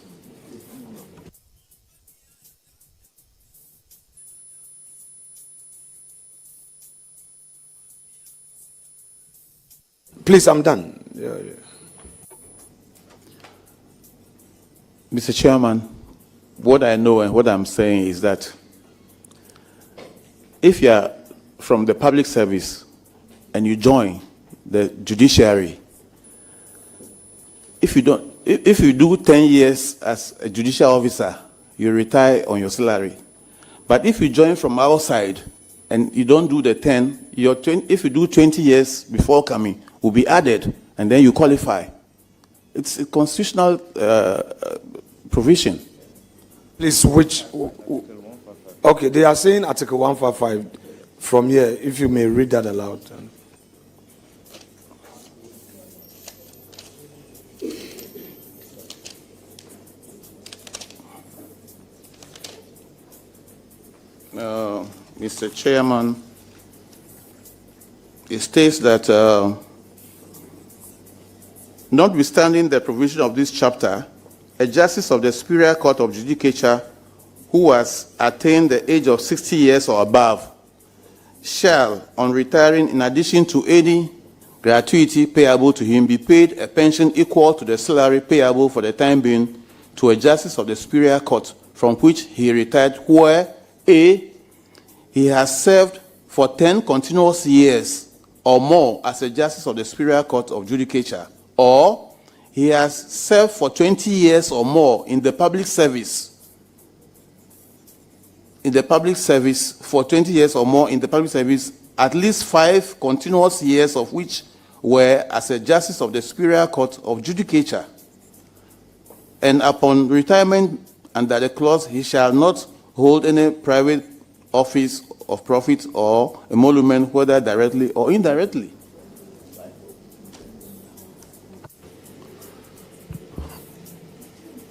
Please, I'm done. Mr. Chairman, what I know and what I'm saying is that if you are from the public service and you join the judiciary, if you do 10 years as a judicial officer, you retire on your salary. But if you join from outside and you don't do the 10, if you do 20 years before coming, will be added, and then you qualify. It's a constitutional provision. Please, okay, they are saying Article 155 from here, if you may read that aloud. Mr. Chairman, it states that notwithstanding the provision of this chapter, a justice of the Superior Court of Judicature who has attained the age of 60 years or above shall, on retiring, in addition to any gratuity payable to him be paid a pension equal to the salary payable for the time being to a justice of the Superior Court from which he retired, where A, he has served for 10 continuous years or more as a justice of the Superior Court of Judicature, or he has served for 20 years or more in the public service. For 20 years or more in the public service, at least 5 continuous years of which were as a justice of the Superior Court of Judicature. And upon retirement under the clause, he shall not hold any private office of profit or emolument, whether directly or indirectly.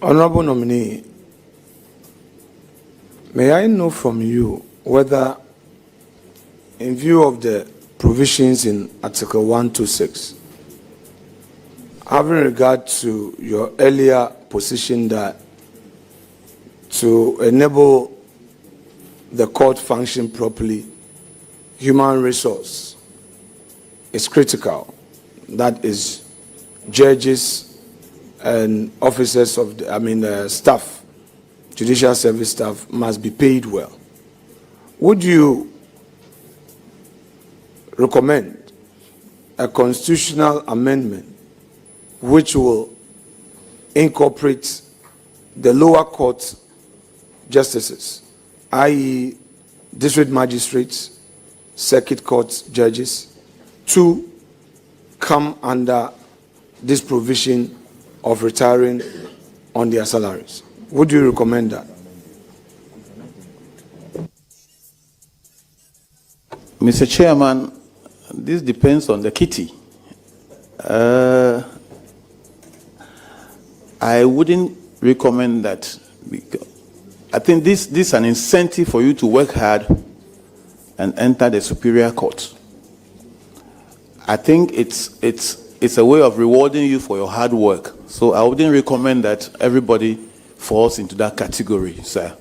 Honorable nominee, may I know from you whether, in view of the provisions in Article 126, having regard to your earlier position that to enable the court function properly, human resource is critical. That is, judges and officers of the, staff, judicial service staff must be paid well. Would you recommend a constitutional amendment which will incorporate the lower court justices, i.e. district magistrates, circuit court judges, to come under this provision of retiring on their salaries? Would you recommend that? Mr. Chairman, this depends on the kitty. I wouldn't recommend that. I think this is an incentive for you to work hard and enter the Superior Court. I think it's a way of rewarding you for your hard work. So I wouldn't recommend that everybody falls into that category, sir.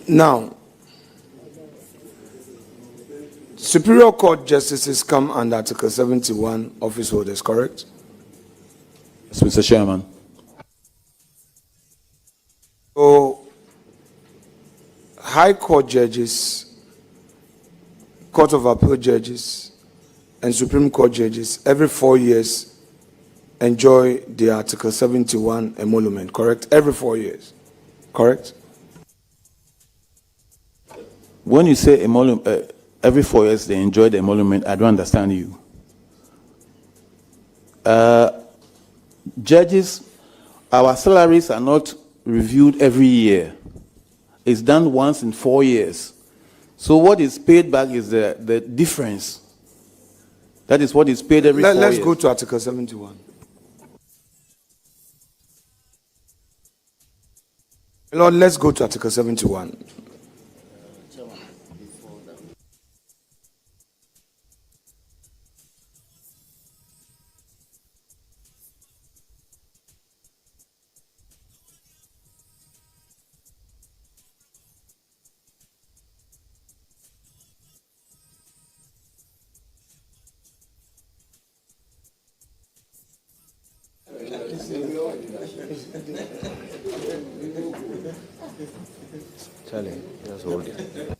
Now, Superior Court justices come under Article 71 office holders, correct? Yes, Mr. Chairman. So, High Court judges, Court of Appeal judges, and Supreme Court judges, every 4 years, enjoy the Article 71 emolument, correct? Every 4 years, correct? When you say emolument, every 4 years they enjoy the emolument, I don't understand you. Judges, our salaries are not reviewed every year. It's done once in 4 years. So what is paid back is the difference. That is what is paid every 4 years. Let's go to Article 71. Lord, let's go to Article 71. Charlie, just hold it.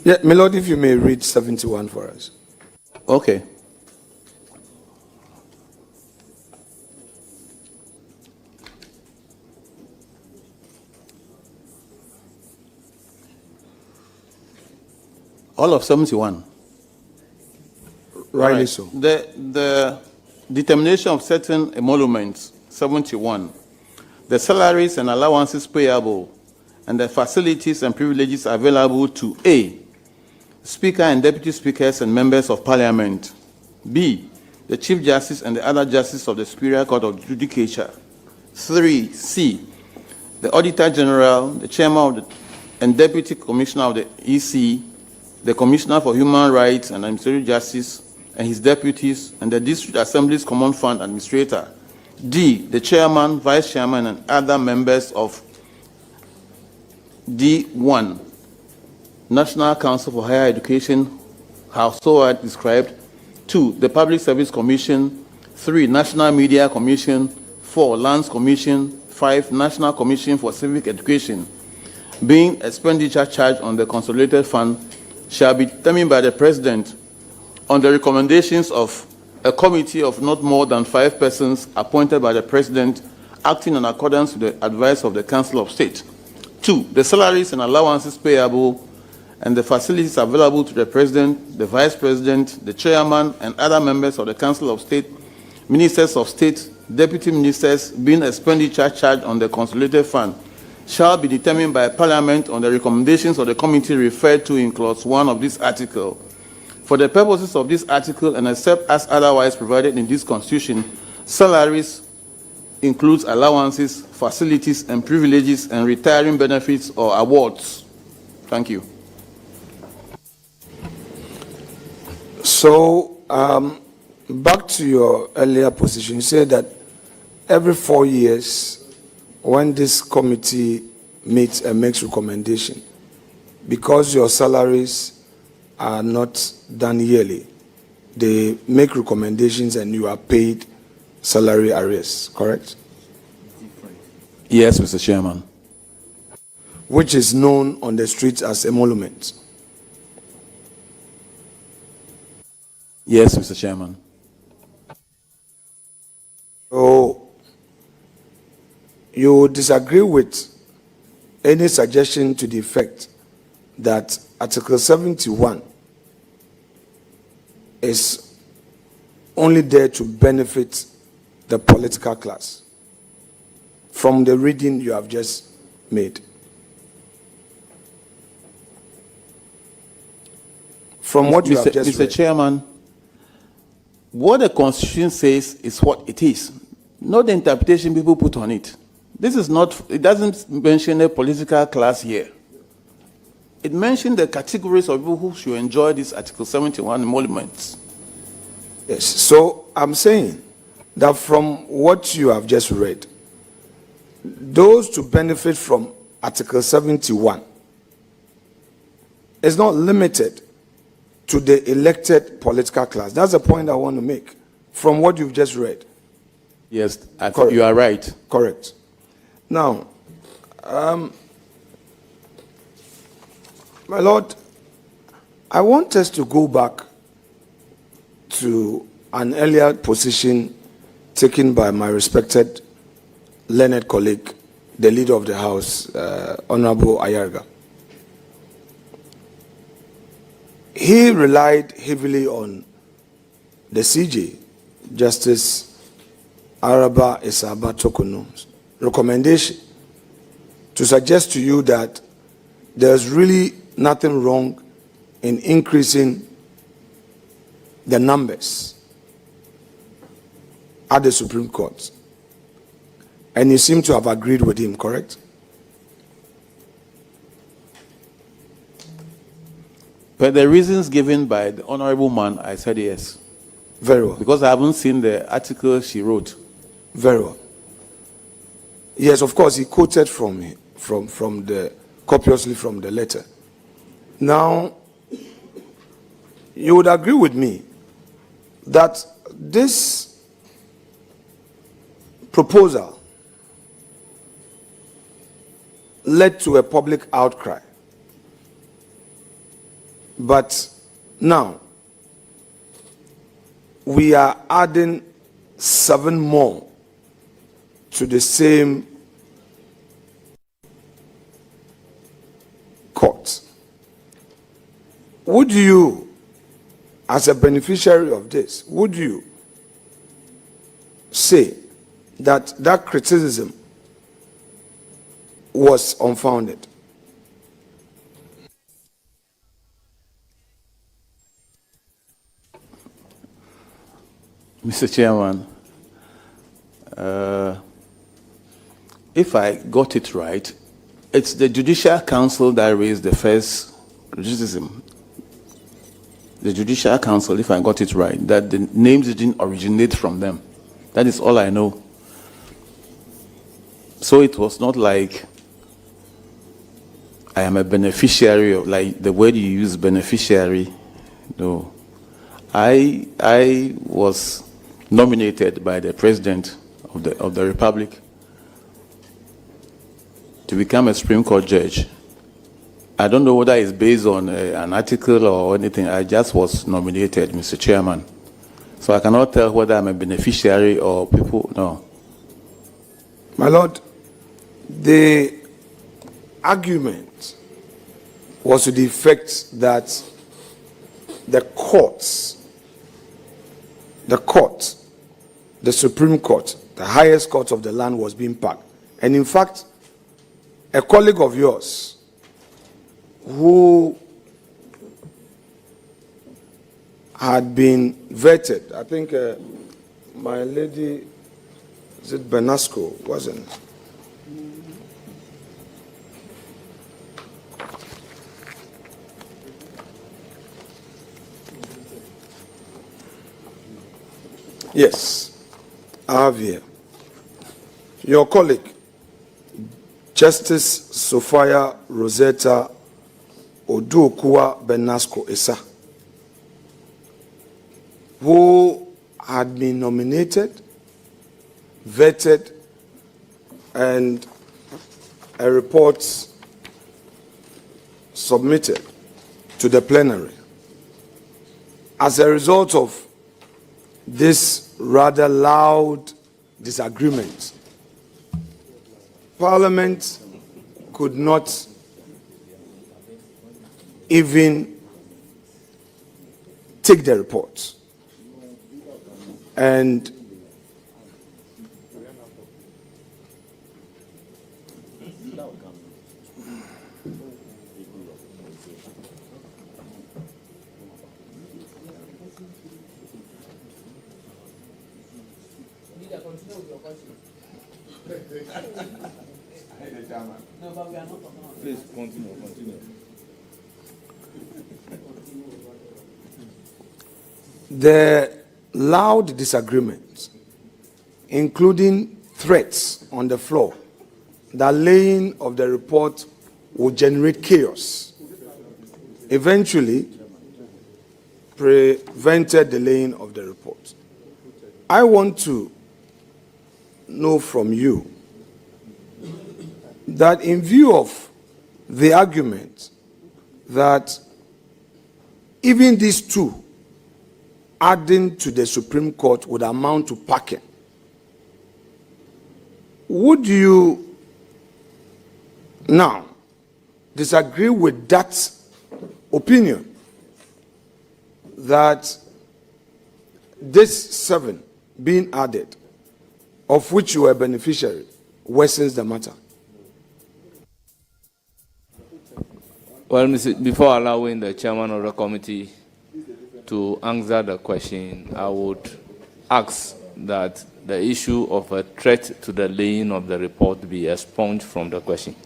Yeah, my Lord, if you may read 71 for us. Okay. All of 71. Rightly so. The determination of certain emoluments, 71. The salaries and allowances payable and the facilities and privileges available to A, Speaker and Deputy Speakers and Members of Parliament. B, the Chief Justice and the other Justices of the Superior Court of Judicature. 3, C, the Auditor General, the Chairman of the, and Deputy Commissioner of the EC, the Commissioner for Human Rights and Administrative Justice, and his deputies, and the District Assembly's Common Fund Administrator. D, the Chairman, Vice Chairman, and other members of D1, National Council for Higher Education, howsoever described. 2, the Public Service Commission. 3, National Media Commission. 4, Lands Commission. 5, National Commission for Civic Education. Being expenditure charged on the consolidated fund shall be determined by the President on the recommendations of a committee of not more than 5 persons appointed by the President, acting in accordance with the advice of the Council of State. 2, the salaries and allowances payable and the facilities available to the President, the Vice President, the Chairman, and other members of the Council of State, Ministers of State, Deputy Ministers, being expenditure charged on the consolidated fund, shall be determined by Parliament on the recommendations of the committee referred to in Clause 1 of this article. For the purposes of this article, and except as otherwise provided in this Constitution, salaries includes allowances, facilities, and privileges, and retiring benefits or awards. Thank you. So, back to your earlier position, you said that every 4 years, when this committee meets and makes recommendation, because your salaries are not done yearly, they make recommendations and you are paid salary arrears, correct? Yes, Mr. Chairman. Which is known on the streets as emolument. Yes, Mr. Chairman. So, you disagree with any suggestion to the effect that Article 71 is only there to benefit the political class from the reading you have just made? From what you have just Mr. read. Chairman, what the Constitution says is what it is, not the interpretation people put on it. This is not, it doesn't mention a political class here. It mentioned the categories of people who should enjoy this Article 71 emoluments. Yes, so I'm saying that from what you have just read, those to benefit from Article 71 is not limited to the elected political class. That's the point I want to make from what you've just read. Yes, I think you are right. Correct. Now, my Lord, I want us to go back to an earlier position taken by my respected learned colleague, the leader of the House, Honorable Ayariga. He relied heavily on the CJ, Justice Araba Isaba Tokono's recommendation to suggest to you that there's really nothing wrong in increasing the numbers at the Supreme Court. And you seem to have agreed with him, correct? But the reasons given by the honorable man, I said yes. Very well. Because I haven't seen the article she wrote. Very well. Yes, of course, he quoted from the copiously from the letter. Now, you would agree with me that this proposal led to a public outcry. But now, we are adding 7 more to the same court. Would you, as a beneficiary of this, would you say that that criticism was unfounded? Mr. Chairman, if I got it right, it's the Judicial Council that raised the first criticism. The Judicial Council, if I got it right, that the names didn't originate from them. That is all I know. So it was not like I am a beneficiary of, like the word you use, beneficiary. No. I was nominated by the President of the Republic to become a Supreme Court judge. I don't know whether it's based on an article or anything. I just was nominated, Mr. Chairman. So I cannot tell whether I'm a beneficiary or people, no. My Lord, the argument was to the effect that the Supreme Court, the highest court of the land, was being packed. And in fact, a colleague of yours who had been vetted, I think my lady, is it Benasco, wasn't it? Yes, I have here. Your colleague, Justice Sophia Rosetta Oduokua Benasco Esa, who had been nominated, vetted, and a report submitted to the plenary. As a result of this rather loud disagreement, Parliament could not even take the report. And please continue. the loud disagreements, including threats on the floor, the laying of the report will generate chaos, eventually prevented the laying of the report. I want to know from you that in view of the argument that even these two adding to the Supreme Court would amount to packing, would you now disagree with that opinion that this 7 being added, of which you are a beneficiary, worsens the matter? Well, before allowing the chairman of the committee to answer the question, I would ask that the issue of a threat to the laying of the report be expunged from the question.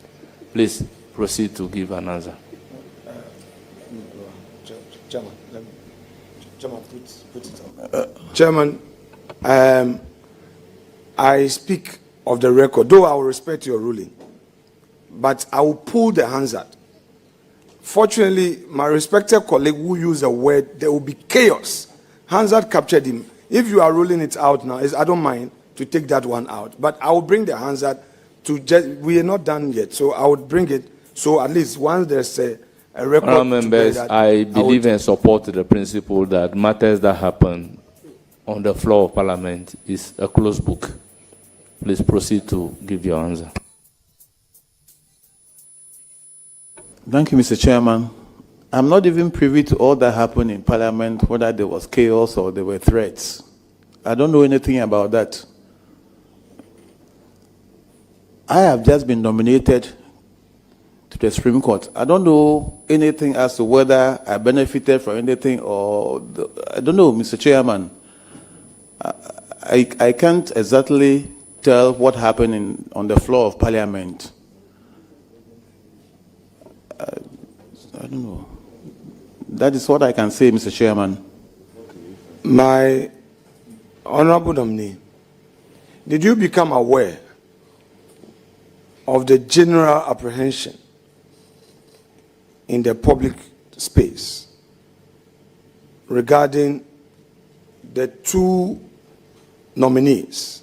Please proceed to give an answer. Chairman, I speak of the record, though I will respect your ruling, but I will pull the Hansard. Fortunately, my respected colleague who used the word, there will be chaos. Hansard captured him. If you are ruling it out now, I don't mind to take that one out, but I will bring the Hansard to just, we are not done yet, so I would bring it, so at least once there's a record. Honourable members, I believe and support the principle that matters that happen on the floor of Parliament is a closed book. Please proceed to give your answer. Thank you, Mr. Chairman. I'm not even privy to all that happened in Parliament, whether there was chaos or there were threats. I don't know anything about that. I have just been nominated to the Supreme Court. I don't know anything as to whether I benefited from anything or... I don't know, Mr. Chairman. I can't exactly tell what happened on the floor of Parliament. I don't know. That is what I can say, Mr. Chairman. My Honorable Nominee, did you become aware of the general apprehension in the public space regarding the two nominees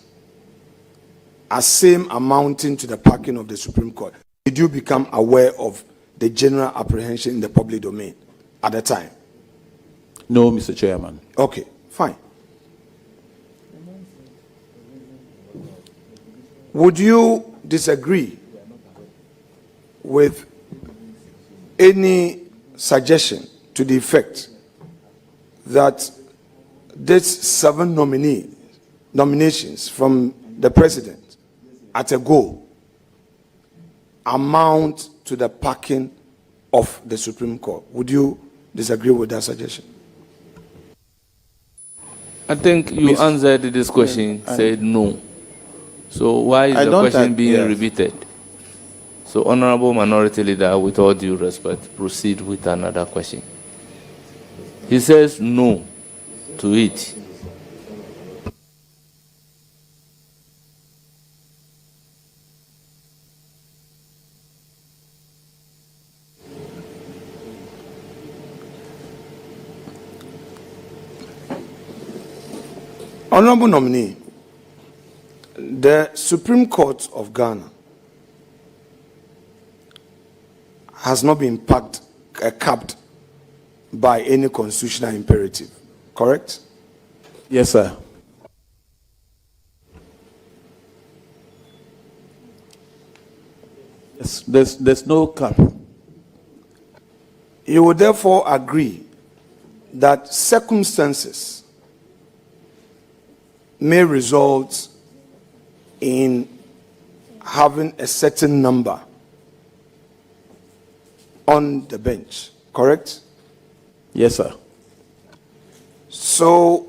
as same amounting to the packing of the Supreme Court? Did you become aware of the general apprehension in the public domain at the time? No, Mr. Chairman. Okay, fine. Would you disagree with any suggestion to the effect that these 7 nominations from the president at a go amount to the packing of the Supreme Court? Would you disagree with that suggestion? I think you answered this question, said no. So why is the question being repeated? So, Honorable Minority Leader, with all due respect, proceed with another question. He says no to it. Honorable Nominee, the Supreme Court of Ghana has not been capped by any constitutional imperative, correct? Yes, sir. There's no cap. You would therefore agree that circumstances may result in having a certain number on the bench, correct? Yes, sir. So,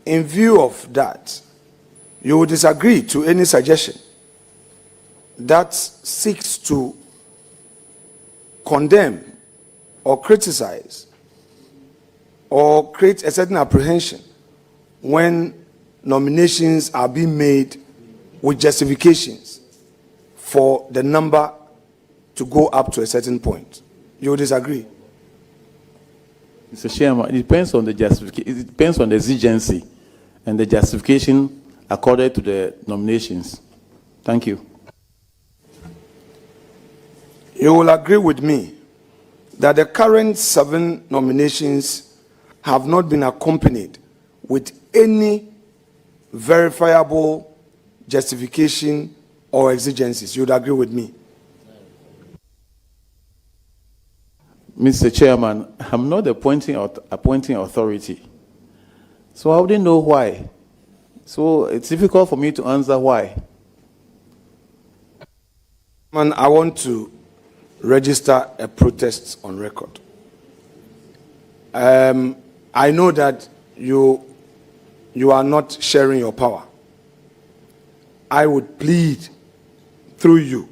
in view of that, you would disagree to any suggestion that seeks to condemn or criticize or create a certain apprehension when nominations are being made with justifications for the number to go up to a certain point. You would disagree? Mr. Chairman, it depends on the justification. It depends on the exigency and the justification accorded to the nominations. Thank you. You will agree with me that the current 7 nominations have not been accompanied with any verifiable justification or exigencies. You would agree with me? Mr. Chairman, I'm not appointing authority. So I wouldn't know why. So it's difficult for me to answer why. Man, I want to register a protest on record. I know that you are not sharing your power. I would plead through you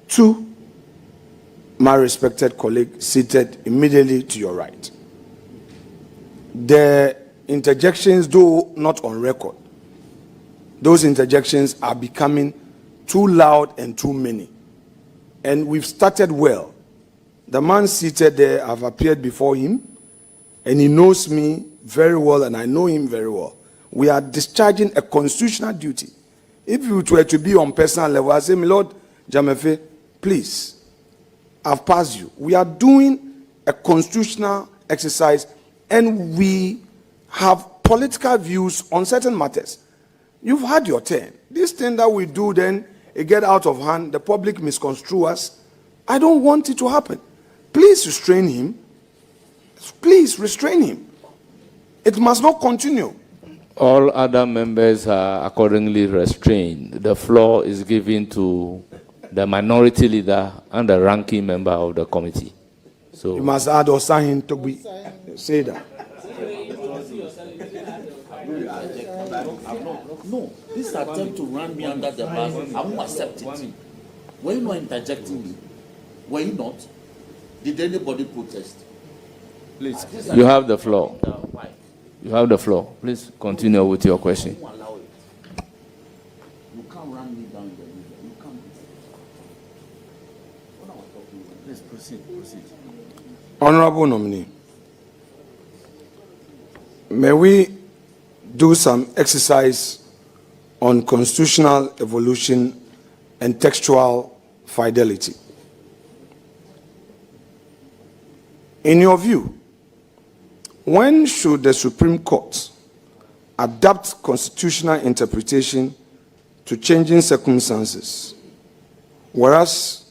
to my respected colleague seated immediately to your right. The interjections, though not on record, those interjections are becoming too loud and too many. And we've started well. The man seated there, I've appeared before him, and he knows me very well, and I know him very well. We are discharging a constitutional duty. If it were to be on personal level, I say, my Lord Jamefe, please, I've passed you. We are doing a constitutional exercise, and we have political views on certain matters. You've had your turn. This thing that we do, then it get out of hand, the public misconstrue us. I don't want it to happen. Please restrain him. Please restrain him. It must not continue. All other members are accordingly restrained. The floor is given to the minority leader and the ranking member of the committee. So you must add or sign to be say that. No, this attempt to run me under the bus, I won't accept it. Were you not interjecting me? Were you not? Did anybody protest? Please, you have the floor. You have the floor. Please continue with your question. You can't run me down the river. You can't. What am I talking about? Please proceed. Honorable nominee, may we do some exercise on constitutional evolution and textual fidelity? In your view, when should the Supreme Court adapt constitutional interpretation to changing circumstances, whereas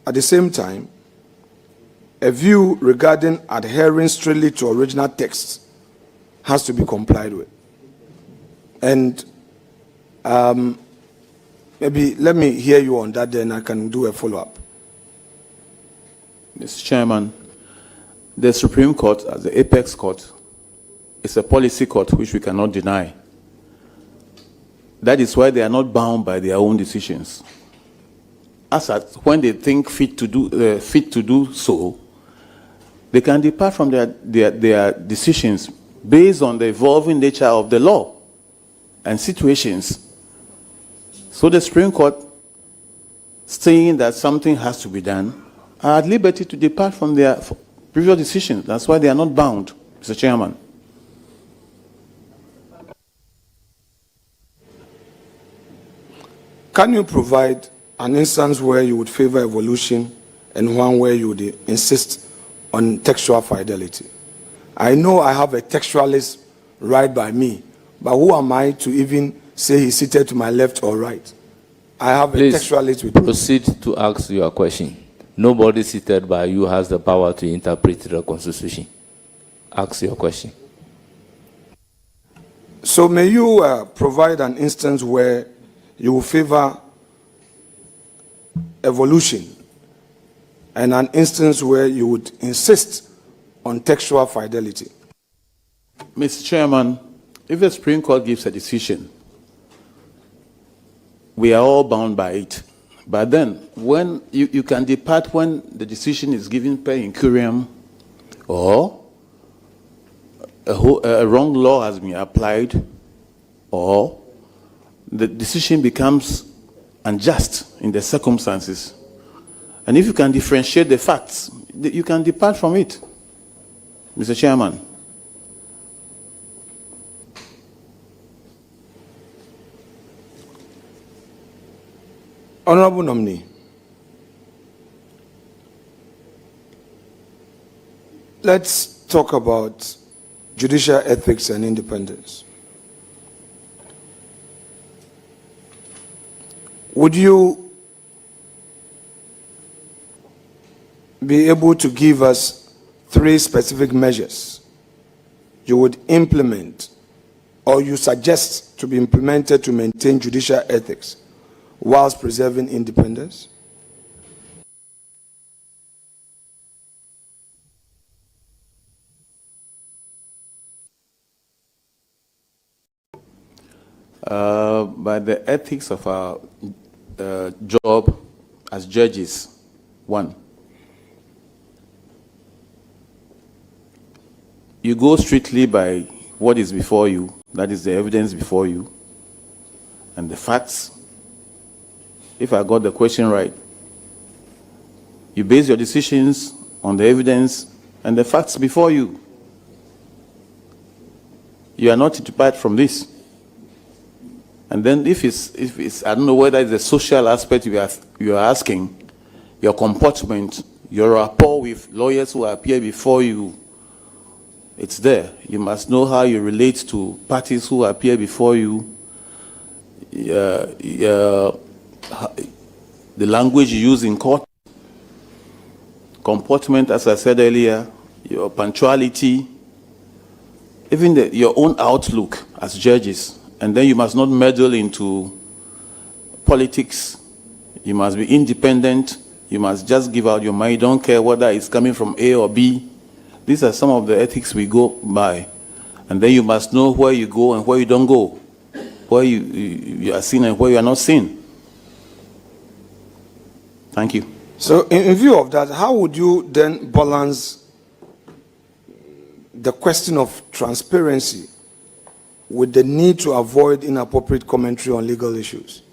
at the same time, a view regarding adhering strictly to original text has to be complied with? And maybe let me hear you on that, then I can do a follow-up. Mr. Chairman, the Supreme Court, as the apex court, is a policy court which we cannot deny. That is why they are not bound by their own decisions. As at when they think fit to do so, they can depart from their decisions based on the evolving nature of the law and situations. So the Supreme Court, saying that something has to be done, are at liberty to depart from their previous decisions. That's why they are not bound, Mr. Chairman. Can you provide an instance where you would favor evolution and one where you would insist on textual fidelity? I know I have a textualist right by me, but who am I to even say he's seated to my left or right? I have Please a textualist with me. proceed to ask your question. Nobody seated by you has the power to interpret the Constitution. Ask your question. So may you provide an instance where you will favor evolution and an instance where you would insist on textual fidelity? Mr. Chairman, if the Supreme Court gives a decision, we are all bound by it. But then, when you can depart when the decision is given per incuriam, or a wrong law has been applied, or the decision becomes unjust in the circumstances. And if you can differentiate the facts, you can depart from it, Mr. Chairman. Honorable nominee, let's talk about judicial ethics and independence. Would you be able to give us 3 specific measures you would implement or you suggest to be implemented to maintain judicial ethics whilst preserving independence? By the ethics of our job as judges. 1, you go strictly by what is before you, that is the evidence before you, and the facts. If I got the question right, you base your decisions on the evidence and the facts before you. You are not to depart from this. And then if it's I don't know whether it's the social aspect you are asking, your comportment, your rapport with lawyers who appear before you, it's there. You must know how you relate to parties who appear before you, the language you use in court, comportment, as I said earlier, your punctuality, even your own outlook as judges. And then you must not meddle into politics. You must be independent. You must just give out your money. Don't care whether it's coming from A or B. These are some of the ethics we go by And then you must know where you go and where you don't go, where you are seen and where you are not seen. Thank you. So in view of that, how would you then balance the question of transparency with the need to avoid inappropriate commentary on legal issues?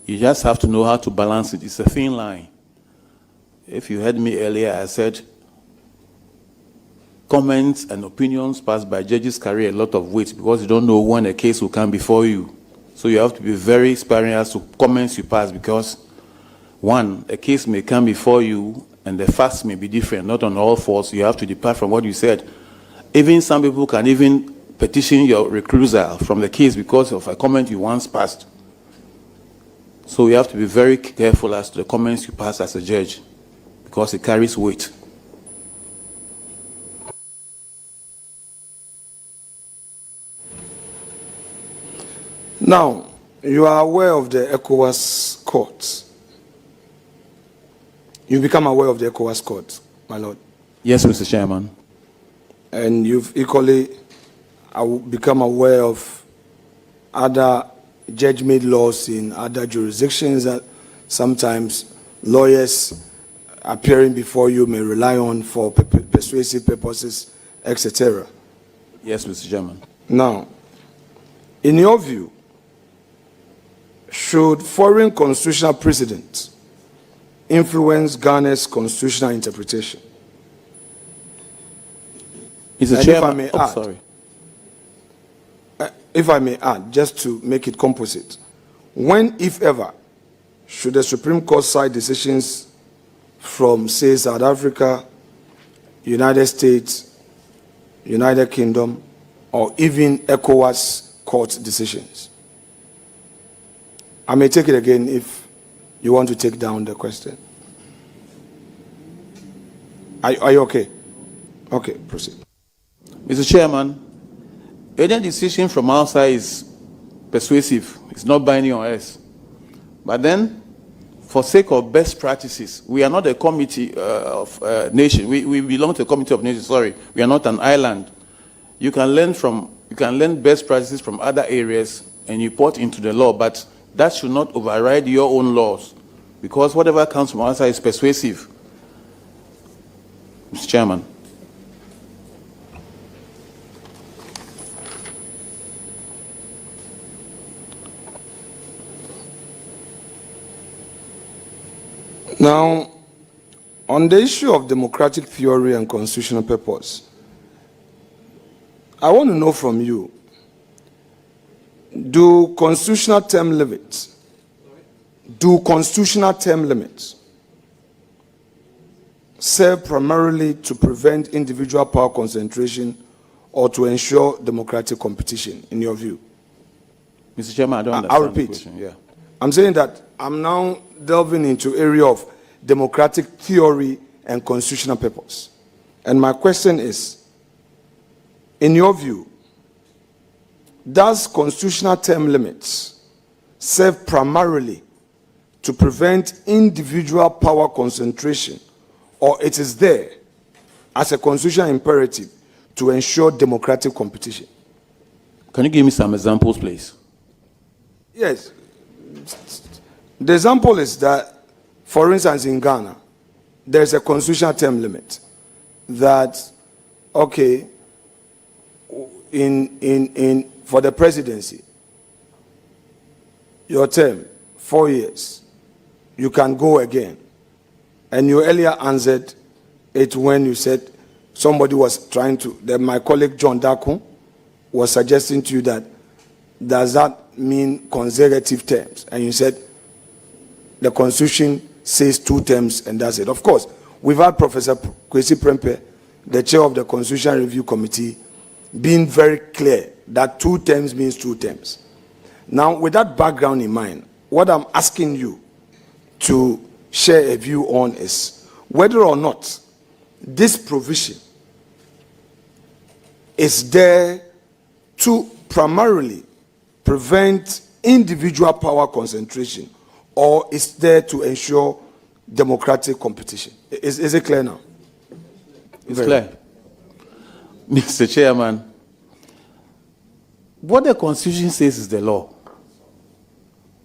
You just have to know how to balance it. It's a thin line. If you heard me earlier, I said comments and opinions passed by judges carry a lot of weight because you don't know when a case will come before you. So you have to be very sparing as to comments you pass because, one, a case may come before you and the facts may be different, not on all fours. You have to depart from what you said. Even some people can even petition your recusal from the case because of a comment you once passed. So you have to be very careful as to the comments you pass as a judge because it carries weight. Now, you are aware of the ECOWAS courts. You become aware of the ECOWAS court, my lord. Yes, Mr. Chairman. And you've equally become aware of other judge-made laws in other jurisdictions that sometimes lawyers appearing before you may rely on for persuasive purposes, etc. Yes, Mr. Chairman. Now, in your view, should foreign constitutional precedents influence Ghana's constitutional interpretation? Mr. Chairman, if I may add, just to make it composite, when, if ever, should the Supreme Court cite decisions from, say, South Africa, United States, United Kingdom, or even ECOWAS court decisions? I may take it again if you want to take down the question. Are you okay? Okay, proceed. Mr. Chairman, any decision from outside is persuasive. It's not binding on us. But then, for sake of best practices, we are not a committee of nation. We belong to a committee of nations. Sorry, we are not an island. You can learn best practices from other areas and import into the law, but that should not override your own laws, because whatever comes from outside is persuasive. Mr. Chairman. Now, on the issue of democratic theory and constitutional purpose, I want to know from you, do constitutional term limits serve primarily to prevent individual power concentration or to ensure democratic competition, in your view? Mr. Chairman, I don't understand. I'll repeat. The question. Yeah. I'm saying that I'm now delving into area of democratic theory and constitutional purpose. And my question is, in your view, does constitutional term limits serve primarily to prevent individual power concentration, or it is there as a constitutional imperative to ensure democratic competition? Can you give me some examples, please? Yes. The example is that, for instance, in Ghana, there's a constitutional term limit that, okay, for the presidency, your term, 4 years, you can go again. And you earlier answered it when you said somebody was trying to, that my colleague John Dakun was suggesting to you that, does that mean consecutive terms? And you said the Constitution says 2 terms and that's it. Of course, we've had Professor Kwesi Prempeh, the chair of the Constitutional Review Committee, being very clear that 2 terms means 2 terms. Now, with that background in mind, what I'm asking you to share a view on is whether or not this provision is there to primarily prevent individual power concentration, or is there to ensure democratic competition. Is it clear now? It's clear. Mr. Chairman, what the Constitution says is the law.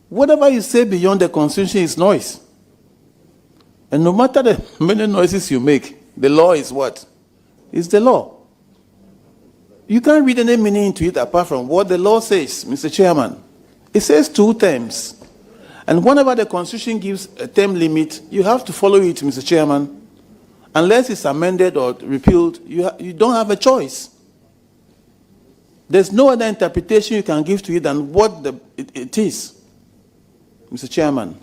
Whatever you say beyond the Constitution is noise. And no matter the many noises you make, the law is what? It's the law. You can't read any meaning into it apart from what the law says, Mr. Chairman. It says 2 terms. And whenever the Constitution gives a term limit, you have to follow it, Mr. Chairman. Unless it's amended or repealed, you don't have a choice. There's no other interpretation you can give to it than what it is, Mr. Chairman.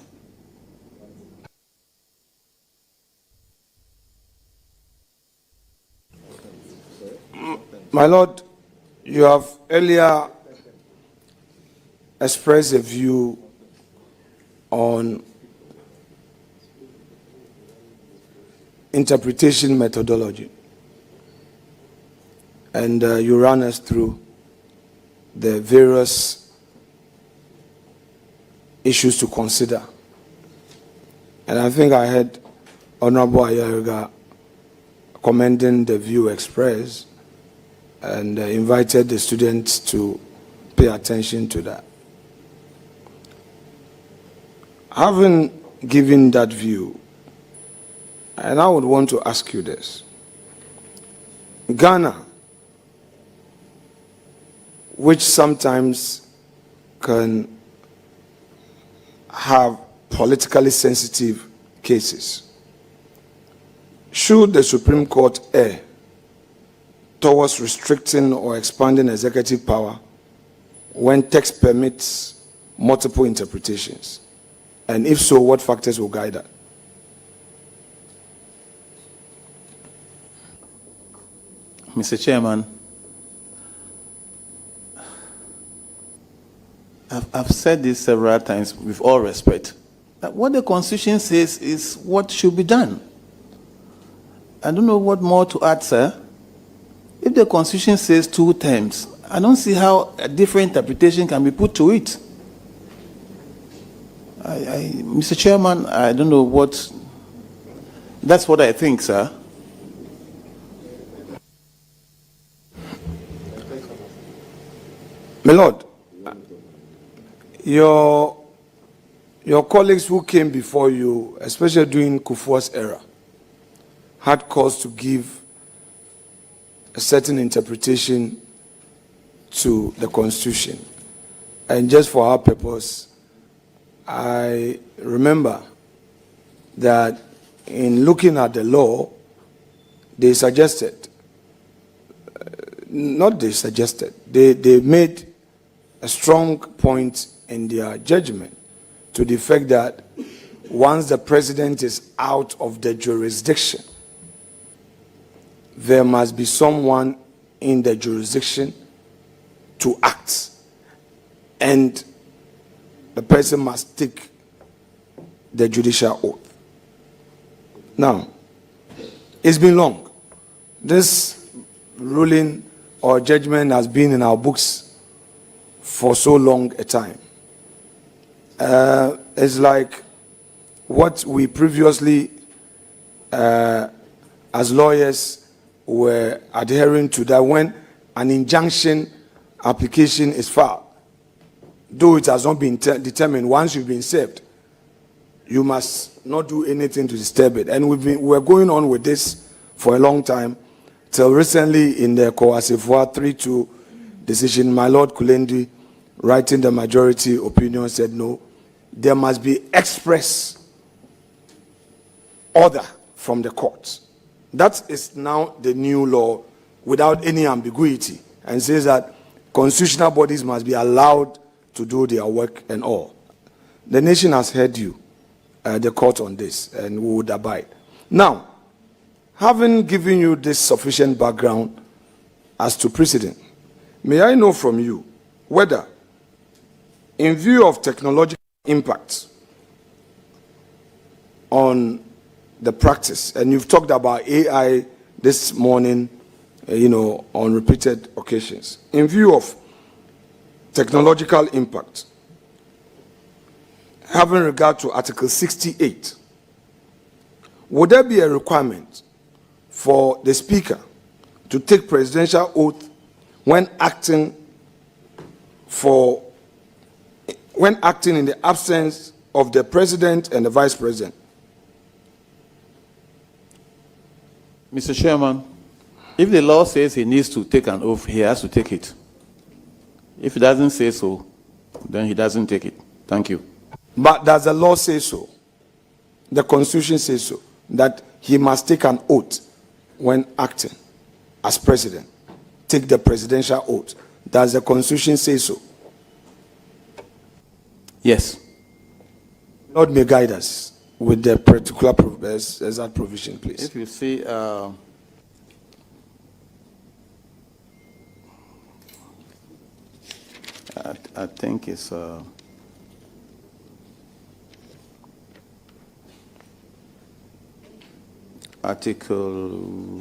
My Lord, you have earlier expressed a view on interpretation methodology, and you ran us through the various issues to consider. And I think I heard Honorable Ayariga commending the view expressed and invited the students to pay attention to that. Having given that view, and I would want to ask you this. Ghana, which sometimes can have politically sensitive cases, should the Supreme Court err towards restricting or expanding executive power when text permits multiple interpretations? And if so, what factors will guide that? Mr. Chairman, I've said this several times with all respect, that what the Constitution says is what should be done. I don't know what more to add, sir. If the Constitution says 2 terms, I don't see how a different interpretation can be put to it. Mr. Chairman, I don't know what... That's what I think, sir. My Lord, your colleagues who came before you, especially during Kufuor's era, had cause to give a certain interpretation to the Constitution. And just for our purpose, I remember that in looking at the law, they suggested, they made a strong point in their judgment to the fact that once the president is out of the jurisdiction, there must be someone in the jurisdiction to act, and the person must take the judicial oath. Now, it's been long. This ruling or judgment has been in our books for so long a time. It's like what we previously, as lawyers, were adhering to, that when an injunction application is filed, though it has not been determined, once you've been served, you must not do anything to disturb it. And we're going on with this for a long time, till recently in the Cohabitation 3-2 decision, my Lord Kulendi, writing the majority opinion, said no, there must be express order from the courts. That is now the new law without any ambiguity, and says that constitutional bodies must be allowed to do their work and all. The nation has heard you, the court, on this, and we would abide. Now, having given you this sufficient background as to precedent, may I know from you whether, in view of technological impacts on the practice, and you've talked about AI this morning, on repeated occasions, in view of technological impact, having regard to Article 68, would there be a requirement for the Speaker to take presidential oath when acting in the absence of the President and the Vice President? Mr. Chairman, if the law says he needs to take an oath, he has to take it. If he doesn't say so, then he doesn't take it. Thank you. But does the law say so? The Constitution says so, that he must take an oath when acting as president. Take the presidential oath. Does the Constitution say so? Yes. Lord may guide us with the particular exact provision, please. If you see, I think it's Article.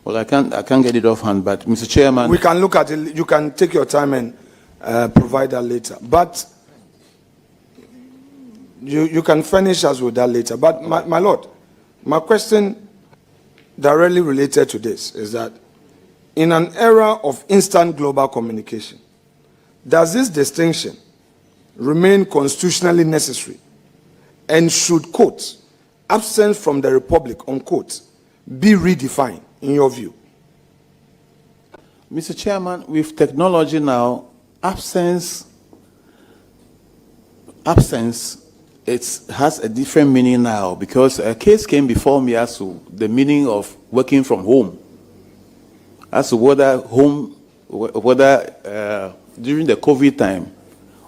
Well, I can't get it offhand, but Mr. Chairman, we can look at it. You can take your time and provide that later. But you can furnish us with that later. But my Lord, my question directly related to this is that in an era of instant global communication, does this distinction remain constitutionally necessary? And should, quote, absence from the Republic, unquote, be redefined in your view? Mr. Chairman, with technology now, absence it has a different meaning now, because a case came before me as to the meaning of working from home, as to whether during the COVID time,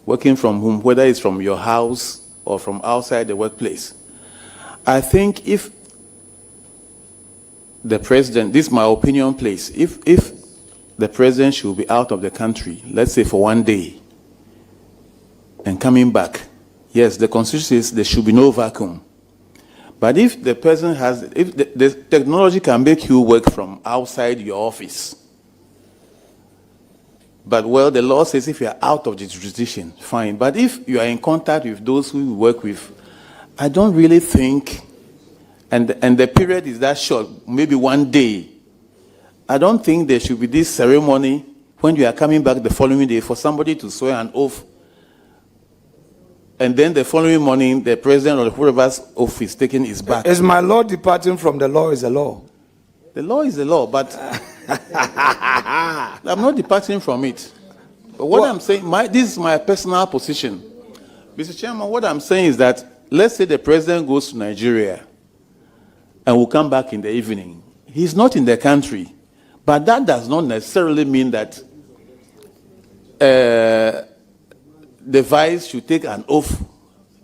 working from home, whether it's from your house or from outside the workplace. I think if the president, this is my opinion, please, if the president should be out of the country, let's say for 1 day, and coming back, yes, the Constitution says there should be no vacuum. But if the person has, if the technology can make you work from outside your office, but well, the law says if you are out of the jurisdiction, fine. But if you are in contact with those who you work with, I don't really think, and the period is that short, maybe 1 day, I don't think there should be this ceremony when you are coming back the following day for somebody to swear an oath, and then the following morning the president or whoever's oath is taken is back. Is my law departing from the law? Is the law? The law is the law, but I'm not departing from it. But what I'm saying, this is my personal position. Mr. Chairman, what I'm saying is that, let's say the president goes to Nigeria and will come back in the evening. He's not in the country, but that does not necessarily mean that the vice should take an oath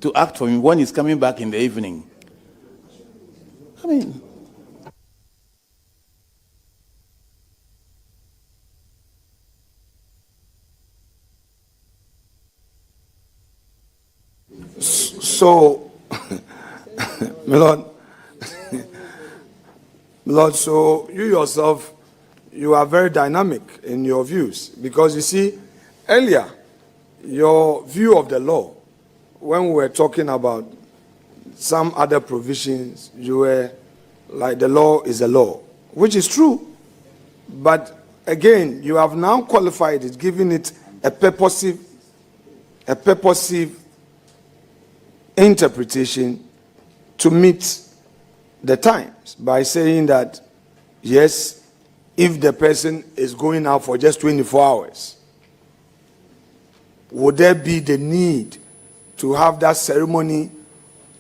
to act for him when he's coming back in the evening. I mean, so, my Lord, so you yourself, you are very dynamic in your views, because you see, earlier, your view of the law, when we were talking about some other provisions, you were like, the law is a law, which is true. But again, you have now qualified it, giving it a purposive interpretation to meet the times by saying that, yes, if the person is going out for just 24 hours, would there be the need to have that ceremony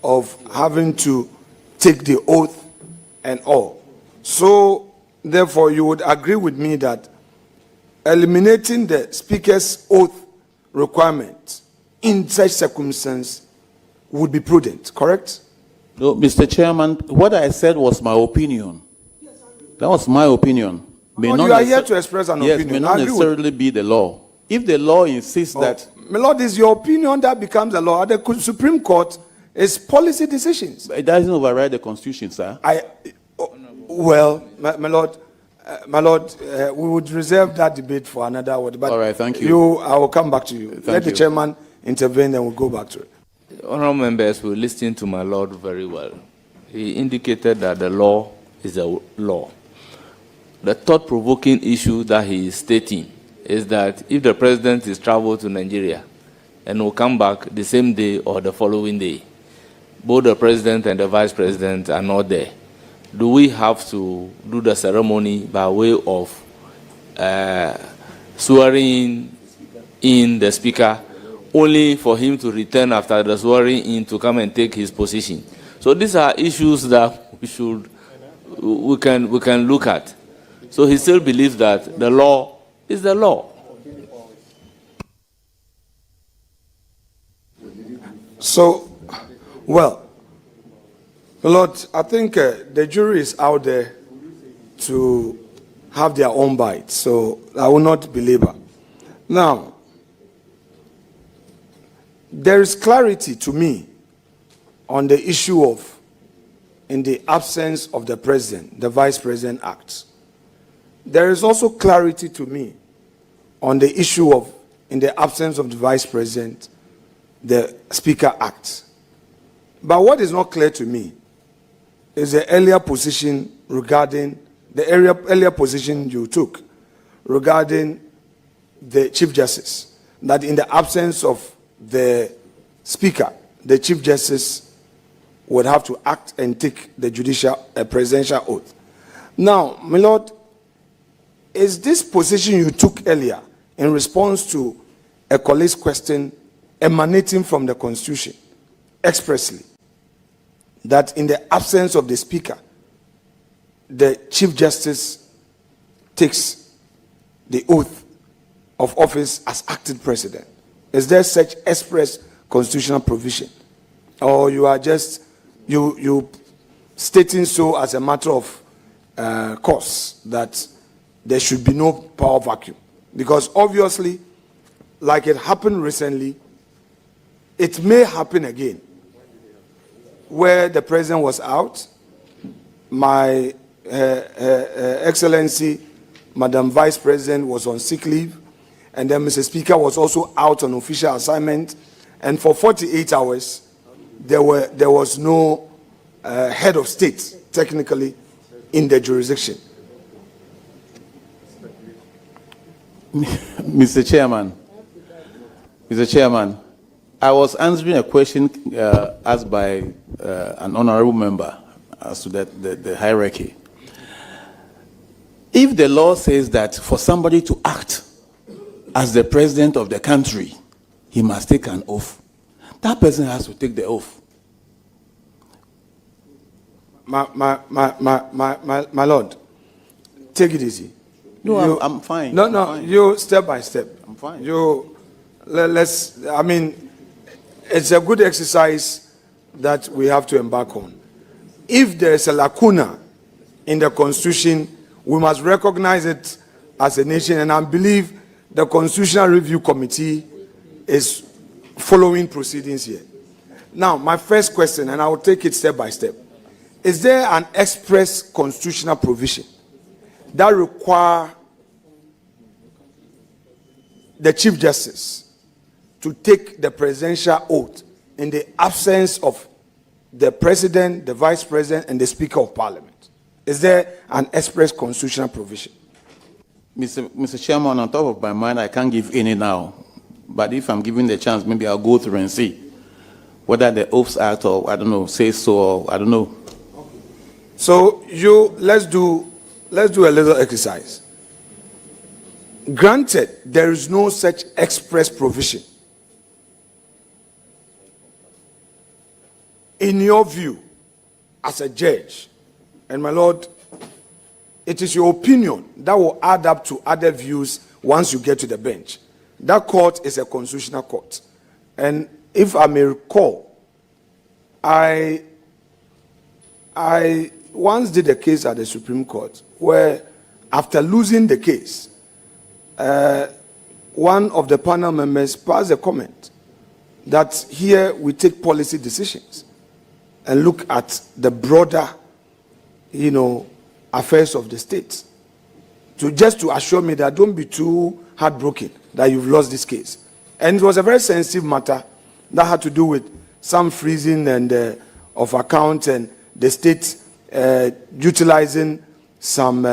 of having to take the oath and all? So, therefore, you would agree with me that eliminating the speaker's oath requirement in such circumstances would be prudent, correct? No, Mr. Chairman, what I said was my opinion. That was my opinion. You are here to express an opinion. Yes, may not necessarily be the law. If the law insists that... My Lord, is your opinion that becomes a law. The Supreme Court is policy decisions. It doesn't override the Constitution, sir. Well, my Lord, we would reserve that debate for another word. But all right, thank you. I will come back to you. Let the chairman intervene and we'll go back to it. honorable members will listen to my lord very well. He indicated that the law is a law. The thought-provoking issue that he is stating is that if the president is traveled to Nigeria and will come back the same day or the following day, both the president and the vice president are not there, do we have to do the ceremony by way of swearing in the speaker, only for him to return after the swearing in to come and take his position? So these are issues that we can look at. So he still believes that the law is the law. So, well, Lord, I think the jury is out there to have their own bite, so I will not belabor. Now, there is clarity to me on the issue of, in the absence of the president, the vice president acts. There is also clarity to me on the issue of, in the absence of the vice president, the speaker acts. But what is not clear to me is the earlier position regarding, the earlier position you took regarding the Chief Justice, that in the absence of the speaker, the Chief Justice would have to act and take the presidential oath. Now, my lord, is this position you took earlier in response to a colleague's question emanating from the Constitution expressly, that in the absence of the speaker, the Chief Justice takes the oath of office as acting president? Is there such express constitutional provision? Or you are just, you stating so as a matter of course, that there should be no power vacuum? Because obviously, like it happened recently, it may happen again, where the president was out, my Excellency, Madam Vice President was on sick leave, and then Mr. Speaker was also out on official assignment, and for 48 hours, there was no head of state, technically, in the jurisdiction. Mr. Chairman, I was answering a question asked by an honorable member as to the hierarchy. If the law says that for somebody to act as the president of the country, he must take an oath, that person has to take the oath. My lord, take it easy. No, I'm fine. No, I'm no, fine. you step by step. I'm fine. Let's, I mean, it's a good exercise that we have to embark on. If there is a lacuna in the Constitution, we must recognize it as a nation, and I believe the Constitutional Review Committee is following proceedings here. Now, my first question, and I will take it step by step. Is there an express constitutional provision that require the Chief Justice to take the presidential oath in the absence of the President, the Vice President, and the Speaker of Parliament? Is there an express constitutional provision? Mr. Chairman, on top of my mind, I can't give any now. But if I'm given the chance, maybe I'll go through and see whether the Oaths Act or, I don't know, says so, or I don't know. So let's do a little exercise. Granted, there is no such express provision. In your view, as a judge, and my lord, it is your opinion that will add up to other views once you get to the bench. That court is a constitutional court. And if I may recall, I once did a case at the Supreme Court where, after losing the case, one of the panel members passed a comment that here we take policy decisions and look at the broader, affairs of the state. Just to assure me that don't be too heartbroken that you've lost this case. And it was a very sensitive matter that had to do with some freezing and of accounts, and the state utilizing some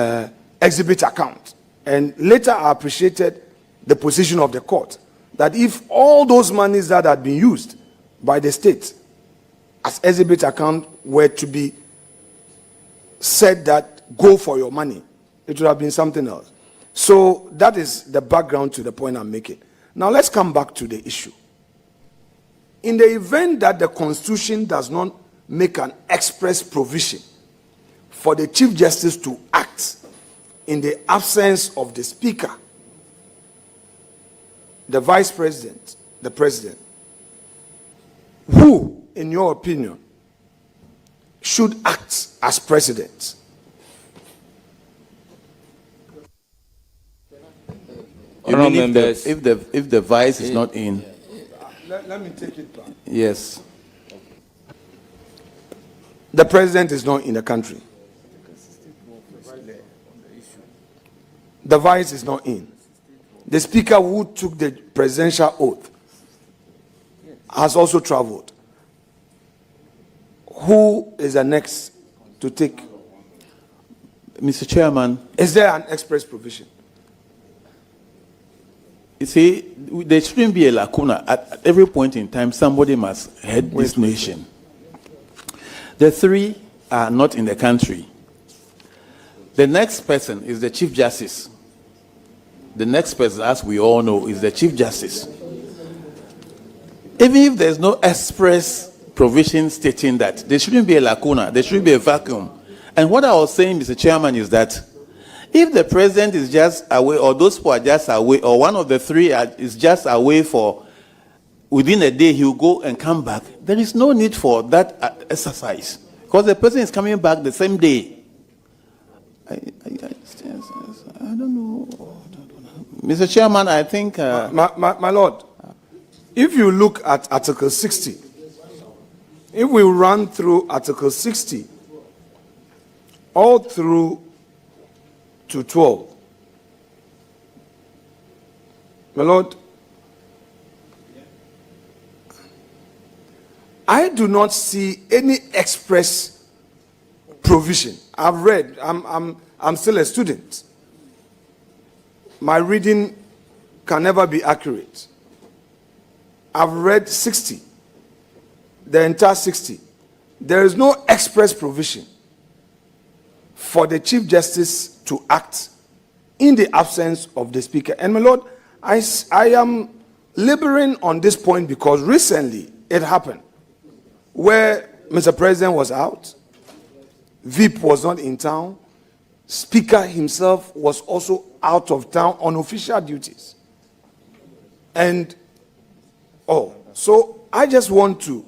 exhibit account. And later I appreciated the position of the court that if all those monies that had been used by the state as exhibit account were to be said that go for your money, it would have been something else. So that is the background to the point I'm making. Now let's come back to the issue. In the event that the Constitution does not make an express provision for the Chief Justice to act in the absence of the Speaker, the Vice President, the President, who, in your opinion, should act as President? You mean if the Vice is not in? Let me take it back. Yes. The President is not in the country. The Vice is not in. The Speaker who took the presidential oath has also traveled. Who is the next to take? Mr. Chairman. Is there an express provision? You see, there shouldn't be a lacuna. At every point in time, somebody must head this nation. The three are not in the country. The next person is the Chief Justice. The next person, as we all know, is the Chief Justice. Even if there's no express provision stating that, there shouldn't be a lacuna, there shouldn't be a vacuum. And what I was saying, Mr. Chairman, is that if the President is just away, or those who are just away, or one of the three is just away for within a day, he will go and come back. There is no need for that exercise, because the person is coming back the same day. I don't know. Mr. Chairman, I think... my Lord, if you look at Article 60, if we run through Article 60, all through to 12, my Lord, I do not see any express provision. I've read, I'm still a student. My reading can never be accurate. I've read 60, the entire 60. There is no express provision for the Chief Justice to act in the absence of the Speaker. And my Lord, I am laboring on this point because recently it happened where Mr. President was out, VIP was not in town, Speaker himself was also out of town on official duties. And, so I just want to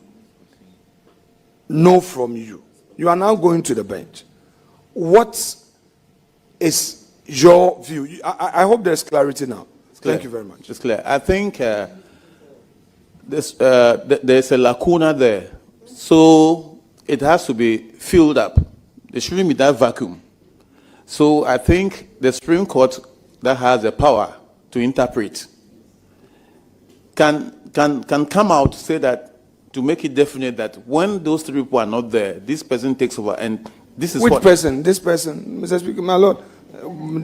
know from you, you are now going to the bench, what is your view? I hope there's clarity now. Thank you very much. It's clear. I think there's a lacuna there. So it has to be filled up. There shouldn't be that vacuum. So I think the Supreme Court that has the power to interpret can come out to say that, to make it definite that when those three people are not there, this person takes over. And this is Which person? This person, Mr. Speaker, my Lord.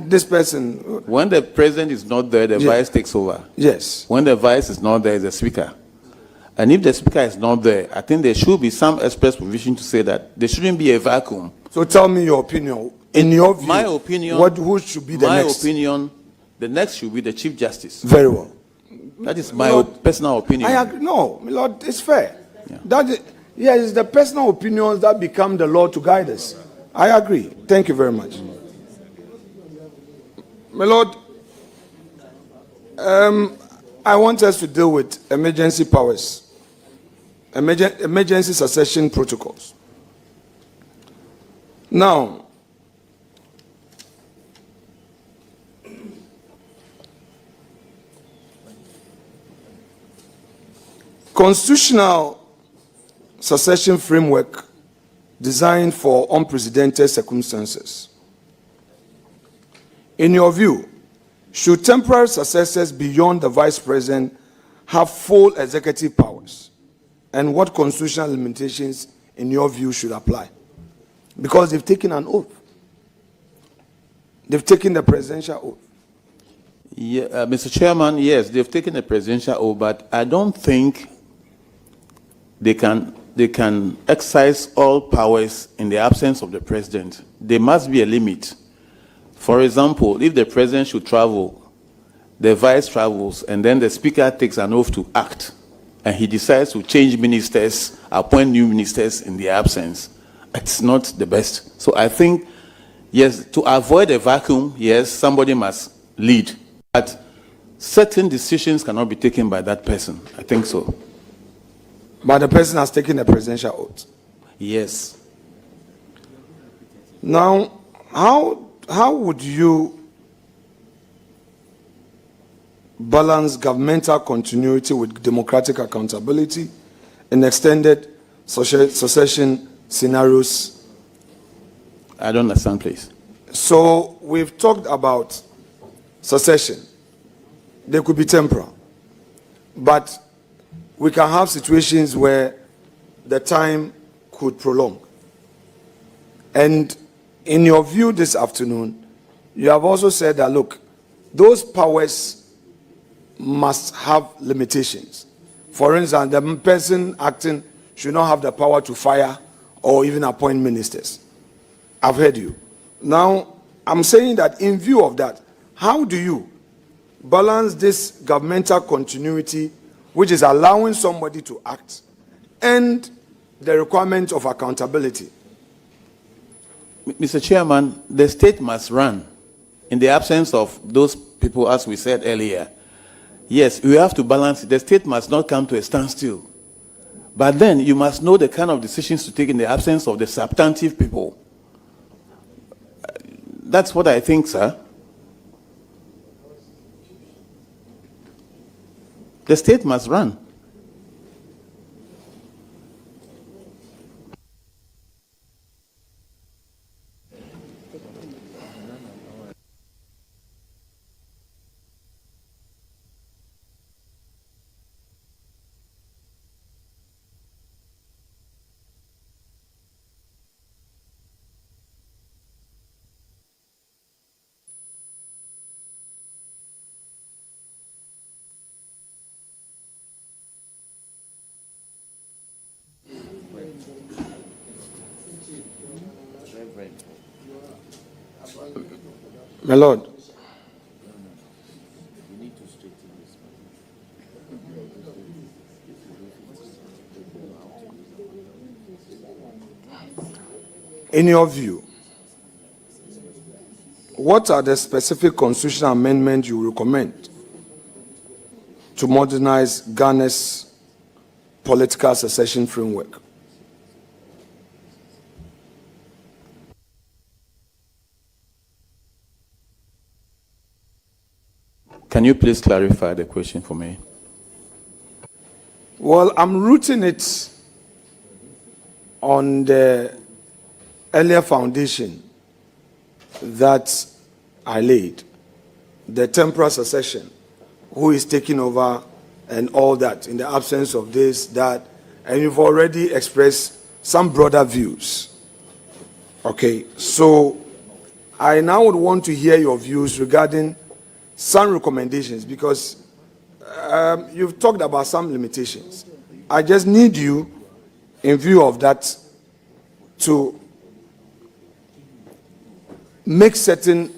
This person. When the President is not there, the Vice takes over. Yes. When the Vice is not there, is the Speaker. And if the Speaker is not there, I think there should be some express provision to say that there shouldn't be a vacuum. So tell me your opinion. In your view, my opinion, who should be the next? My opinion, the next should be the Chief Justice. Very well. That is my personal opinion. I agree. No, my Lord, it's fair. Yeah. It's the personal opinions that become the law to guide us. I agree. Thank you very much. My Lord, I want us to deal with emergency powers, emergency succession protocols. Now, constitutional succession framework designed for unprecedented circumstances. In your view, should temporary successors beyond the Vice President have full executive powers and what constitutional limitations, in your view, should apply? Because they've taken an oath. They've taken the presidential oath. Yeah, Mr. Chairman, yes, they've taken the presidential oath, but I don't think they can exercise all powers in the absence of the president. There must be a limit. For example, if the president should travel, the vice travels, and then the speaker takes an oath to act, and he decides to change ministers, appoint new ministers in their absence, it's not the best. So I think, yes, to avoid a vacuum, yes, somebody must lead. But certain decisions cannot be taken by that person. I think so. But the person has taken the presidential oath. Yes. Now, how would you balance governmental continuity with democratic accountability in extended succession scenarios? I don't understand, please. So we've talked about succession. They could be temporal, but we can have situations where the time could prolong. And in your view this afternoon, you have also said that, look, those powers must have limitations. For instance, the person acting should not have the power to fire or even appoint ministers. I've heard you. Now, I'm saying that in view of that, how do you balance this governmental continuity, which is allowing somebody to act, and the requirement of accountability? Mr. Chairman, the state must run in the absence of those people, as we said earlier. Yes, we have to balance it. The state must not come to a standstill. But then you must know the kind of decisions to take in the absence of the substantive people. That's what I think, sir. The state must run. My Lord. In your view, what are the specific constitutional amendments you recommend to modernize Ghana's political succession framework? Can you please clarify the question for me? Well, I'm rooting it on the earlier foundation that I laid, the temporal succession, who is taking over and all that, in the absence of this, that, and you've already expressed some broader views. Okay, so I now would want to hear your views regarding some recommendations, because you've talked about some limitations. I just need you, in view of that, to make certain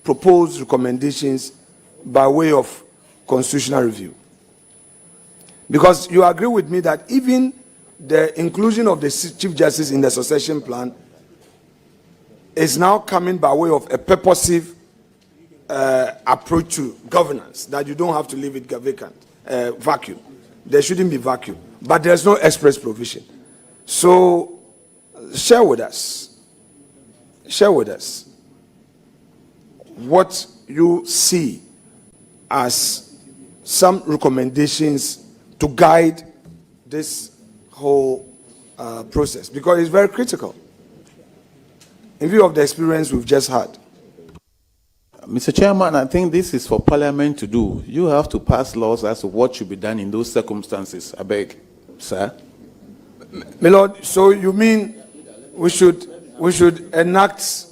proposed recommendations by way of constitutional review. Because you agree with me that even the inclusion of the Chief Justice in the succession plan is now coming by way of a purposive approach to governance, that you don't have to leave it vacant, vacuum. There shouldn't be vacuum, but there's no express provision. So share with us what you see as some recommendations to guide this whole process, because it's very critical in view of the experience we've just had. Mr. Chairman, I think this is for Parliament to do. You have to pass laws as to what should be done in those circumstances. I beg, sir. My Lord, so you mean we should enact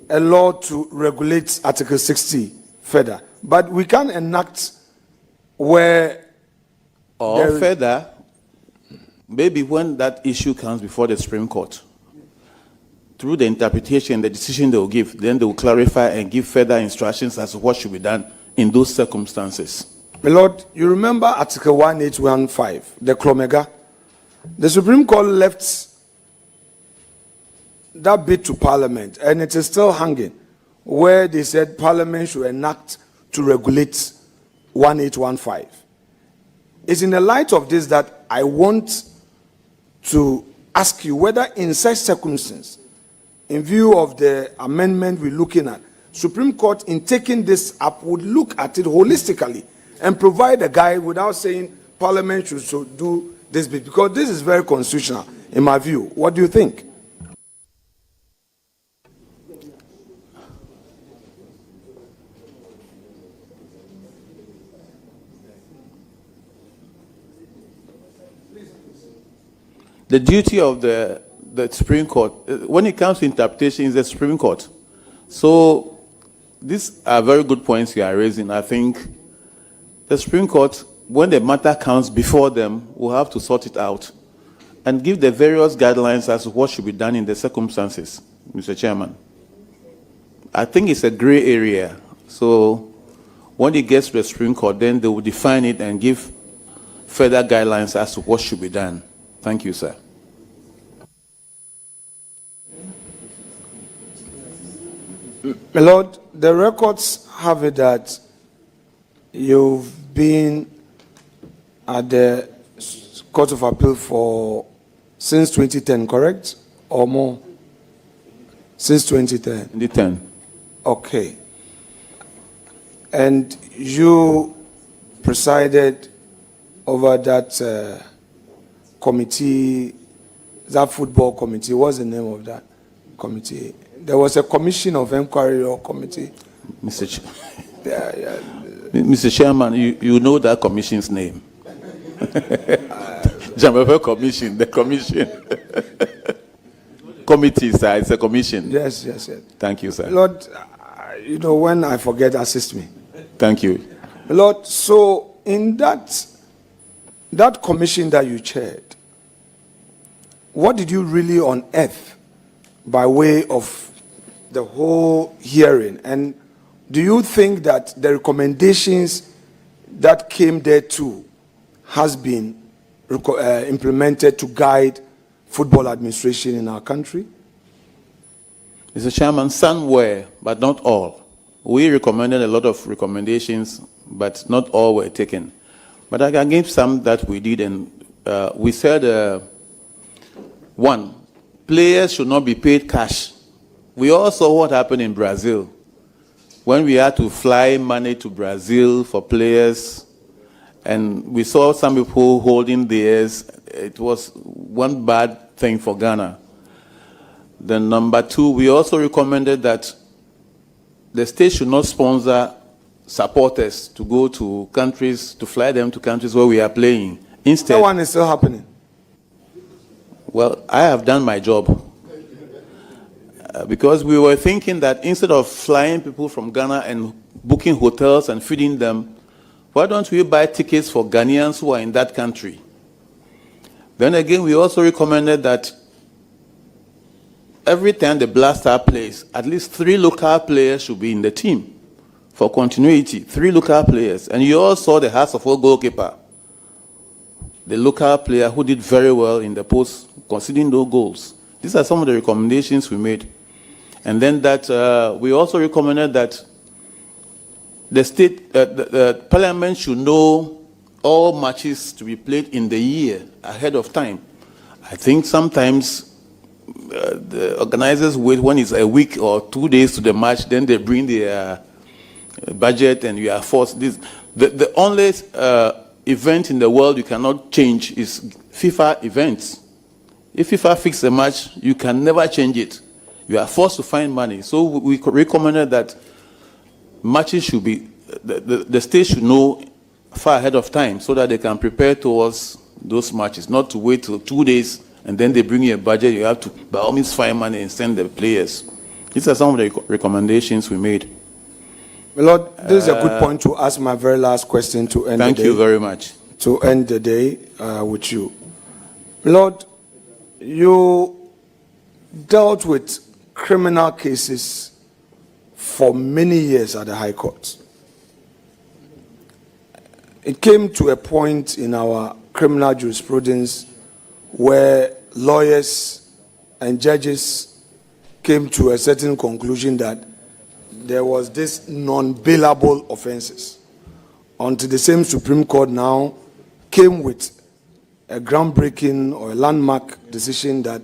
a law to regulate Article 60 further, but we can't enact where or further, maybe when that issue comes before the Supreme Court, through the interpretation, the decision they will give, then they will clarify and give further instructions as to what should be done in those circumstances. My Lord, you remember Article 1815, the Clomega? The Supreme Court left that bit to Parliament, and it is still hanging, where they said Parliament should enact to regulate 1815. It's in the light of this that I want to ask you whether in such circumstances, in view of the amendment we're looking at, Supreme Court in taking this up would look at it holistically and provide a guide without saying Parliament should do this bit, because this is very constitutional in my view. What do you think? The duty of the Supreme Court, when it comes to interpretation, is the Supreme Court. So these are very good points you are raising. I think the Supreme Court, when the matter comes before them, will have to sort it out and give the various guidelines as to what should be done in the circumstances, Mr. Chairman. I think it's a gray area. So when it gets to the Supreme Court, then they will define it and give further guidelines as to what should be done. Thank you, sir. My Lord, the records have it that you've been at the Court of Appeal since 2010, correct? Or more? Since 2010? 2010. Okay. And you presided over that committee, that football committee. What's the name of that committee? There was a commission of inquiry or committee. Mr. Chairman, you know that commission's name. Jamaica Commission, the commission. Committee, sir, it's a commission. Yes. Thank you, sir. Lord, you know, when I forget, assist me. Thank you. Lord, so in that commission that you chaired, what did you really unearth by way of the whole hearing? And do you think that the recommendations that came there too has been implemented to guide football administration in our country? Mr. Chairman, some were, but not all. We recommended a lot of recommendations, but not all were taken. But I can give some that we did, and we said, one, players should not be paid cash. We all saw what happened in Brazil when we had to fly money to Brazil for players, and we saw some people holding theirs. It was one bad thing for Ghana. Then number two, we also recommended that the state should not sponsor supporters to go to countries, to fly them to countries where we are playing. Instead, that one is still happening. Well, I have done my job. Because we were thinking that instead of flying people from Ghana and booking hotels and feeding them, why don't we buy tickets for Ghanaians who are in that country? Then again, we also recommended that every time the Black Star plays, at least 3 local players should be in the team for continuity. 3 local players. And you all saw the Hearts of Oak goalkeeper, the local player who did very well in the post, conceding no goals. These are some of the recommendations we made. And then that we also recommended that the state, the parliament should know all matches to be played in the year ahead of time. I think sometimes the organizers wait when it's a week or 2 days to the match, then they bring their budget and you are forced. The only event in the world you cannot change is FIFA events. If FIFA fixes a match, you can never change it. You are forced to find money. So we recommended that matches should be, the state should know far ahead of time so that they can prepare towards those matches, not to wait till 2 days and then they bring you a budget, you have to, by all means, find money and send the players. These are some of the recommendations we made. My Lord, this is a good point to ask my very last question to end the day. Thank you very much. To end the day with you. My Lord, you dealt with criminal cases for many years at the High Court. It came to a point in our criminal jurisprudence where lawyers and judges came to a certain conclusion that there was this non-bailable offenses, until the same Supreme Court now came with a groundbreaking or a landmark decision that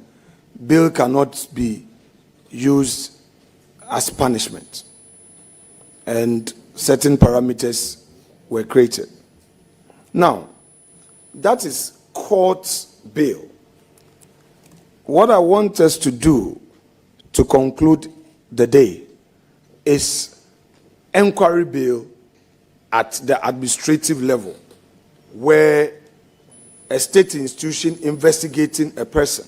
bail cannot be used as punishment, and certain parameters were created. Now, that is court bail. What I want us to do to conclude the day is inquiry bail at the administrative level, where a state institution investigating a person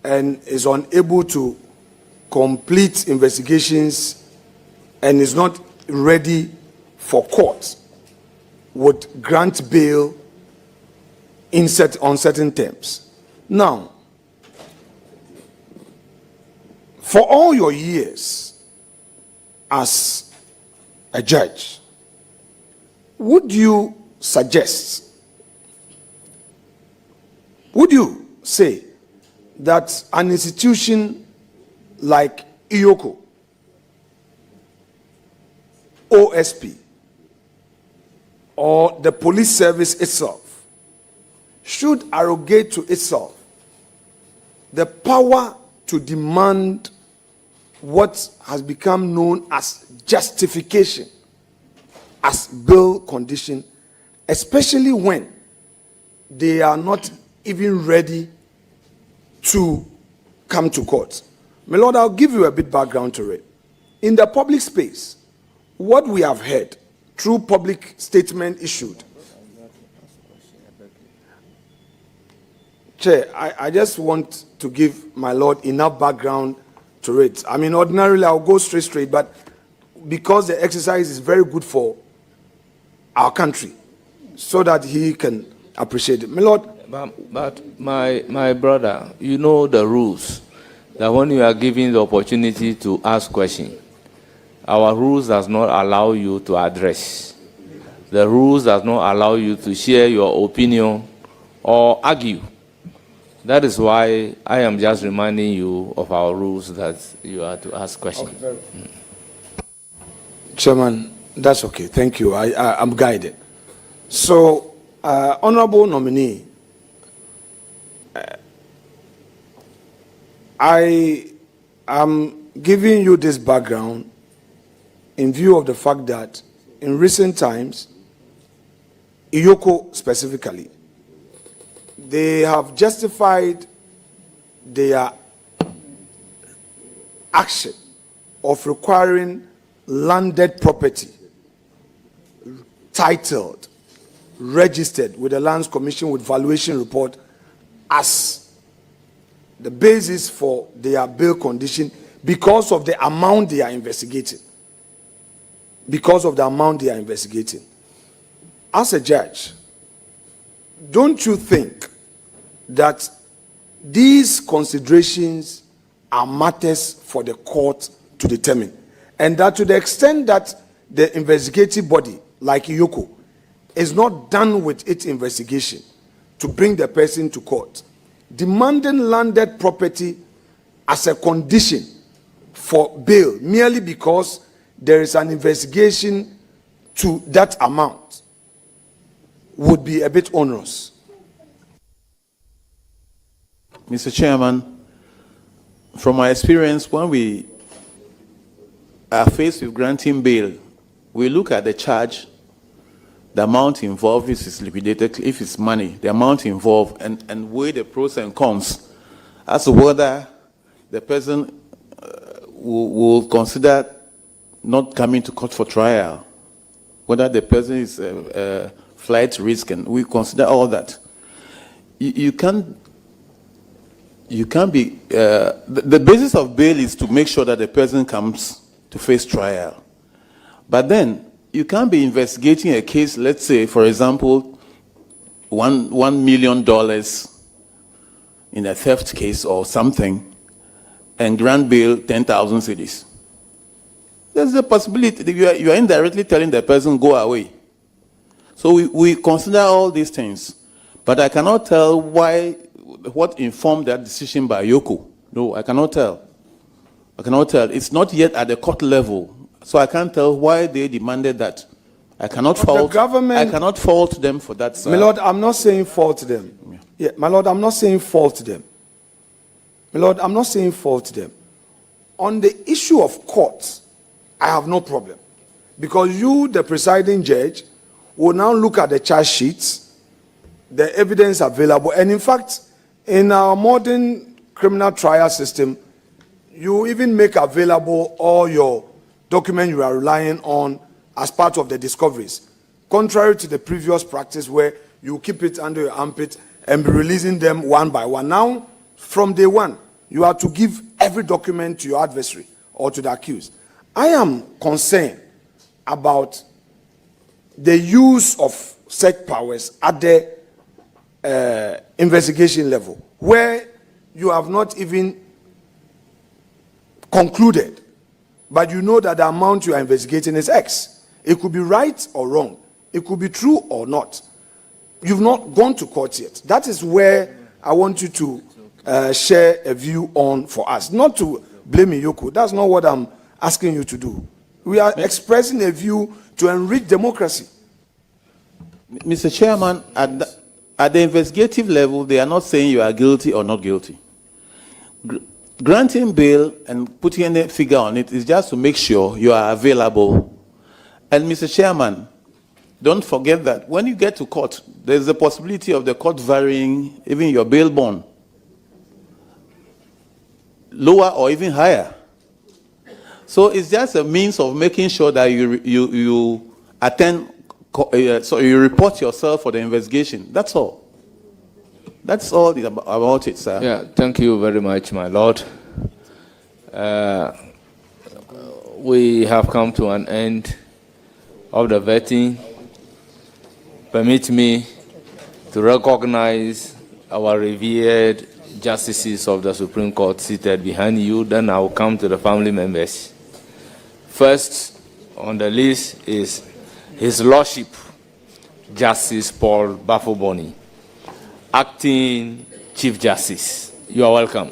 and is unable to complete investigations and is not ready for court would grant bail on certain terms. Now, for all your years as a judge, would you suggest, would you say that an institution like IOCO, OSP, or the police service itself should arrogate to itself the power to demand what has become known as justification as bail condition, especially when they are not even ready to come to court? My Lord, I'll give you a bit background to it. In the public space, what we have heard through public statement issued, Chair, I just want to give my Lord enough background to it. I mean, ordinarily I'll go straight, but because the exercise is very good for our country, so that he can appreciate it. My Lord. But my brother, you know the rules, that when you are given the opportunity to ask questions, our rules does not allow you to address. The rules does not allow you to share your opinion or argue. That is why I am just reminding you of our rules that you are to ask questions. Okay. Chairman, that's okay. Thank you. I'm guided. So, Honorable Nominee, I am giving you this background in view of the fact that in recent times, IOCO specifically, they have justified their action of requiring landed property titled, registered with the Lands Commission with valuation report as the basis for their bail condition because of the amount they are investigating. Because of the amount they are investigating. As a judge, don't you think that these considerations are matters for the court to determine? And that to the extent that the investigative body, like IOCO, is not done with its investigation to bring the person to court, demanding landed property as a condition for bail merely because there is an investigation to that amount would be a bit onerous. Mr. Chairman, from my experience, when we are faced with granting bail, we look at the charge, the amount involved, if it's liquidated, if it's money, the amount involved, and weigh the pros and cons as to whether the person will consider not coming to court for trial, whether the person is a flight risk, and we consider all that. You can't you can't be, the basis of bail is to make sure that the person comes to face trial. But then, you can't be investigating a case, let's say, for example, $1 million in a theft case or something, and grant bail 10,000 cedis. There's a possibility that you are indirectly telling the person, go away. So we consider all these things. But I cannot tell what informed that decision by Yoko. No, I cannot tell. I cannot tell. It's not yet at the court level. So I can't tell why they demanded that. I cannot fault them for that. My Lord, I'm not saying fault them. Yeah, my Lord, I'm not saying fault them. My Lord, I'm not saying fault them. On the issue of courts, I have no problem. Because you, the presiding judge, will now look at the charge sheets, the evidence available, and in fact, in our modern criminal trial system, you even make available all your documents you are relying on as part of the discoveries, contrary to the previous practice where you keep it under your armpit and be releasing them one by one. Now, from day one, you are to give every document to your adversary or to the accused. I am concerned about the use of such powers at the investigation level, where you have not even concluded, but you know that the amount you are investigating is X. It could be right or wrong. It could be true or not. You've not gone to court yet. That is where I want you to share a view on for us. Not to blame Yoko. That's not what I'm asking you to do. We are expressing a view to enrich democracy. Mr. Chairman, at the investigative level, they are not saying you are guilty or not guilty. Granting bail and putting a figure on it is just to make sure you are available. And Mr. Chairman, don't forget that when you get to court, there's the possibility of the court varying even your bail bond, lower or even higher. So it's just a means of making sure that you attend, so you report yourself for the investigation. That's all. That's all about it, sir. Yeah, thank you very much, my Lord. We have come to an end of the vetting. Permit me to recognize our revered justices of the Supreme Court seated behind you. Then I will come to the family members. First on the list is His Lordship, Justice Paul Bafoboni, Acting Chief Justice. You are welcome.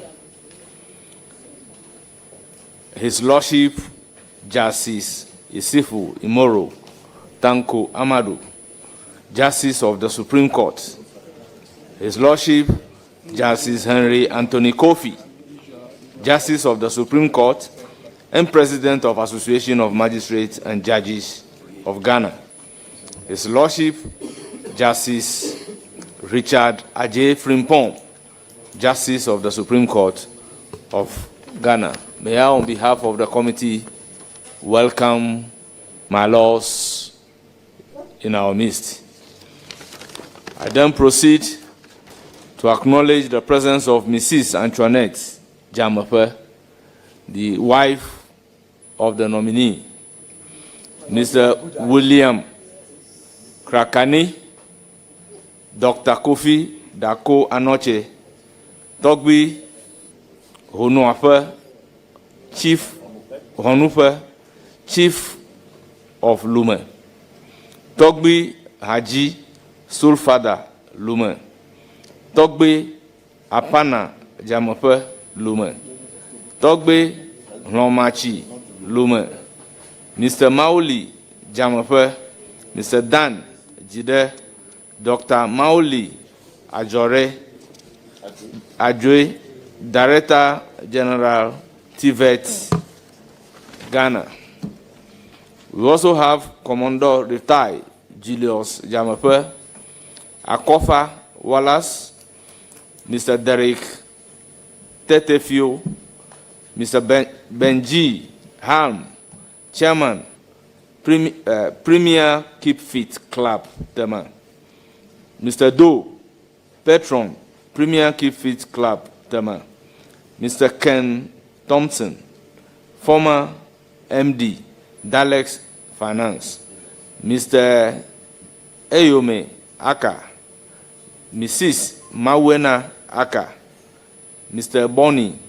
His Lordship, Justice Isifu Imoro Tanko Amadu, Justice of the Supreme Court. His Lordship, Justice Henry Anthony Kofi, Justice of the Supreme Court and President of Association of Magistrates and Judges of Ghana. His Lordship, Justice Richard Ajay Frimpong, Justice of the Supreme Court of Ghana. May I, on behalf of the committee, welcome my lords in our midst. I then proceed to acknowledge the presence of Mrs. Antoinette Jamape, the wife of the nominee, Mr. William Krakani, Dr. Kofi Dako Anoche, Togbi Honuape, Chief Honupe, Chief of Lume, Togbi Haji Sulfada Lume, Togbi Apana Jamape Lume, Togbi Hlomachi Lume, Mr. Mauli Jamape, Mr. Dan Jide, Dr. Mauli Ajore Adjoe, Director General TVET Ghana. We also have Commodore Retired Julius Jamape, Akofa Wallace, Mr. Derek Tetefio, Mr. Benji Halm, Chairman, Premier Keep Fit Club, Tema. Mr. Do, Patron, Premier Keep Fit Club, Tema. Mr. Ken Thompson, former MD, Dalex Finance. Mr. Eyome Aka, Mrs. Mawena Aka, Mr. Bonnie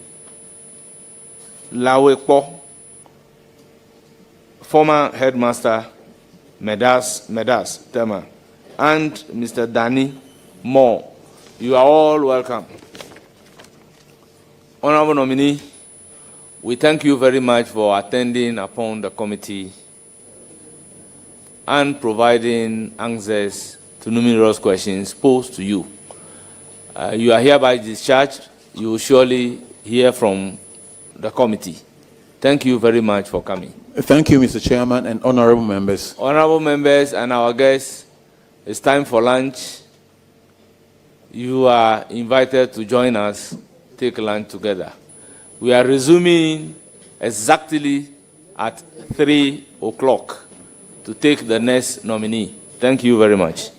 Lawekpo, former headmaster Medas Tema, and Mr. Danny Moore. You are all welcome. Honorable nominee, we thank you very much for attending upon the committee and providing answers to numerous questions posed to you. You are hereby discharged. You will surely hear from the committee. Thank you very much for coming. Thank you, Mr. Chairman and honorable members. Honorable members and our guests, it's time for lunch. You are invited to join us, take lunch together. We are resuming exactly at 3 o'clock to take the next nominee. Thank you very much.